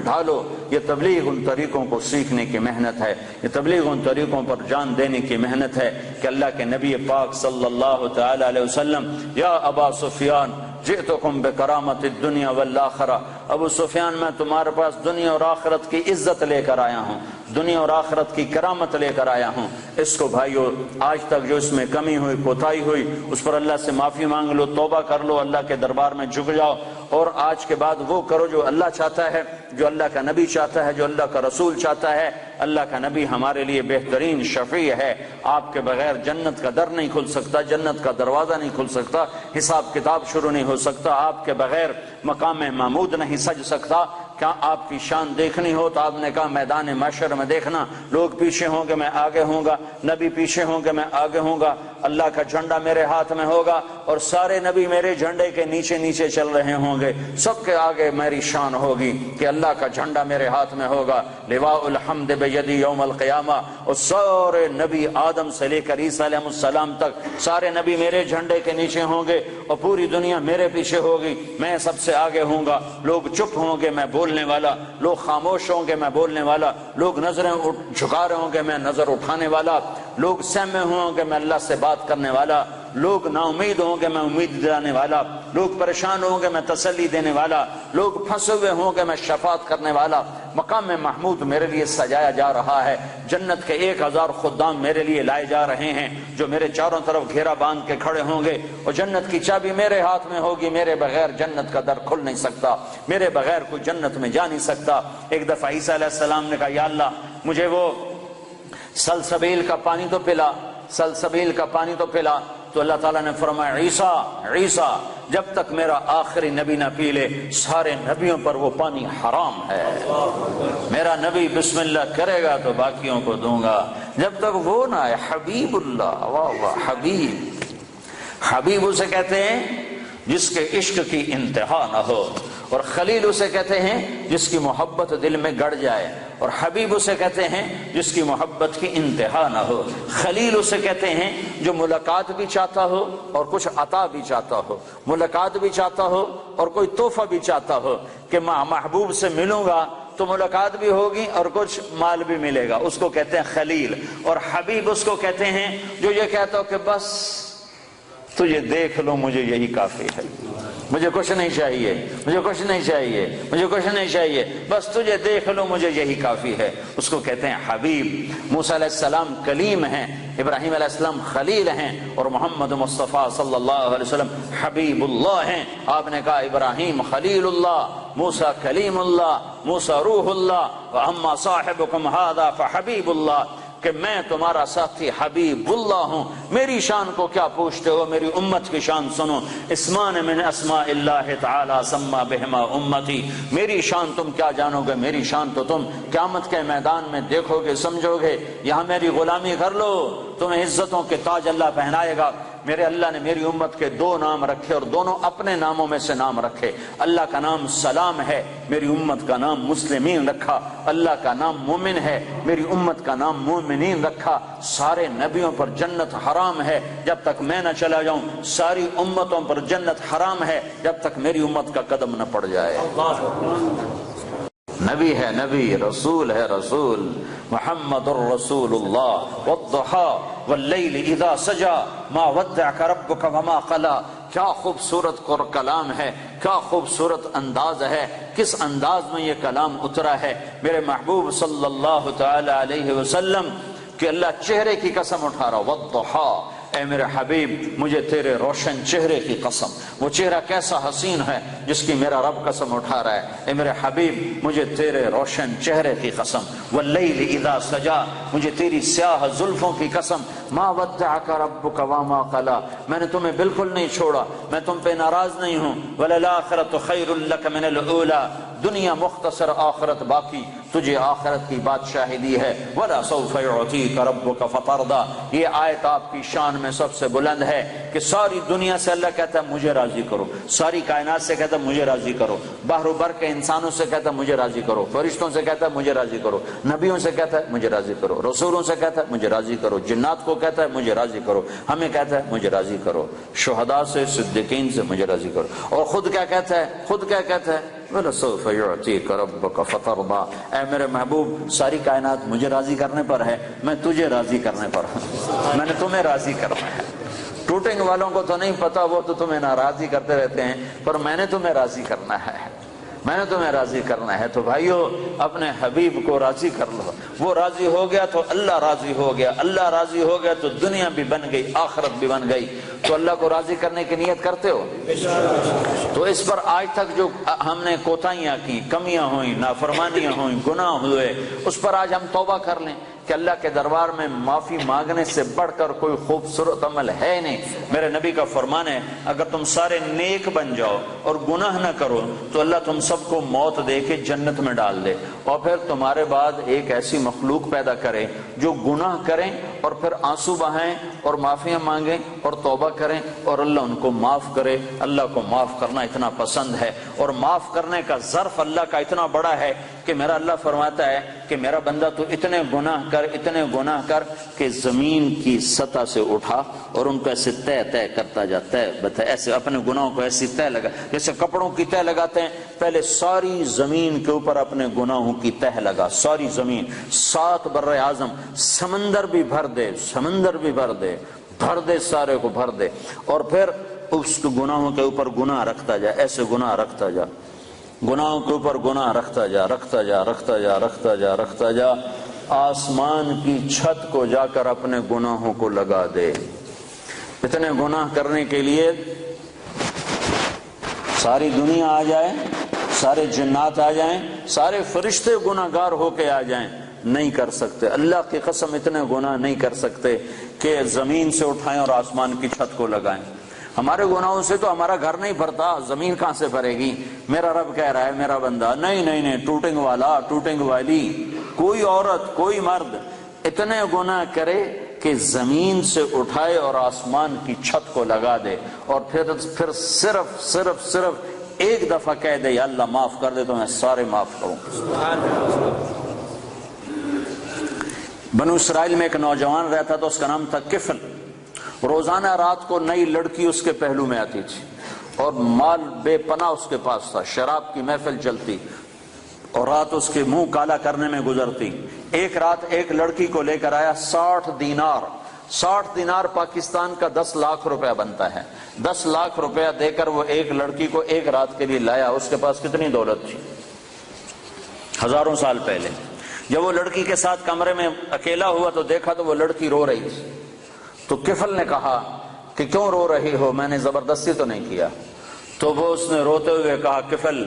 Speaker 1: ڈھالو۔ یہ تبلیغ ان طریقوں کو سیکھنے کی محنت ہے، یہ تبلیغ ان طریقوں پر جان دینے کی محنت ہے کہ اللہ کے نبی پاک صلی اللہ تعالی علیہ وسلم، یا ابا سفیان جئتکم بکرامت الدنیا والآخرہ، ابو سفیان میں تمہارے پاس دنیا اور آخرت کی عزت لے کر آیا ہوں، دنیا اور آخرت کی کرامت لے کر آیا ہوں۔ اس کو بھائیو آج تک جو اس میں کمی ہوئی، کوتاہی ہوئی، اس پر اللہ سے معافی مانگ لو، توبہ کر لو، اللہ کے دربار میں جھک جاؤ، اور آج کے بعد وہ کرو جو اللہ چاہتا ہے، جو اللہ کا نبی چاہتا ہے، جو اللہ کا رسول چاہتا ہے۔ اللہ کا نبی ہمارے لیے بہترین شفیع ہے، آپ کے بغیر جنت کا در نہیں کھل سکتا، جنت کا دروازہ نہیں کھل سکتا، حساب کتاب شروع نہیں ہو سکتا، آپ کے بغیر مقام محمود نہیں سج سکتا۔ کیا آپ کی شان دیکھنی ہو تو آپ نے کہا میدان محشر میں دیکھنا، لوگ پیچھے ہوں گے میں آگے ہوں گا، نبی پیچھے ہوں گے میں آگے ہوں گا، اللہ کا جھنڈا میرے ہاتھ میں ہوگا اور سارے نبی میرے جھنڈے کے نیچے نیچے چل رہے ہوں گے، سب کے آگے میری شان ہوگی کہ اللہ کا جھنڈا میرے ہاتھ میں ہوگا، لواء الحمد بیدی یوم القیامہ، اور سارے نبی آدم سے لے کر عیسیٰ علیہ السلام تک سارے نبی میرے جھنڈے کے نیچے ہوں گے اور پوری دنیا میرے پیچھے ہوگی، میں سب سے آگے ہوں گا، لوگ چپ ہوں گے میں بولنے والا، لوگ خاموش ہوں گے میں بولنے والا، لوگ نظریں جھکا رہے ہوں گے میں نظر اٹھانے والا، لوگ سہمے ہوں گے میں اللہ سے بات کرنے والا، لوگ نا امید ہوں گے میں امید دلانے والا، لوگ پریشان ہوں گے میں تسلی دینے والا، لوگ پھنسے ہوئے ہوں گے میں شفاعت کرنے والا۔ مقام محمود میرے لیے سجایا جا رہا ہے، جنت کے 1000 خدام میرے لیے لائے جا رہے ہیں جو میرے چاروں طرف گھیرا باندھ کے کھڑے ہوں گے، اور جنت کی چابی میرے ہاتھ میں ہوگی، میرے بغیر جنت کا در کھل نہیں سکتا، میرے بغیر کوئی جنت میں جا نہیں سکتا۔ ایک دفعہ عیسیٰ علیہ السلام نے کہا یا اللہ مجھے وہ سلسبیل کا پانی تو پلا، سلسبیل کا پانی تو پلا، تو اللہ تعالیٰ نے فرمایا عیسیٰ جب تک میرا آخری نبی نہ پی لے سارے نبیوں پر وہ پانی حرام ہے، میرا نبی بسم اللہ کرے گا تو باقیوں کو دوں گا، جب تک وہ نہ ہے۔ حبیب اللہ، واہ واہ، حبیب اسے کہتے ہیں جس کے عشق کی انتہا نہ ہو، اور خلیل اسے کہتے ہیں جس کی محبت دل میں گڑ جائے، اور حبیب اسے کہتے ہیں جس کی محبت کی انتہا نہ ہو۔ خلیل اسے کہتے ہیں جو ملاقات بھی چاہتا ہو اور کچھ عطا بھی چاہتا ہو، ملاقات بھی چاہتا ہو اور کوئی تحفہ بھی چاہتا ہو کہ میں محبوب سے ملوں گا تو ملاقات بھی ہوگی اور کچھ مال بھی ملے گا، اس کو کہتے ہیں خلیل۔ اور حبیب اس کو کہتے ہیں جو یہ کہتا ہو کہ بس تجھے دیکھ لو مجھے یہی کافی ہے، مجھے کچھ نہیں چاہیے، مجھے کچھ نہیں چاہیے، مجھے کچھ نہیں چاہیے، بس تجھے دیکھ لو مجھے یہی کافی ہے، اس کو کہتے ہیں حبیب۔ موسیٰ علیہ السلام کلیم ہیں، ابراہیم علیہ السلام خلیل ہیں، اور محمد مصطفیٰ صلی اللہ علیہ وسلم حبیب اللہ ہیں۔ آپ نے کہا ابراہیم خلیل اللہ، موسیٰ کلیم اللہ، موسیٰ روح اللہ، وَأَمَّا صَاحِبُكُمْ هَذَا فَحَبِيبُ اللَّهِ، کہ میں تمہارا ساتھی حبیب اللہ ہوں، میری شان کو کیا پوچھتے ہو، میری امت کی شان سنو۔ اسمان من اسماء اللہ تعالی سما بہما امتی، میری شان تم کیا جانو گے، میری شان تو تم قیامت کے میدان میں دیکھو گے، سمجھو گے۔ یہاں میری غلامی کر لو، تمہیں عزتوں کے تاج اللہ پہنائے گا۔ میرے اللہ نے میری امت کے دو نام رکھے اور دونوں اپنے ناموں میں سے نام رکھے۔ اللہ کا نام سلام ہے، میری امت کا نام مسلمین رکھا۔ اللہ کا نام مومن ہے، میری امت کا نام مومنین رکھا۔ سارے نبیوں پر جنت حرام ہے جب تک میں نہ چلا جاؤں، ساری امتوں پر جنت حرام ہے جب تک میری امت کا قدم نہ پڑ جائے۔ نبی ہے نبی، رسول ہے رسول، محمد الرسول اللہ۔ والضحى واللیل اذا سجا ما ودعک ربک وما قلی، کیا خوبصورت کلام ہے، کیا خوبصورت انداز ہے، کس انداز میں یہ کلام اترا ہے میرے محبوب صلی اللہ تعالی علیہ وسلم کہ اللہ چہرے کی قسم اٹھا رہا۔ والضحى، اے میرے حبیب مجھے تیرے روشن چہرے کی قسم، وہ چہرہ کیسا حسین ہے جس کی میرا رب قسم اٹھا رہا ہے۔ اے میرے حبیب مجھے تیرے روشن چہرے کی قسم، واللیل اذا سجا، مجھے تیری سیاہ زلفوں کی قسم، ما ودعک ربک وما قلی، میں نے تمہیں بالکل نہیں چھوڑا، میں تم پہ ناراض نہیں ہوں۔ وللآخرۃ خیر لک من الاولی، دنیا مختصر آخرت باقی، تجھے آخرت کی بادشاہی دی ہے۔ وَلَسَوْفَ يُعْطِيكَ رَبُّكَ فَتَرْضَىٰ، یہ آیت آپ کی شان میں سب سے بلند ہے کہ ساری دنیا سے اللہ کہتا ہے مجھے راضی کرو، ساری کائنات سے کہتا ہے مجھے راضی کرو، بحر و بر کے انسانوں سے کہتا ہے مجھے راضی کرو، فرشتوں سے کہتا ہے مجھے راضی کرو، نبیوں سے کہتا ہے مجھے راضی کرو، رسولوں سے کہتا ہے مجھے راضی کرو، جنات کو کہتا ہے مجھے راضی کرو، ہمیں کہتا ہے مجھے راضی کرو، شہداء سے صدیقین سے مجھے راضی کرو، اور خود کیا کہتا ہے، خود کیا کہتا ہے، وَلَسَوْفَ يُعْطِيكَ رَبُّكَ فَتَرْضَىٰ، اے میرے محبوب ساری کائنات مجھے راضی کرنے پر ہے، میں تجھے راضی کرنے پر ہوں، میں نے تمہیں راضی کرنا ہے۔ ٹوٹنگ والوں کو تو نہیں پتا، وہ تو تمہیں ناراضی کرتے رہتے ہیں، پر میں نے تمہیں راضی کرنا ہے، میں نے تمہیں راضی کرنا ہے۔ تو بھائیو اپنے حبیب کو راضی کر لو، وہ راضی ہو گیا تو اللہ راضی ہو گیا، اللہ راضی ہو گیا تو دنیا بھی بن گئی، آخرت بھی بن گئی۔ تو اللہ کو راضی کرنے کی نیت کرتے ہو؟ تو اس پر آج تک جو ہم نے کوتاہیاں کی، کمیاں ہوئیں، نافرمانیاں ہوئیں، گناہ ہوئے، اس پر آج ہم توبہ کر لیں کہ اللہ کے دربار میں معافی مانگنے سے بڑھ کر کوئی خوبصورت عمل ہے نہیں۔ میرے نبی کا فرمان ہے اگر تم سارے نیک بن جاؤ اور گناہ نہ کرو تو اللہ تم سب کو موت دے کے جنت میں ڈال دے، اور پھر تمہارے بعد ایک ایسی مخلوق پیدا کرے جو گناہ کریں اور پھر آنسو بہائیں اور معافیاں مانگیں اور توبہ کریں اور اللہ ان کو معاف کرے۔ اللہ کو معاف کرنا اتنا پسند ہے، اور معاف کرنے کا ظرف اللہ کا اتنا بڑا ہے کہ میرا اللہ فرماتا ہے کہ میرا بندہ تو اتنے گناہ کر کہ زمین کی سطح سے اٹھا اور ان کو ایسے طے کرتا جاتا ہے، ایسے اپنے گناہوں کو ایسی طے لگا جیسے کپڑوں کی طے لگاتے ہیں، پہلے ساری زمین کے اوپر اپنے گناہوں کی تہ لگا، ساری زمین، 7 بر اعظم، سمندر بھی بھر دے، بھر دے سارے کو بھر دے، اور پھر اس گناہوں کے اوپر گناہ رکھتا جا، ایسے گناہ رکھتا جا، گناہوں کے اوپر گناہ رکھتا جا، آسمان کی چھت کو جا کر اپنے گناہوں کو لگا دے۔ اتنے گناہ کرنے کے لیے ساری دنیا آ جائے، سارے جنات آ جائیں، سارے فرشتے گناہگار ہو کے آ جائیں، نہیں کر سکتے۔ اللہ کی قسم اتنے گناہ نہیں کر سکتے کہ زمین سے اٹھائیں اور آسمان کی چھت کو لگائیں۔ ہمارے گناہوں سے تو ہمارا گھر نہیں بھرتا، زمین کہاں سے بھرے گی؟ میرا رب کہہ رہا ہے میرا بندہ نہیں، ٹوٹنگ والا، ٹوٹنگ والی، کوئی عورت، کوئی مرد اتنے گناہ کرے کہ زمین سے اٹھائے اور آسمان کی چھت کو لگا دے، اور پھر صرف ایک دفعہ کہہ دے یا اللہ معاف کر دے تو میں سارے معاف کروں۔ بنو اسرائیل میں ایک نوجوان رہتا تھا، اس کا نام تھا کفل۔ روزانہ رات کو نئی لڑکی اس کے پہلو میں آتی تھی اور مال بے پناہ اس کے پاس تھا، شراب کی محفل چلتی اور رات اس کے منہ کالا کرنے میں گزرتی۔ ایک رات ایک لڑکی کو لے کر آیا، 60 دینار پاکستان کا 10 لاکھ روپیہ بنتا ہے۔ 10 لاکھ روپیہ دے کر وہ ایک لڑکی کو ایک رات کے لیے لایا۔ اس کے پاس کتنی دولت تھی؟ ہزاروں سال پہلے۔ جب وہ لڑکی کے ساتھ کمرے میں اکیلا ہوا تو دیکھا تو وہ لڑکی رو رہی تھی۔ تو کفل نے کہا کہ کیوں رو رہی ہو؟ میں نے زبردستی تو نہیں کیا۔ تو وہ اس نے روتے ہوئے کہا کفل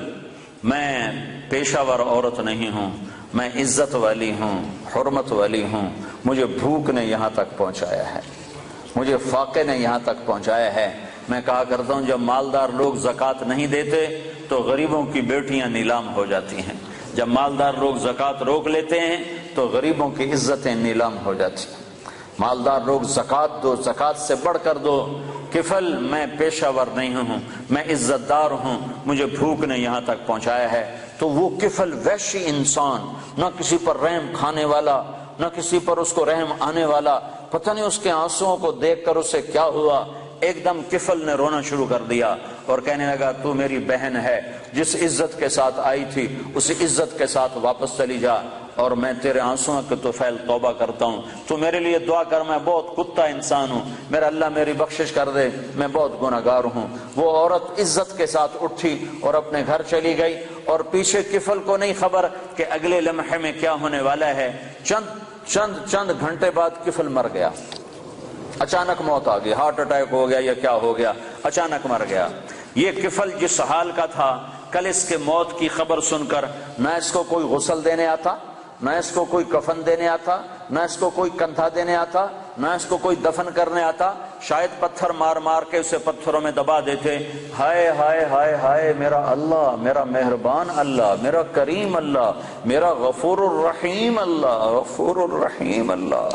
Speaker 1: میں پیشہ ور عورت نہیں ہوں، میں عزت والی ہوں، حرمت والی ہوں، مجھے بھوک نے یہاں تک پہنچایا ہے، مجھے فاقے نے یہاں تک پہنچایا ہے۔ میں کہا کرتا ہوں جب مالدار لوگ زکوٰۃ نہیں دیتے تو غریبوں کی بیٹیاں نیلام ہو جاتی ہیں، جب مالدار لوگ زکوٰۃ روک لیتے ہیں تو غریبوں کی عزتیں نیلام ہو جاتی ہیں۔ مالدار لوگ زکوٰۃ دو، زکوٰۃ سے بڑھ کر دو۔ کفل میں پیشہ ور نہیں ہوں، میں عزت دار ہوں، مجھے بھوک نے یہاں تک پہنچایا ہے۔ تو وہ کفل وحشی انسان، نہ کسی پر رحم کھانے والا، نہ کسی پر اس کو رحم آنے والا، پتہ نہیں اس کے آنسوؤں کو دیکھ کر اسے کیا ہوا، ایک دم کفل نے رونا شروع کر دیا اور کہنے لگا تو میری بہن ہے، جس عزت کے ساتھ آئی تھی اسی عزت کے ساتھ واپس چلی جا، اور میں تیرے آنسوؤں کے طفیل توبہ کرتا ہوں، تو میرے لیے دعا کر، میں بہت کتا انسان ہوں، میرا اللہ میری بخشش کر دے، میں بہت گناہگار ہوں۔ وہ عورت عزت کے ساتھ اٹھی اور اپنے گھر چلی گئی، اور پیچھے کفل کو نہیں خبر کہ اگلے لمحے میں کیا ہونے والا ہے۔ چند گھنٹے بعد کفل مر گیا، اچانک موت آ گئی، ہارٹ اٹیک ہو گیا یا کیا ہو گیا، اچانک مر گیا۔ یہ کفل جس حال کا تھا، کل اس کے موت کی خبر سن کر نہ اس کو کوئی غسل دینے آتا، نہ اس کو کوئی کفن دینے آتا، نہ اس کو کوئی کندھا دینے آتا، نہ اس کو کوئی دفن کرنے آتا، شاید پتھر مار مار کے اسے پتھروں میں دبا دیتے۔ ہائے ہائے ہائے ہائے، میرا اللہ، میرا مہربان اللہ، میرا کریم اللہ، میرا غفور الرحیم اللہ، غفور الرحیم اللہ،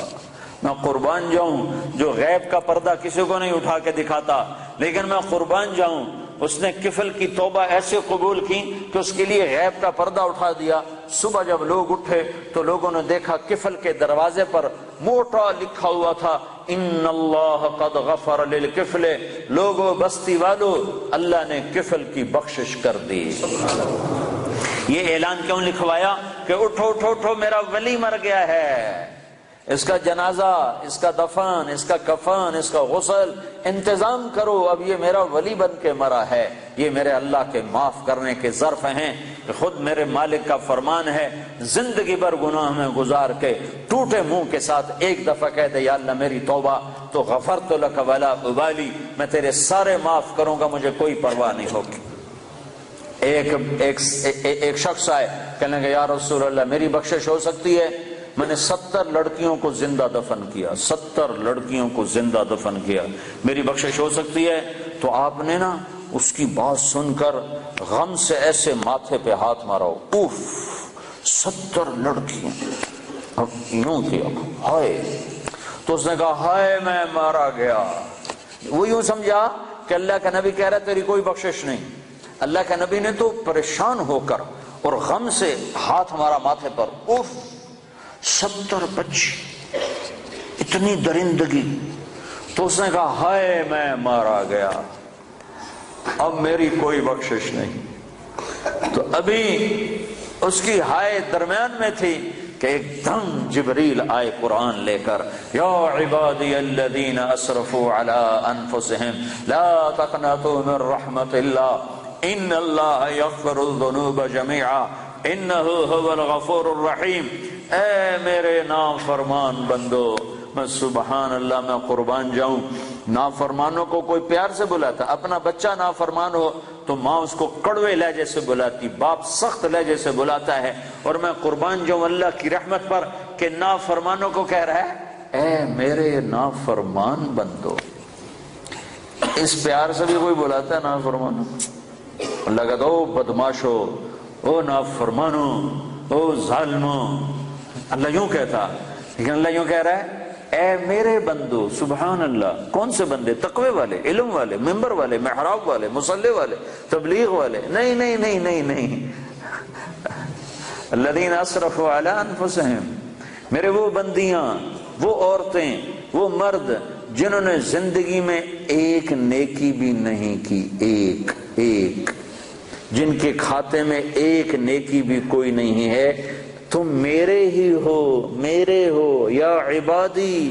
Speaker 1: میں قربان جاؤں جو غیب کا پردہ کسی کو نہیں اٹھا کے دکھاتا، لیکن میں قربان جاؤں اس نے کفل کی توبہ ایسے قبول کی کہ اس کے لیے غیب کا پردہ اٹھا دیا۔ صبح جب لوگ اٹھے تو لوگوں نے دیکھا کفل کے دروازے پر موٹا لکھا ہوا تھا ان اللہ قد غفر للکفل، لوگوں بستی والو، اللہ نے کفل کی بخشش کر دی۔ یہ اعلان کیوں لکھوایا کہ اٹھو اٹھو اٹھو، میرا ولی مر گیا ہے، اس کا جنازہ، اس کا دفن، اس کا کفن، اس کا غسل انتظام کرو، اب یہ میرا ولی بن کے مرا ہے۔ یہ میرے اللہ کے معاف کرنے کے ظرف ہیں کہ خود میرے مالک کا فرمان ہے، زندگی بھر گناہ میں گزار کے ٹوٹے منہ کے ساتھ ایک دفعہ کہہ دے یا اللہ میری توبہ، تو غفرت لک ولا ابالی، میں تیرے سارے معاف کروں گا، مجھے کوئی پرواہ نہیں ہوگی۔ ایک شخص آئے، کہنے لگا یا رسول اللہ میری بخشش ہو سکتی ہے؟ میں نے 70 لڑکیوں کو زندہ دفن کیا، 70 لڑکیوں کو زندہ دفن کیا، میری بخشش ہو سکتی ہے؟ تو آپ نے نا اس کی بات سن کر غم سے ایسے ماتھے پہ ہاتھ مارا، اوف 70 لڑکیاں، اب یوں کیا، ہائے، تو اس نے کہا ہائے میں مارا گیا۔ وہ یوں سمجھا کہ اللہ کا نبی کہہ رہا ہے تیری کوئی بخشش نہیں۔ اللہ کا نبی نے تو پریشان ہو کر اور غم سے ہاتھ مارا ماتھے پر، اوف 70 بچے، اتنی درندگی۔ تو اس نے کہا ہائے میں مارا گیا، اب میری کوئی بخشش نہیں۔ تو ابھی اس کی ہائے درمیان میں تھی کہ ایک دم جبریل آئے قرآن لے کر، یا عبادی الذین اسرفوا علی انفسہم لا تقنطوا من رحمت اللہ ان اللہ یغفر الذنوب جميعا انہ هو الغفور الرحیم۔ اے میرے نافرمان بندو، میں سبحان اللہ میں قربان جاؤں، نافرمانوں کو کوئی پیار سے بلاتا، اپنا بچہ نافرمان ہو تو ماں اس کو کڑوے لہجے سے بلاتی، باپ سخت لہجے سے بلاتا ہے، اور میں قربان جاؤں اللہ کی رحمت پر کہ نافرمانوں کو کہہ رہا ہے اے میرے نافرمان بندو۔ اس پیار سے بھی کوئی بلاتا ہے نافرمانوں؟ اللہ کہتا او بدماشو، او نافرمانو، او ظالمو، اللہ یوں کہتا، لیکن اللہ یوں کہہ رہا ہے اے میرے بندو۔ سبحان اللہ، کون سے بندے؟ تقوی والے، علم والے، ممبر والے، محراب والے، مصلی والے، تبلیغ والے؟ نہیں نہیں نہیں نہیں نہیں، الذین اسرفوا علی انفسہم، میرے وہ بندیاں، وہ عورتیں، وہ مرد جنہوں نے زندگی میں ایک نیکی بھی نہیں کی، ایک جن کے کھاتے میں ایک نیکی بھی کوئی نہیں ہے، تم میرے ہی ہو، میرے ہو، یا عبادی،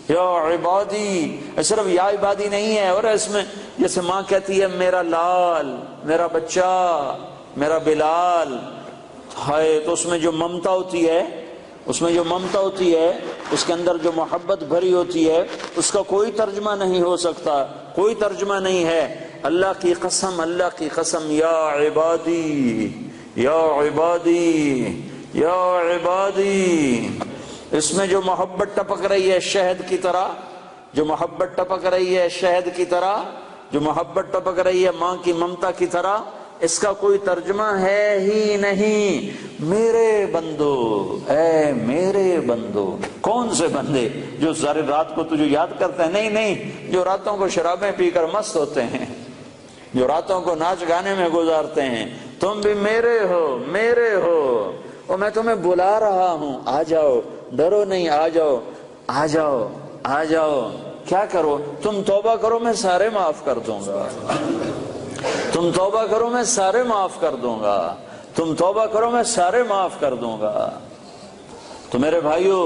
Speaker 1: یا عبادی۔ صرف یا عبادی نہیں ہے، اور اس میں جیسے ماں کہتی ہے میرا لال، میرا بچہ، میرا بلال، ہائے، تو اس میں جو ممتا ہوتی ہے، اس میں جو ممتا ہوتی ہے، اس کے اندر جو محبت بھری ہوتی ہے، اس کا کوئی ترجمہ نہیں ہو سکتا، کوئی ترجمہ نہیں ہے۔ اللہ کی قسم، اللہ کی قسم، یا عبادی، یا عبادی، یا عبادی، اس میں جو محبت ٹپک رہی ہے شہد کی طرح، جو محبت ٹپک رہی ہے شہد کی طرح، جو محبت ٹپک رہی ہے ماں کی ممتا کی طرح، اس کا کوئی ترجمہ ہے ہی نہیں۔ میرے بندو، اے میرے بندو، کون سے بندے جو ساری رات کو تجھے یاد کرتے ہیں؟ نہیں نہیں، جو راتوں کو شرابیں پی کر مست ہوتے ہیں، جو راتوں کو ناچ گانے میں گزارتے ہیں۔ تم بھی میرے ہو، میرے ہو، اور میں تمہیں بلا رہا ہوں، آ جاؤ، ڈرو نہیں، آ جاؤ، آ جاؤ، آ جاؤ۔ کیا کرو؟ تم توبہ کرو، میں سارے معاف کر دوں گا۔ تم توبہ کرو، میں سارے معاف کر دوں گا۔ تم توبہ کرو، میں سارے معاف کر دوں گا۔ تو میرے بھائیو،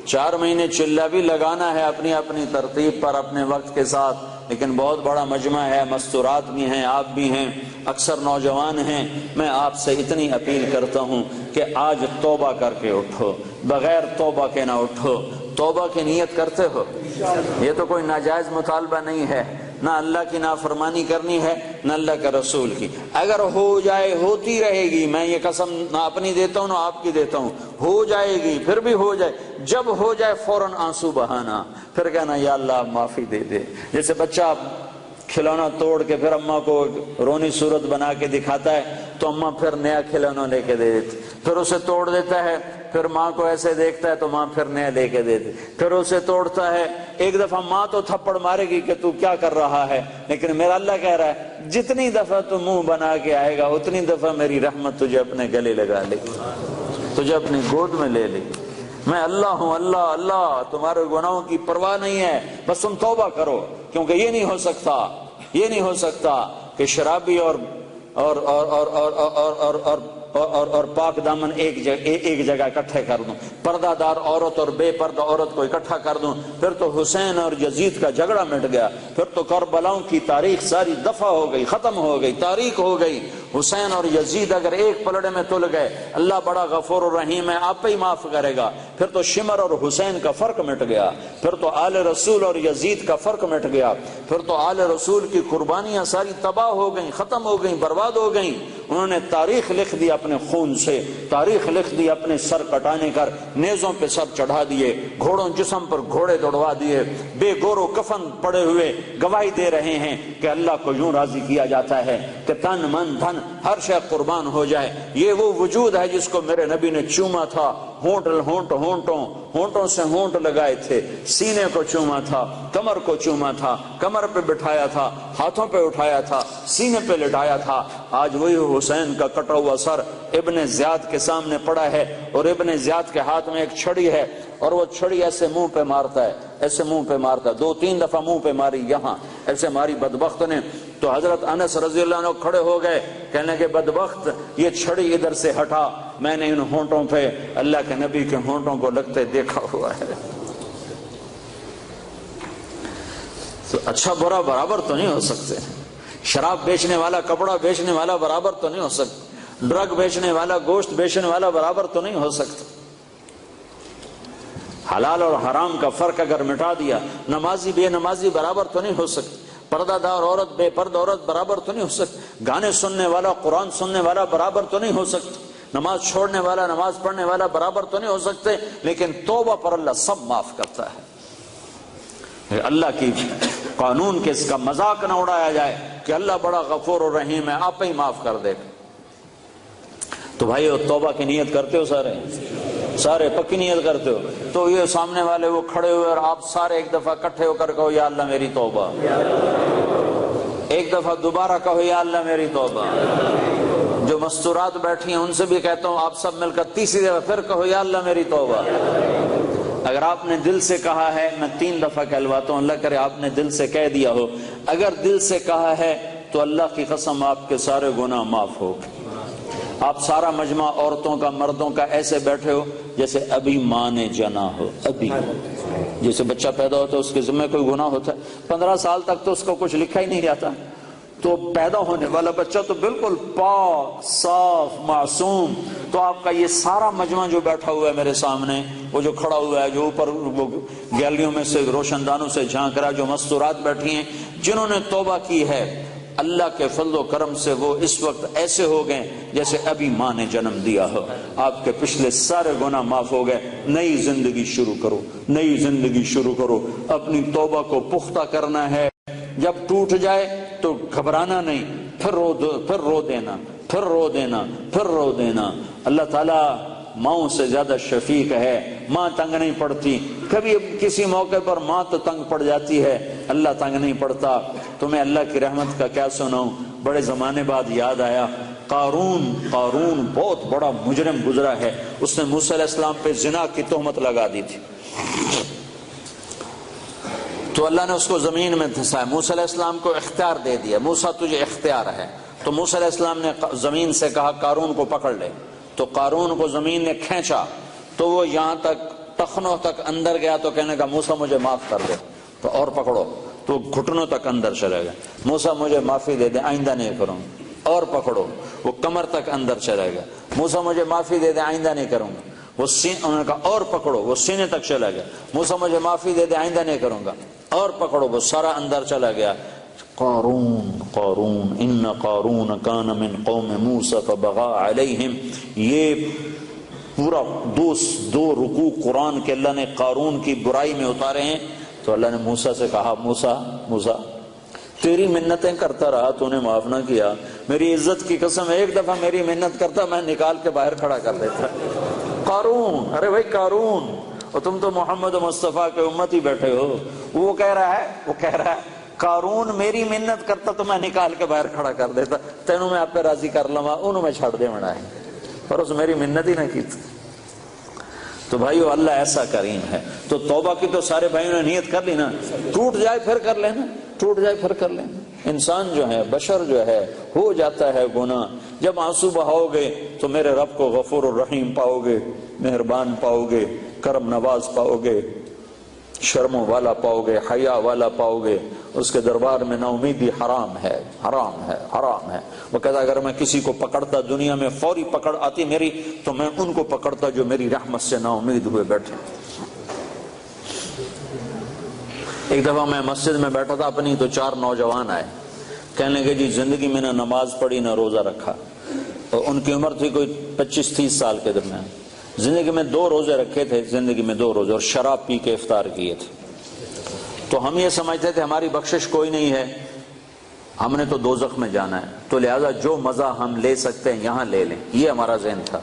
Speaker 1: 4 مہینے چلہ بھی لگانا ہے اپنی اپنی ترتیب پر، اپنے وقت کے ساتھ، لیکن بہت بڑا مجمع ہے، مستورات بھی ہیں، آپ بھی ہیں، اکثر نوجوان ہیں۔ میں آپ سے اتنی اپیل کرتا ہوں کہ آج توبہ کر کے اٹھو، بغیر توبہ کے نہ اٹھو۔ توبہ کی نیت کرتے ہو؟ یہ تو کوئی ناجائز مطالبہ نہیں ہے، نہ اللہ کی نافرمانی کرنی ہے نہ اللہ کے رسول کی۔ اگر ہو جائے، ہوتی رہے گی، میں یہ قسم نہ اپنی دیتا ہوں نہ آپ کی دیتا ہوں، ہو جائے گی، پھر بھی ہو جائے، جب ہو جائے فوراً آنسو بہانا، پھر کہنا یا اللہ معافی دے دے۔ جیسے بچہ کھلونا توڑ کے پھر اماں کو رونی صورت بنا کے دکھاتا ہے تو اماں پھر نیا کھلونا لے کے دے دیتی، پھر اسے توڑ دیتا ہے، پھر ماں کو ایسے دیکھتا ہے تو ماں پھر نیا لے کے دیتی، پھر اسے توڑتا ہے۔ ایک دفعہ ماں تو تھپڑ مارے گی کہ تو کیا کر رہا ہے، لیکن میرا اللہ کہہ رہا ہے جتنی دفعہ تو منہ بنا کے آئے گا اتنی دفعہ میری رحمت تجھے اپنے گلے لگا لے گی، تجھے اپنی گود میں لے لے گی۔ میں اللہ ہوں، اللہ اللہ، تمہارے گناہوں کی پرواہ نہیں ہے، بس تم توبہ کرو، کیونکہ یہ نہیں ہو سکتا، یہ نہیں ہو سکتا کہ شرابی اور پاک دامن ایک جگہ اکٹھے کر دوں، پردہ دار عورت اور بے پردہ عورت کو اکٹھا کر دوں، پھر تو حسین اور یزید کا جھگڑا مٹ گیا، پھر تو کربلاؤں کی تاریخ ساری دفع ہو گئی، ختم ہو گئی، تاریخ ہو گئی۔ حسین اور یزید اگر ایک پلڑے میں تل گئے، اللہ بڑا غفور الرحیم ہے، آپ ہی معاف کرے گا، پھر تو شمر اور حسین کا فرق مٹ گیا، پھر تو آل رسول اور یزید کا فرق مٹ گیا، پھر تو آل رسول کی قربانیاں ساری تباہ ہو گئیں، ختم ہو گئیں، برباد ہو گئیں۔ انہوں نے تاریخ لکھ دی اپنے خون سے، تاریخ لکھ دی اپنے سر کٹانے کر، نیزوں پہ سر چڑھا دیے، گھوڑوں جسم پر گھوڑے دوڑوا دیے، بے گور و کفن پڑے ہوئے گواہی دے رہے ہیں کہ اللہ کو یوں راضی کیا جاتا ہے کہ تن من دھن ہر شے قربان ہو جائے۔ یہ وہ وجود ہے جس کو میرے نبی نے چوما تھا، ہونٹوں سے ہونٹ لگائے تھے، سینے کو چوما تھا، کمر کو چوما تھا، کمر پہ بٹھایا تھا، ہاتھوں پہ اٹھایا تھا، سینے پہ لٹایا تھا۔ آج وہی حسین کا کٹا ہوا سر ابن زیاد کے سامنے پڑا ہے، اور ابن زیاد کے ہاتھ میں ایک چھڑی ہے، اور وہ چھڑی ایسے منہ پہ مارتا ہے، ایسے منہ پہ مارتا ہے، 2-3 دفعہ منہ پہ ماری، یہاں ایسے ماری بدبخت نے۔ تو حضرت انس رضی اللہ عنہ کھڑے ہو گئے، کہنے لگے بدبخت یہ چھڑی ادھر سے ہٹا، میں نے ان ہونٹوں پہ اللہ کے نبی کے ہونٹوں کو لگتے دیکھا ہوا ہے۔ تو اچھا برا برابر تو نہیں ہو سکتے، شراب بیچنے والا، کپڑا بیچنے والا برابر تو نہیں ہو سکتا، ڈرگ بیچنے والا، گوشت بیچنے والا برابر تو نہیں ہو سکتا۔ حلال اور حرام کا فرق اگر مٹا دیا، نمازی بے نمازی برابر تو نہیں ہو سکتی، پردہ دار عورت بے پردہ عورت برابر تو نہیں ہو سکتی، گانے سننے والا قرآن سننے والا برابر تو نہیں ہو سکتا، نماز چھوڑنے والا نماز پڑھنے والا برابر تو نہیں ہو سکتے، لیکن توبہ پر اللہ سب معاف کرتا ہے۔ اللہ کی قانون کے اس کا مذاق نہ اڑایا جائے کہ اللہ بڑا غفور و رحیم ہے، آپ ہی معاف کر دے گا۔ تو بھائیو، توبہ کی نیت کرتے ہو؟ سارے پکی نیت کرتے ہو؟ تو یہ سامنے والے وہ کھڑے ہوئے اور آپ سارے ایک دفعہ اکٹھے ہو کر کہو یا اللہ میری توبہ، ایک دفعہ دوبارہ کہو یا اللہ میری توبہ۔ جو مستورات بیٹھی ہیں ان سے بھی کہتا ہوں آپ سب مل کر تیسری دفعہ پھر کہو یا اللہ میری توبہ۔ اگر آپ نے دل سے کہا ہے، میں 3 دفعہ کہلواتا ہوں، اللہ کرے آپ نے دل سے کہہ دیا ہو، اگر دل سے کہا ہے تو اللہ کی قسم آپ کے سارے گناہ معاف ہو۔ آپ سارا مجمع عورتوں کا مردوں کا ایسے بیٹھے ہو جیسے ابھی ماں نے جنا ہو، ابھی جیسے بچہ پیدا ہوتا ہے اس کے ذمہ کوئی گناہ ہوتا ہے، 15 سال تک تو اس کو کچھ لکھا ہی نہیں جاتا، تو پیدا ہونے والا بچہ تو بالکل پاک صاف معصوم۔ تو آپ کا یہ سارا مجمع جو بیٹھا ہوا ہے میرے سامنے، وہ جو کھڑا ہوا ہے، جو اوپر وہ گیلریوں میں سے روشن دانوں سے جھانک رہا ہے، جو مستورات بیٹھی ہیں جنہوں نے توبہ کی ہے، اللہ کے فضل و کرم سے وہ اس وقت ایسے ہو گئے جیسے ابھی ماں نے جنم دیا ہو. آپ کے پچھلے سارے گناہ معاف ہو گئے. نئی زندگی شروع کرو، نئی زندگی شروع کرو. اپنی توبہ کو پختہ کرنا ہے. جب ٹوٹ جائے تو گھبرانا نہیں، پھر رو دینا، پھر رو دینا، پھر رو دینا. اللہ تعالیٰ ماؤں سے زیادہ شفیق ہے. ماں تنگ نہیں پڑتی. کبھی کسی موقع پر ماں تو تنگ پڑ جاتی ہے، اللہ تنگ نہیں پڑتا. تمہیں اللہ کی رحمت کا کیا سناؤں، بڑے زمانے بعد یاد آیا. قارون بہت بڑا مجرم گزرا ہے. اس نے موسیٰ علیہ السلام پہ زنا کی تہمت لگا دی تھی، تو اللہ نے اس کو زمین میں دھسایا. موسیٰ علیہ السلام کو اختیار دے دیا، موسیٰ تجھے اختیار ہے. تو موسیٰ علیہ السلام نے زمین سے کہا قارون کو پکڑ لے. تو قارون کو زمین نے کھینچا تو وہ یہاں تک ٹخنوں تک اندر گیا. تو کہنے کا موسیٰ مجھے معاف کر دے. تو اور پکڑو تو گھٹنوں تک اندر چلے گیا. موسیٰ مجھے معافی دے دے، آئندہ نہیں کروں. اور پکڑو، وہ کمر تک اندر چلا گیا. موسیٰ مجھے معافی دے دے، آئندہ نہیں کروں گا. انہوں نے کہا اور پکڑو، وہ سینے تک چلا گیا. موسیٰ مجھے معافی دے دے، آئندہ نہیں کروں گا. اور پکڑو، وہ سارا اندر چلا گیا. قارون ان قارون کان من قوم موسیٰ فبغى علیہم. یہ پورا دو رکوع قرآن کے اللہ نے قارون کی برائی میں اتارے ہیں. تو اللہ نے موسیٰ سے کہا موسیٰ تیری منتیں کرتا رہا، تو نے معاف نہ کیا. میری عزت کی قسم ایک دفعہ میری منت کرتا، میں نکال کے باہر کھڑا کر دیتا. قارون، ارے بھائی قارون، اور تم تو محمد مصطفیٰ کے امت ہی بیٹھے ہو. وہ کہہ رہا ہے قارون میری منت کرتا تو میں نکال کے باہر کھڑا کر دیتا. تینوں میں آپ پہ راضی کر لوا، انہوں میں چھڑ دے مڑا ہے، پر اس میری منت ہی نہ کی. تو بھائیو اللہ ایسا کریم ہے. تو توبہ کی تو سارے بھائیوں نے نیت کر لی نا. ٹوٹ جائے پھر کر لینا، ٹوٹ جائے پھر کر لینا. انسان جو ہے، بشر جو ہے، ہو جاتا ہے گناہ. جب آنسو بہاؤ گے تو میرے رب کو غفور الرحیم پاؤ گے، مہربان پاؤ گے، کرم نواز پاؤ گے، شرموں والا پاؤ گے، حیا والا پاؤ گے. اس کے دربار میں نا امیدی حرام ہے، حرام ہے، حرام ہے. وہ کہتا اگر میں کسی کو پکڑتا، دنیا میں فوری پکڑ آتی میری، تو میں ان کو پکڑتا جو میری رحمت سے نا امید ہوئے بیٹھے. ایک دفعہ میں مسجد میں بیٹھا تھا اپنی، تو 4 نوجوان آئے. کہنے لگے جی زندگی میں نہ نماز پڑھی نہ روزہ رکھا. اور ان کی عمر تھی کوئی 25-30 سال کے درمیان. زندگی میں 2 روزے رکھے تھے، زندگی میں 2 روزے، اور شراب پی کے افطار کیے تھے. تو ہم یہ سمجھتے تھے ہماری بخشش کوئی نہیں ہے، ہم نے تو دوزخ میں جانا ہے، تو لہذا جو مزہ ہم لے سکتے ہیں یہاں لے لیں. یہ ہمارا ذہن تھا.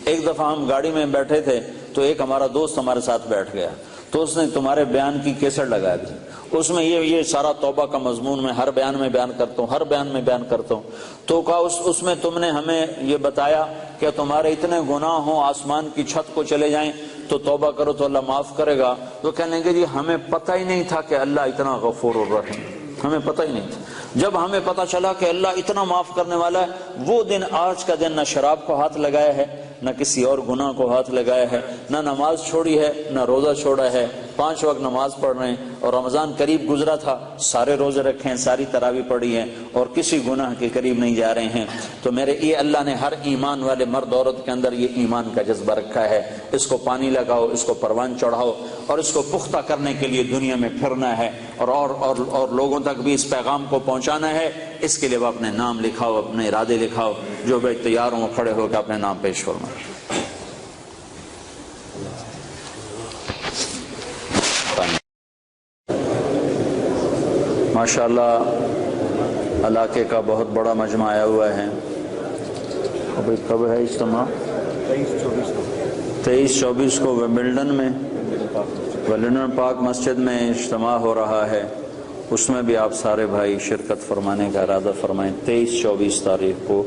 Speaker 1: ایک دفعہ ہم گاڑی میں بیٹھے تھے تو ایک ہمارا دوست ہمارے ساتھ بیٹھ گیا. تو اس نے تمہارے بیان کی کیسٹ لگا دی. اس میں یہ سارا توبہ کا مضمون میں ہر بیان میں بیان کرتا ہوں، ہر بیان میں بیان کرتا ہوں. تو کہا اس میں تم نے ہمیں یہ بتایا کہ تمہارے اتنے گناہ ہوں آسمان کی چھت کو چلے جائیں تو توبہ کرو تو اللہ معاف کرے گا. تو کہنے لگے جی ہمیں پتہ ہی نہیں تھا کہ اللہ اتنا غفور الرحیم، ہمیں پتہ ہی نہیں تھا. جب ہمیں پتہ چلا کہ اللہ اتنا معاف کرنے والا ہے، وہ دن آج کا دن نہ شراب کو ہاتھ لگایا ہے، نہ کسی اور گناہ کو ہاتھ لگایا ہے، نہ نماز چھوڑی ہے، نہ روزہ چھوڑا ہے. 5 وقت نماز پڑھ رہے ہیں، اور رمضان قریب گزرا تھا، سارے روزے رکھے ہیں، ساری تراویح پڑھی ہے، اور کسی گناہ کے قریب نہیں جا رہے ہیں. تو میرے یہ اللہ نے ہر ایمان والے مرد عورت کے اندر یہ ایمان کا جذبہ رکھا ہے. اس کو پانی لگاؤ، اس کو پروان چڑھاؤ، اور اس کو پختہ کرنے کے لیے دنیا میں پھرنا ہے، اور لوگوں تک بھی اس پیغام کو پہنچانا ہے. اس کے لیے وہ اپنے نام لکھاؤ، اپنے ارادے لکھاؤ. جو بھائی تیار ہوں کھڑے ہو کے اپنے نام پیش فرمائیں. ماشاءاللہ علاقے کا بہت بڑا مجمع آیا ہوا ہے. ابھی کب ہے اجتماع؟ 23-24 کو ویمبلڈن پاک مسجد میں اجتماع ہو رہا ہے. اس میں بھی آپ سارے بھائی شرکت فرمانے کا ارادہ فرمائیں. 23-24 تاریخ کو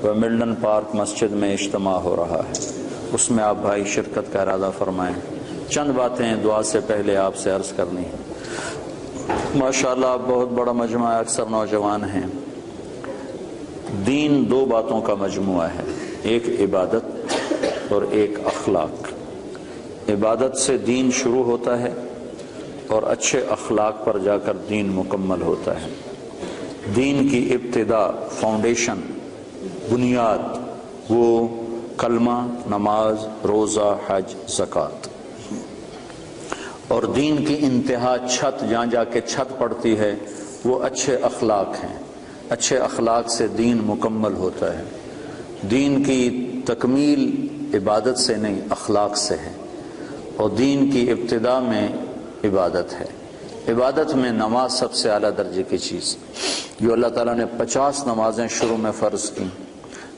Speaker 1: ویمبلڈن پارک مسجد میں اجتماع ہو رہا ہے، اس میں آپ بھائی شرکت کا ارادہ فرمائیں. چند باتیں دعا سے پہلے آپ سے عرض کرنی ہے. ماشاءاللہ آپ بہت بڑا مجموعہ ہے، اکثر نوجوان ہیں. دین 2 باتوں کا مجموعہ ہے، ایک عبادت اور ایک اخلاق. عبادت سے دین شروع ہوتا ہے اور اچھے اخلاق پر جا کر دین مکمل ہوتا ہے. دین کی ابتدا، فاؤنڈیشن، بنیاد وہ کلمہ، نماز، روزہ، حج، زکوٰۃ. اور دین کی انتہا چھت، جہاں جا کے چھت پڑتی ہے، وہ اچھے اخلاق ہیں. اچھے اخلاق سے دین مکمل ہوتا ہے۔ دین کی تکمیل عبادت سے نہیں اخلاق سے ہے، اور دین کی ابتدا میں عبادت ہے۔ عبادت میں نماز سب سے اعلیٰ درجے کی چیز، جو اللہ تعالیٰ نے 50 نمازیں شروع میں فرض کی،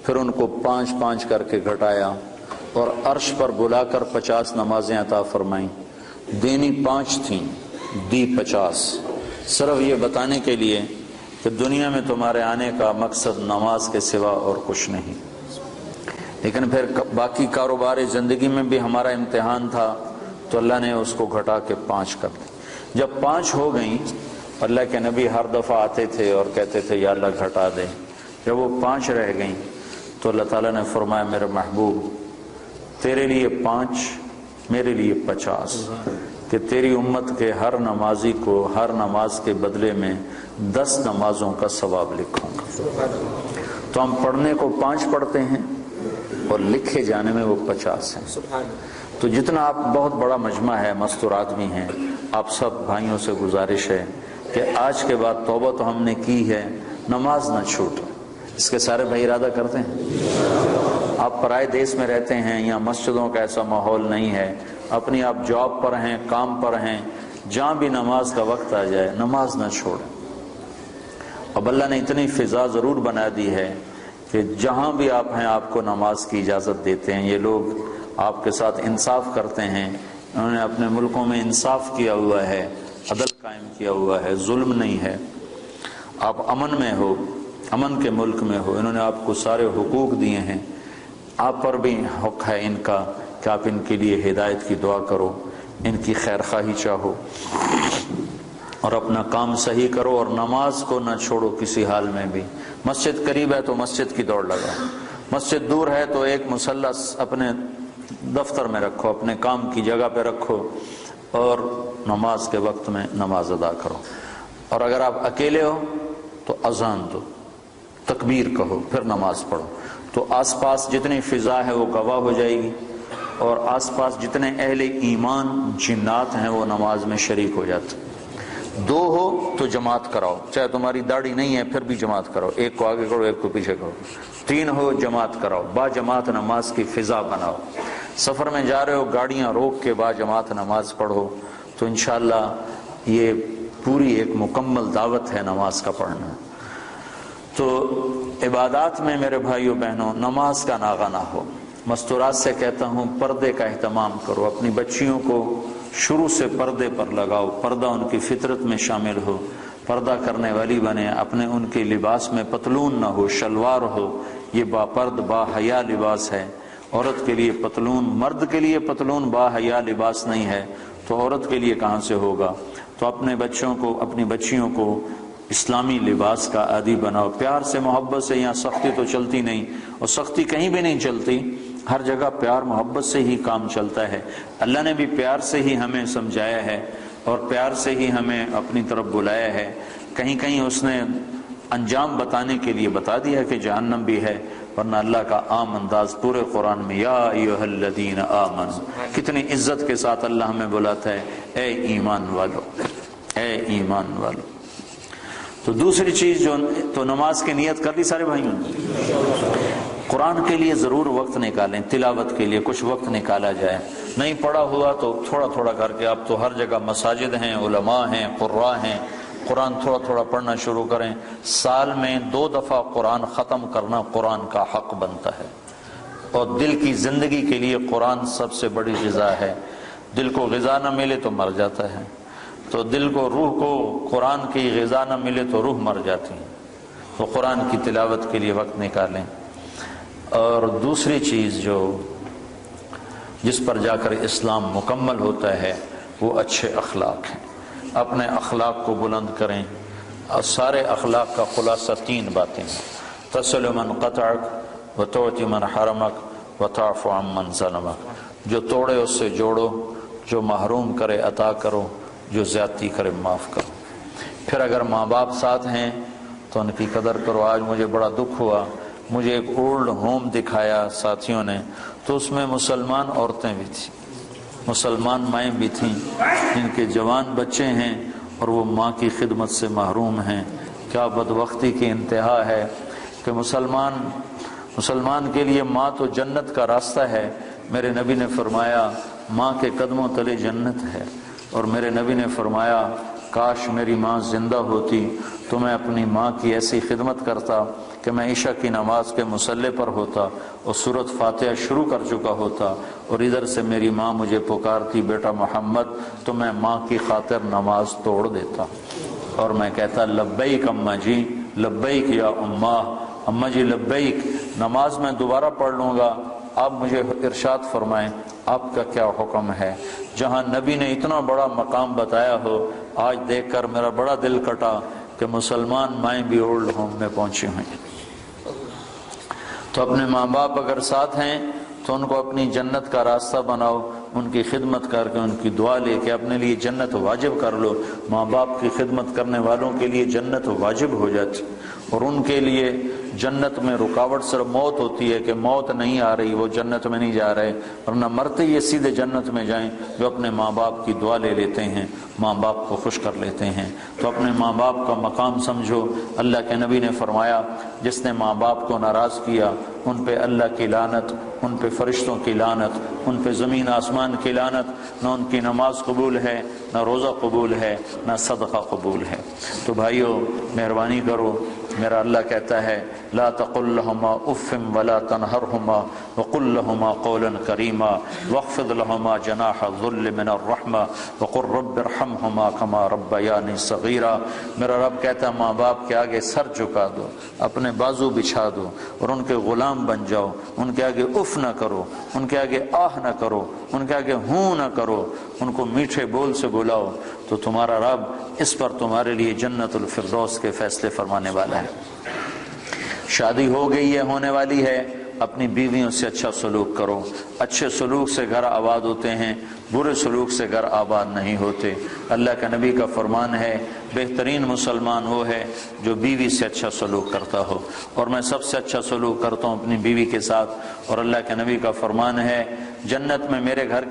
Speaker 1: پھر ان کو 5 کر کے گھٹایا اور عرش پر بلا کر 50 نمازیں عطا فرمائیں۔ دینی 5 تھیں، دی 50، صرف یہ بتانے کے لیے کہ دنیا میں تمہارے آنے کا مقصد نماز کے سوا اور کچھ نہیں۔ لیکن پھر باقی کاروبار زندگی میں بھی ہمارا امتحان تھا، تو اللہ نے اس کو گھٹا کے 5 کر دی۔ جب 5 ہو گئیں، اللہ کے نبی ہر دفعہ آتے تھے اور کہتے تھے یا اللہ گھٹا دے۔ جب وہ 5 رہ گئیں تو اللہ تعالیٰ نے فرمایا میرے محبوب تیرے لیے 5 میرے لیے 50، کہ تیری امت کے ہر نمازی کو ہر نماز کے بدلے میں 10 نمازوں کا ثواب لکھوں گا۔ تو ہم پڑھنے کو 5 پڑھتے ہیں اور لکھے جانے میں وہ 50 ہیں۔ تو جتنا آپ بہت بڑا مجمع ہے، مستور آدمی ہیں، آپ سب بھائیوں سے گزارش ہے کہ آج کے بعد توبہ تو ہم نے کی ہے، نماز نہ چھوٹے۔ اس کے سارے بھائی ارادہ کرتے ہیں؟ آپ پرائے دیس میں رہتے ہیں، یا مسجدوں کا ایسا ماحول نہیں ہے، اپنی آپ جاب پر ہیں، کام پر ہیں، جہاں بھی نماز کا وقت آ جائے نماز نہ چھوڑیں۔ اب اللہ نے اتنی فضا ضرور بنا دی ہے کہ جہاں بھی آپ ہیں آپ کو نماز کی اجازت دیتے ہیں۔ یہ لوگ آپ کے ساتھ انصاف کرتے ہیں، انہوں نے اپنے ملکوں میں انصاف کیا ہوا ہے، عدل قائم کیا ہوا ہے، ظلم نہیں ہے۔ آپ امن میں ہو، امن کے ملک میں ہو، انہوں نے آپ کو سارے حقوق دیے ہیں، آپ پر بھی حق ہے ان کا کہ آپ ان کے لیے ہدایت کی دعا کرو، ان کی خیر خواہی چاہو اور اپنا کام صحیح کرو، اور نماز کو نہ چھوڑو کسی حال میں بھی۔ مسجد قریب ہے تو مسجد کی دوڑ لگاؤ، مسجد دور ہے تو ایک مصلی اپنے دفتر میں رکھو، اپنے کام کی جگہ پہ رکھو، اور نماز کے وقت میں نماز ادا کرو۔ اور اگر آپ اکیلے ہو تو اذان دو، تکبیر کہو، پھر نماز پڑھو، تو آس پاس جتنی فضا ہے وہ گواہ ہو جائے گی، اور آس پاس جتنے اہل ایمان جنات ہیں وہ نماز میں شریک ہو جاتے۔ 2 ہو تو جماعت کراؤ، چاہے تمہاری داڑھی نہیں ہے پھر بھی جماعت کرو، ایک کو آگے کرو ایک کو پیچھے کرو۔ 3 ہو جماعت کراؤ، با جماعت نماز کی فضا بناؤ۔ سفر میں جا رہے ہو گاڑیاں روک کے با جماعت نماز پڑھو، تو انشاءاللہ یہ پوری ایک مکمل دعوت ہے نماز کا پڑھنا۔ تو عبادات میں میرے بھائیوں بہنوں نماز کا ناغہ نہ ہو۔ مستورات سے کہتا ہوں پردے کا اہتمام کرو، اپنی بچیوں کو شروع سے پردے پر لگاؤ، پردہ ان کی فطرت میں شامل ہو، پردہ کرنے والی بنے، اپنے ان کے لباس میں پتلون نہ ہو، شلوار ہو، یہ با پرد با حیا لباس ہے۔ عورت کے لیے پتلون، مرد کے لیے پتلون با حیا لباس نہیں ہے، تو عورت کے لیے کہاں سے ہوگا؟ تو اپنے بچوں کو، اپنی بچیوں کو اسلامی لباس کا عادی بناؤ، پیار سے محبت سے۔ یہاں سختی تو چلتی نہیں، اور سختی کہیں بھی نہیں چلتی، ہر جگہ پیار محبت سے ہی کام چلتا ہے۔ اللہ نے بھی پیار سے ہی ہمیں سمجھایا ہے اور پیار سے ہی ہمیں اپنی طرف بلایا ہے۔ کہیں کہیں اس نے انجام بتانے کے لیے بتا دیا کہ جہنم بھی ہے، ورنہ اللہ کا عام انداز پورے قرآن میں یا ایھا الذین آمنوا، کتنی عزت کے ساتھ اللہ ہمیں بلاتا ہے، اے ایمان والو، اے ایمان والو۔ تو دوسری چیز جو تو نماز کی نیت کر لی سارے بھائیوں نے؟ قرآن کے لیے ضرور وقت نکالیں، تلاوت کے لیے کچھ وقت نکالا جائے۔ نہیں پڑھا ہوا تو تھوڑا تھوڑا کر کے، اب تو ہر جگہ مساجد ہیں، علماء ہیں، قراء ہیں، قرآن تھوڑا تھوڑا پڑھنا شروع کریں۔ سال میں 2 دفعہ قرآن ختم کرنا قرآن کا حق بنتا ہے، اور دل کی زندگی کے لیے قرآن سب سے بڑی غذا ہے۔ دل کو غذا نہ ملے تو مر جاتا ہے، تو دل کو، روح کو قرآن کی غذا نہ ملے تو روح مر جاتی ہے۔ تو قرآن کی تلاوت کے لیے وقت نکالیں۔ اور دوسری چیز جس پر جا کر اسلام مکمل ہوتا ہے وہ اچھے اخلاق ہیں۔ اپنے اخلاق کو بلند کریں، اور سارے اخلاق کا خلاصہ 3 باتیں ہیں: تصل من قطعک وتعطی من حرمک وتعفو عن من ظلمک۔ جو توڑے اس سے جوڑو، جو محروم کرے عطا کرو، جو زیادتی کرے معاف کرو۔ پھر اگر ماں باپ ساتھ ہیں تو ان کی قدر کرو۔ آج مجھے بڑا دکھ ہوا، مجھے ایک اولڈ ہوم دکھایا ساتھیوں نے، تو اس میں مسلمان عورتیں بھی تھیں، مسلمان مائیں بھی تھیں، جن کے جوان بچے ہیں اور وہ ماں کی خدمت سے محروم ہیں۔ کیا بدبختی کی انتہا ہے کہ مسلمان کے لیے ماں تو جنت کا راستہ ہے۔ میرے نبی نے فرمایا ماں کے قدموں تلے جنت ہے، اور میرے نبی نے فرمایا کاش میری ماں زندہ ہوتی تو میں اپنی ماں کی ایسی خدمت کرتا کہ میں عشاء کی نماز کے مصلی پر ہوتا اور سورۃ فاتحہ شروع کر چکا ہوتا، اور ادھر سے میری ماں مجھے پکارتی بیٹا محمد، تو میں ماں کی خاطر نماز توڑ دیتا اور میں کہتا لبیک اماں جی، لبیک یا اماں جی لبیک، نماز میں دوبارہ پڑھ لوں گا، آپ مجھے ارشاد فرمائیں آپ کا کیا حکم ہے۔ جہاں نبی نے اتنا بڑا مقام بتایا ہو، آج دیکھ کر میرا بڑا دل کٹا کہ مسلمان مائیں بھی اولڈ ہوم میں پہنچی ہوئی۔ تو اپنے ماں باپ اگر ساتھ ہیں تو ان کو اپنی جنت کا راستہ بناؤ، ان کی خدمت کر کے، ان کی دعا لے کے اپنے لیے جنت واجب کر لو۔ ماں باپ کی خدمت کرنے والوں کے لیے جنت واجب ہو جاتی، اور ان کے لیے جنت میں رکاوٹ صرف موت ہوتی ہے کہ موت نہیں آ رہی، وہ جنت میں نہیں جا رہے، ورنہ مرتے یہ سیدھے جنت میں جائیں جو اپنے ماں باپ کی دعا لے لیتے ہیں، ماں باپ کو خوش کر لیتے ہیں۔ تو اپنے ماں باپ کا مقام سمجھو۔ اللہ کے نبی نے فرمایا جس نے ماں باپ کو ناراض کیا ان پہ اللہ کی لعنت، ان پہ فرشتوں کی لعنت، ان پہ زمین آسمان کی لعنت، نہ ان کی نماز قبول ہے، نہ روزہ قبول ہے، نہ صدقہ قبول ہے۔ تو بھائیو مہربانی کرو، میرا اللہ کہتا ہے لا تقل لهما اف ولا تنهرهما وقل لهما قولا كريما واخفض لهما جناح الذل من الرحمة وقل رب ارحمهما كما ربياني صغيرا۔ میرا رب کہتا ہے ماں باپ کے آگے سر جھکا دو، اپنے بازو بچھا دو اور ان کے غلام بن جاؤ، ان کے آگے اف نہ کرو، ان کے آگے آہ نہ کرو، ان کے آگے ہوں نہ کرو، ان کو میٹھے بول سے بلاؤ، تو تمہارا رب اس پر تمہارے لیے جنت الفردوس کے فیصلے فرمانے والا ہے۔ شادی ہو گئی ہے، ہونے والی ہے، اپنی بیویوں سے اچھا سلوک کرو۔ اچھے سلوک سے گھر آباد ہوتے ہیں، برے سلوک سے گھر آباد نہیں ہوتے۔ اللہ کا نبی کا فرمان ہے بہترین مسلمان وہ ہے جو بیوی سے اچھا سلوک کرتا ہو، اور میں سب سے اچھا سلوک کرتا ہوں اپنی بیوی کے ساتھ۔ اور اللہ کے نبی کا فرمان ہے جنت میں میرے گھر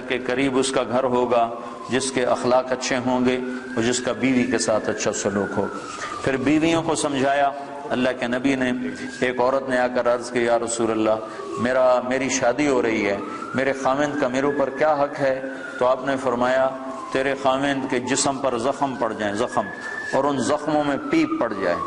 Speaker 1: کے قریب اس کا گھر ہوگا جس کے اخلاق اچھے ہوں گے اور جس کا بیوی کے ساتھ اچھا سلوک ہوگا۔ پھر بیویوں کو سمجھایا اللہ کے نبی نے۔ ایک عورت نے آ کر عرض کی یا رسول اللہ میری شادی ہو رہی ہے، میرے خاوند کا میرے اوپر کیا حق ہے؟ تو آپ نے فرمایا تیرے خاوند کے جسم پر زخم پڑ جائیں، زخم، اور ان زخموں میں پیپ پڑ جائے،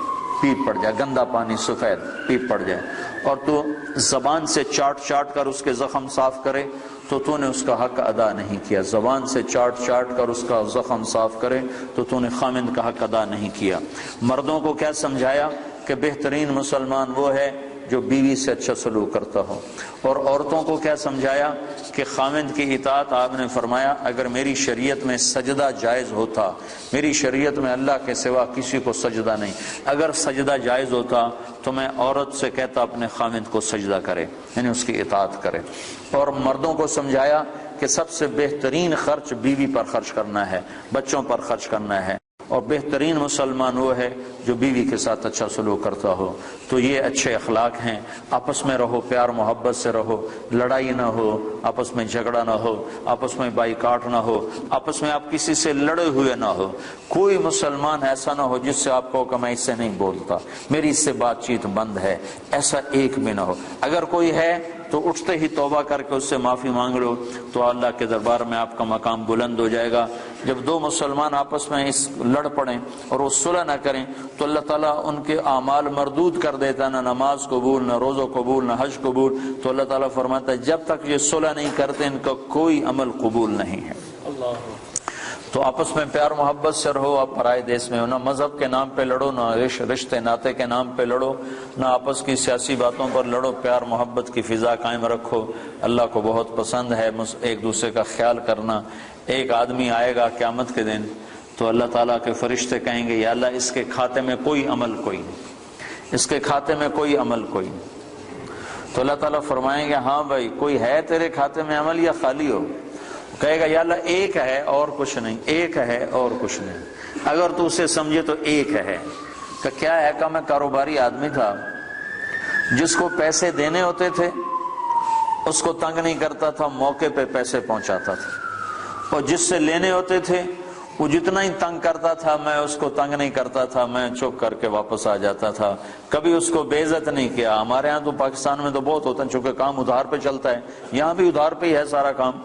Speaker 1: گندا پانی سفید پیپ پڑ جائے، اور تو زبان سے چاٹ کر اس کے زخم صاف کرے تو نے اس کا حق ادا نہیں کیا۔ زبان سے چاٹ کر اس کا زخم صاف کرے تو نے خاوند کا حق ادا نہیں کیا۔ مردوں کو کیا سمجھایا کہ بہترین مسلمان وہ ہے جو بیوی سے اچھا سلوک کرتا ہو، اور عورتوں کو کیا سمجھایا کہ خاوند کی اطاعت، آپ نے فرمایا اگر میری شریعت میں سجدہ جائز ہوتا، میری شریعت میں اللہ کے سوا کسی کو سجدہ نہیں، اگر سجدہ جائز ہوتا تو میں عورت سے کہتا اپنے خاوند کو سجدہ کرے، یعنی اس کی اطاعت کرے۔ اور مردوں کو سمجھایا کہ سب سے بہترین خرچ بیوی پر خرچ کرنا ہے، بچوں پر خرچ کرنا ہے، اور بہترین مسلمان وہ ہے جو بیوی کے ساتھ اچھا سلوک کرتا ہو۔ تو یہ اچھے اخلاق ہیں، آپس میں رہو، پیار محبت سے رہو، لڑائی نہ ہو، آپس میں جھگڑا نہ ہو، آپس میں بائیکاٹ نہ ہو، آپس میں آپ کسی سے لڑے ہوئے نہ ہو۔ کوئی مسلمان ایسا نہ ہو جس سے آپ کو کہ میں اس سے نہیں بولتا، میری اس سے بات چیت بند ہے، ایسا ایک بھی نہ ہو۔ اگر کوئی ہے تو اٹھتے ہی توبہ کر کے اس سے معافی مانگ لو، تو اللہ کے دربار میں آپ کا مقام بلند ہو جائے گا۔ جب دو مسلمان آپس میں لڑ پڑیں اور وہ صلح نہ کریں تو اللہ تعالیٰ ان کے اعمال مردود کر دیتا، نہ نماز قبول، نہ روزہ قبول، نہ حج قبول۔ تو اللہ تعالیٰ فرماتا ہے جب تک یہ صلح نہیں کرتے ان کا کوئی عمل قبول نہیں ہے۔ تو آپس میں پیار محبت سے رہو۔ آپ پرائے دیس میں ہو، نہ مذہب کے نام پہ لڑو، نہ رشتے ناطے کے نام پہ لڑو، نہ آپس کی سیاسی باتوں پر لڑو، پیار محبت کی فضا قائم رکھو۔ اللہ کو بہت پسند ہے ایک دوسرے کا خیال کرنا۔ ایک آدمی آئے گا قیامت کے دن تو اللہ تعالیٰ کے فرشتے کہیں گے یا اللہ اس کے کھاتے میں کوئی عمل کوئی نہیں، اس کے کھاتے میں کوئی عمل کوئی نہیں۔ تو اللہ تعالیٰ فرمائیں گے ہاں بھائی کوئی ہے تیرے کھاتے میں عمل یا خالی ہو؟ کہے گا یا اللہ ایک ہے اور کچھ نہیں، ایک ہے اور کچھ نہیں۔ اگر تو اسے سمجھے تو ایک ہے کہ کیا ہے کہ میں کاروباری آدمی تھا، جس کو پیسے دینے ہوتے تھے اس کو تنگ نہیں کرتا تھا، موقع پہ پیسے پہنچاتا تھا، اور جس سے لینے ہوتے تھے وہ جتنا ہی تنگ کرتا تھا میں اس کو تنگ نہیں کرتا تھا، میں چپ کر کے واپس آ جاتا تھا، کبھی اس کو بے عزت نہیں کیا۔ ہمارے ہاں تو پاکستان میں تو بہت ہوتا ہے، چونکہ کام ادھار پہ چلتا ہے، یہاں بھی ادھار پہ ہی ہے سارا کام،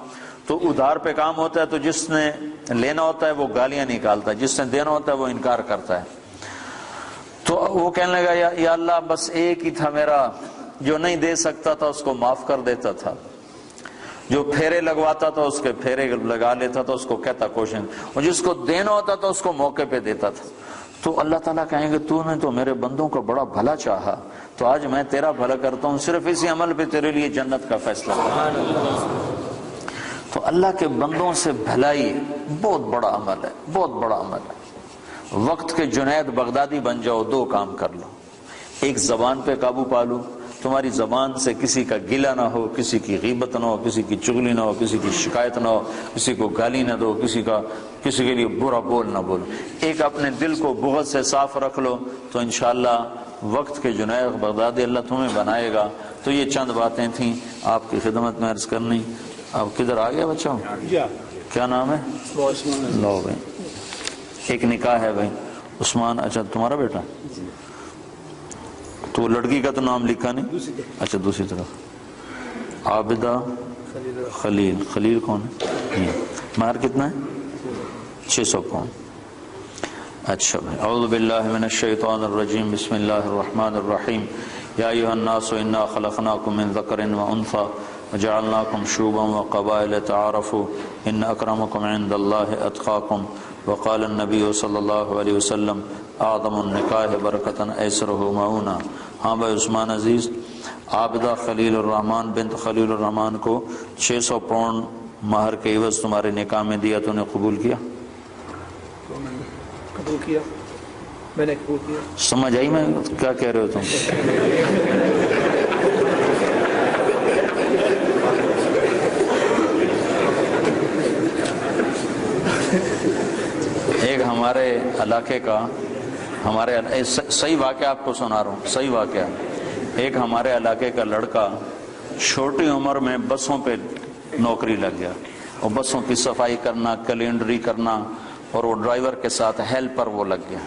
Speaker 1: تو ادھار پہ کام ہوتا ہے تو جس نے لینا ہوتا ہے وہ گالیاں نکالتا ہے، جس نے دینا ہوتا ہے وہ انکار کرتا ہے۔ تو وہ کہنے لگا یا اللہ بس ایک ہی تھا میرا جو نہیں دے سکتا تھا اس کو معاف کر دیتا تھا، جو پھیرے لگواتا تھا اس کے پھیرے لگا لیتا تھا، اس کو کہتا کوشش، اور جس کو دینا ہوتا تھا اس کو موقع پہ دیتا تھا۔ تو اللہ تعالیٰ کہیں گے تو نے تو میرے بندوں کا بڑا بھلا چاہا، تو آج میں تیرا بھلا کرتا ہوں، صرف اسی عمل پہ تیرے لیے جنت کا فیصلہ کرتا۔ تو اللہ کے بندوں سے بھلائی بہت بڑا عمل ہے، بہت بڑا عمل ہے۔ وقت کے جنید بغدادی بن جاؤ، دو کام کر لو، ایک زبان پہ قابو پا لو، تمہاری زبان سے کسی کا گلہ نہ ہو، کسی کی غیبت نہ ہو، کسی کی چغلی نہ ہو، کسی کی شکایت نہ ہو، کسی کو گالی نہ دو، کسی کے لیے برا بول نہ بولو، ایک اپنے دل کو بغض سے صاف رکھ لو، تو انشاءاللہ وقت کے جنید بغدادی اللہ تمہیں بنائے گا۔ تو یہ چند باتیں تھیں آپ کی خدمت میں عرض کرنی۔ اب کدھر آ گیا بچوں؟ کیا نام ہے؟ لو بھائی، ایک نکاح ہے بھائی عثمان، اچھا تمہارا بیٹا، تو لڑکی کا تو نام لکھا نہیں، اچھا دوسری طرف عابدہ خلیل کون ہے؟ مہر کتنا ہے؟ 600 پاؤنڈ۔ اچھا بھائی، اعوذ باللہ من الشیطان الرجیم، بسم اللہ الرحمن الرحیم، یا ایھا الناس انا خلقناکم من ذکر وانثی وجعلناکم شعوبا وقبائل تعارفوا ان اکرمکم عند اللہ اتقاکم، وقال النبی صلی اللہ علیہ وسلم اعظم النکاح برکتا ایسرہ معونہ۔ ہاں بھائی عثمان عزیز، عابدہ خلیل الرحمن بنت خلیل الرحمن کو 600 پاؤنڈ مہر کے عوض تمہارے نکاح میں دیا، تو نے قبول کیا؟
Speaker 2: قبول کیا، میں نے قبول کیا۔
Speaker 1: سمجھ آئی میں کیا کہہ رہے ہو تم؟ ایک ہمارے علاقے کا، صحیح واقعہ آپ کو سنا رہا ہوں، صحیح واقعہ، ایک ہمارے علاقے کا لڑکا چھوٹی عمر میں بسوں پہ نوکری لگ گیا، اور بسوں کی صفائی کرنا، کیلنڈری کرنا، اور وہ ڈرائیور کے ساتھ ہیلپر وہ لگ گیا۔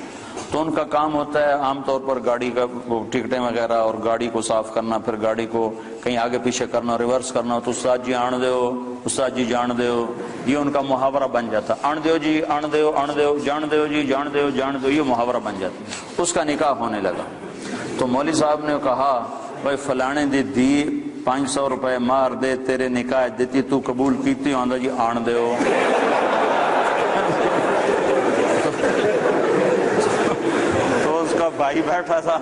Speaker 1: تو ان کا کام ہوتا ہے عام طور پر گاڑی کا ٹکٹیں وغیرہ اور گاڑی کو صاف کرنا، پھر گاڑی کو کہیں آگے پیچھے کرنا، ریورس کرنا، تو استاد جی آن دیو، استاد جی جان دیو، یہ ان کا محاورہ بن جاتا، آن دیو جی آن دیو، آن دیو، جان دیو جی جان دیو، جان دیو، یہ محاورہ بن جاتا۔ اس کا نکاح ہونے لگا، تو مولوی صاحب نے کہا بھائی فلانے دی 500 روپے مار دے، تیرے نکاح دیتی، تو قبول کیتی؟ آندا جی آن دیو۔ بھائی بیٹھا تھا،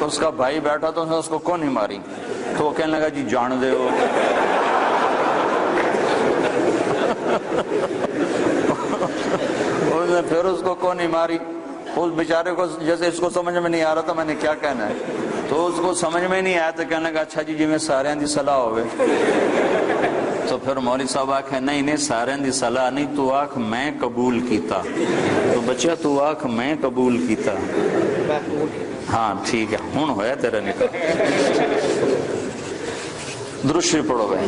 Speaker 1: اس کا بھائی بیٹھا تو اس کو کون ہی ماری، تو وہ کہنے لگا جی جان دے ہو۔ پھر اس کو کون ہی ماری، اس بیچارے کو جیسے اس کو سمجھ میں نہیں آ رہا تھا میں نے کیا کہنا ہے، تو اس کو سمجھ میں نہیں آیا تو کہنے لگا اچھا جی میں سارے دی صلاح ہوئے۔ تو پھر مولوی صاحب آکھے نہیں سارے دی صلاح نہیں، تو آکھ میں قبول کیتا، تو بچہ تو آکھ میں قبول کیتا، ہاں ٹھیک ہے ہون ہویا تیرا نکاح۔ درود شریف پڑھو بھائی۔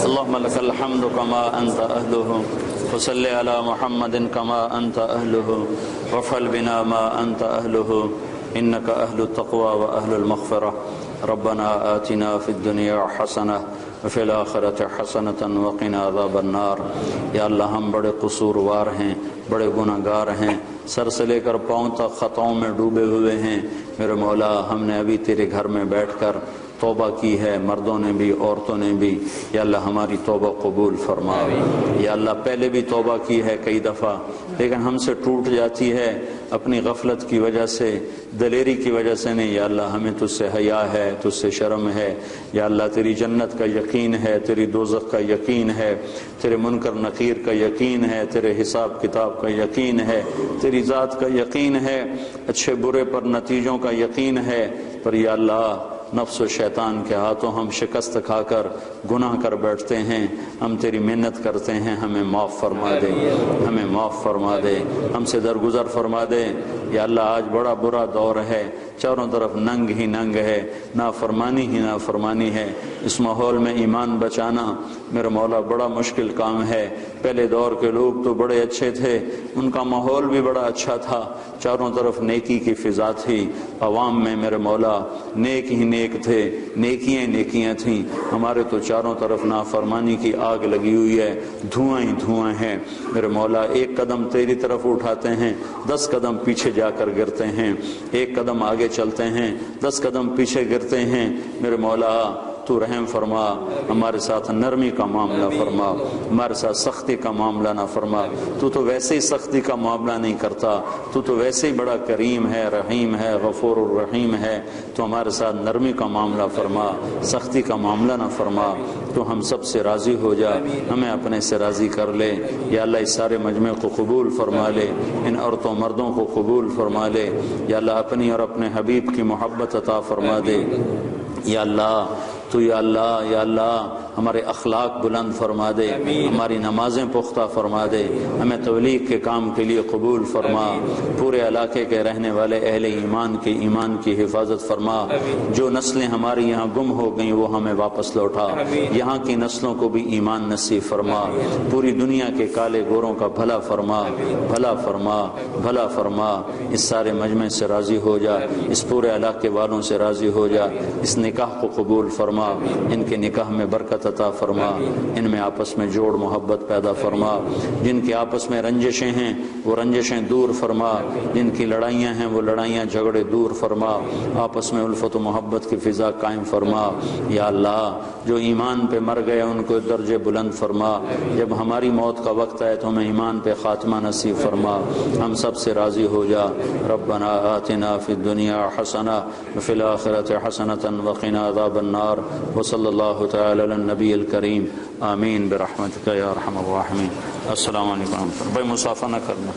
Speaker 1: اللہم لک الحمد کما انت اہلہ، وصلی علی محمد کما انت اہلہ، وفعل بنا ما انت اہلہ، انک اہل التقوی و اہل المغفرہ، ربنا آتنا فی الدنیا حسنہ وفی الآخرۃ حسنۃ وقنا عذاب النار۔ یا اللہ ہم بڑے قصوروار ہیں، بڑے گناہگار ہیں، سر سے لے کر پاؤں تک خطاؤں میں ڈوبے ہوئے ہیں، میرے مولا ہم نے ابھی تیرے گھر میں بیٹھ کر توبہ کی ہے، مردوں نے بھی عورتوں نے بھی، یا اللہ ہماری توبہ قبول فرما۔ یا اللہ پہلے بھی توبہ کی ہے کئی دفعہ، لیکن ہم سے ٹوٹ جاتی ہے اپنی غفلت کی وجہ سے، دلیری کی وجہ سے نہیں، یا اللہ ہمیں تجھ سے حیا ہے، تجھ سے شرم ہے، یا اللہ تیری جنت کا یقین ہے، تیری دوزخ کا یقین ہے، تیرے منکر نکیر کا یقین ہے، تیرے حساب کتاب کا یقین ہے، تیری ذات کا یقین ہے، اچھے برے پر نتیجوں کا یقین ہے، پر یا اللہ نفس و شیطان کے ہاتھوں ہم شکست کھا کر گناہ کر بیٹھتے ہیں، ہم تیری محنت کرتے ہیں، ہمیں معاف فرما دے، ہمیں معاف فرما دے، ہم سے درگزر فرما دے۔ یا اللہ آج بڑا برا دور ہے، چاروں طرف ننگ ہی ننگ ہے، نافرمانی ہی نافرمانی ہے، اس ماحول میں ایمان بچانا میرے مولا بڑا مشکل کام ہے۔ پہلے دور کے لوگ تو بڑے اچھے تھے، ان کا ماحول بھی بڑا اچھا تھا، چاروں طرف نیکی کی فضا تھی، عوام میں میرے مولا نیک ہی نیک تھے، نیکیاں نیکیاں تھیں۔ ہمارے تو چاروں طرف نافرمانی کی آگ لگی ہوئی ہے، دھواں ہی دھواں ہے میرے مولا۔ ایک قدم تیری طرف اٹھاتے ہیں، 10 قدم پیچھے جا کر گرتے ہیں، ایک قدم آگے چلتے ہیں، 10 قدم پیچھے گرتے ہیں میرے مولا۔ تو رحم فرما، ہمارے ساتھ نرمی کا معاملہ فرما، ہمارے ساتھ سختی کا معاملہ نہ فرما۔ تو ویسے ہی سختی کا معاملہ نہیں کرتا، تو ویسے ہی بڑا کریم ہے، رحیم ہے، غفور الرحیم ہے۔ تو ہمارے ساتھ نرمی کا معاملہ فرما، سختی کا معاملہ نہ فرما۔ تو ہم سب سے راضی ہو جا، ہمیں اپنے سے راضی کر لے۔ یا اللہ اس سارے مجمع کو قبول فرما لے، ان عورتوں مردوں کو قبول فرما لے۔ یا اللہ اپنی اور اپنے حبیب کی محبت عطا فرما دے۔ یا اللہ تو یا اللہ ہمارے اخلاق بلند فرما دے، ہماری نمازیں پختہ فرما دے، ہمیں تبلیغ کے کام کے لیے قبول فرما۔ پورے علاقے کے رہنے والے اہل ایمان کی حفاظت فرما۔ جو نسلیں ہماری یہاں گم ہو گئیں وہ ہمیں واپس لوٹا، یہاں کی نسلوں کو بھی ایمان نصیب فرما۔ پوری دنیا کے کالے گوروں کا بھلا فرما، بھلا فرما، بھلا فرما۔ اس سارے مجمع سے راضی ہو جا، اس پورے علاقے والوں سے راضی ہو جا۔ اس نکاح کو قبول فرما، ان کے نکاح میں برکت عطا فرما، ان میں آپس میں جوڑ محبت پیدا فرما۔ جن کے آپس میں رنجشیں ہیں وہ رنجشیں دور فرما، جن کی لڑائیاں ہیں وہ لڑائیاں جھگڑے دور فرما، آپس میں الفت و محبت کی فضا قائم فرما۔ یا اللہ جو ایمان پہ مر گئے ان کو درجے بلند فرما، جب ہماری موت کا وقت آئے تو ہمیں ایمان پہ خاتمہ نصیب فرما۔ ہم سب سے راضی ہو جا۔ ربنا آتنا فی الدنیا حسنہ وفی الآخرۃ حسنۃ وقنا عذاب النار۔ وصلی اللہ تعالی علی النبی الکریم۔ آمین برحمتک یا ارحم الراحمین۔ السلام علیکم۔ بھائی مصافحہ نہ کرنا۔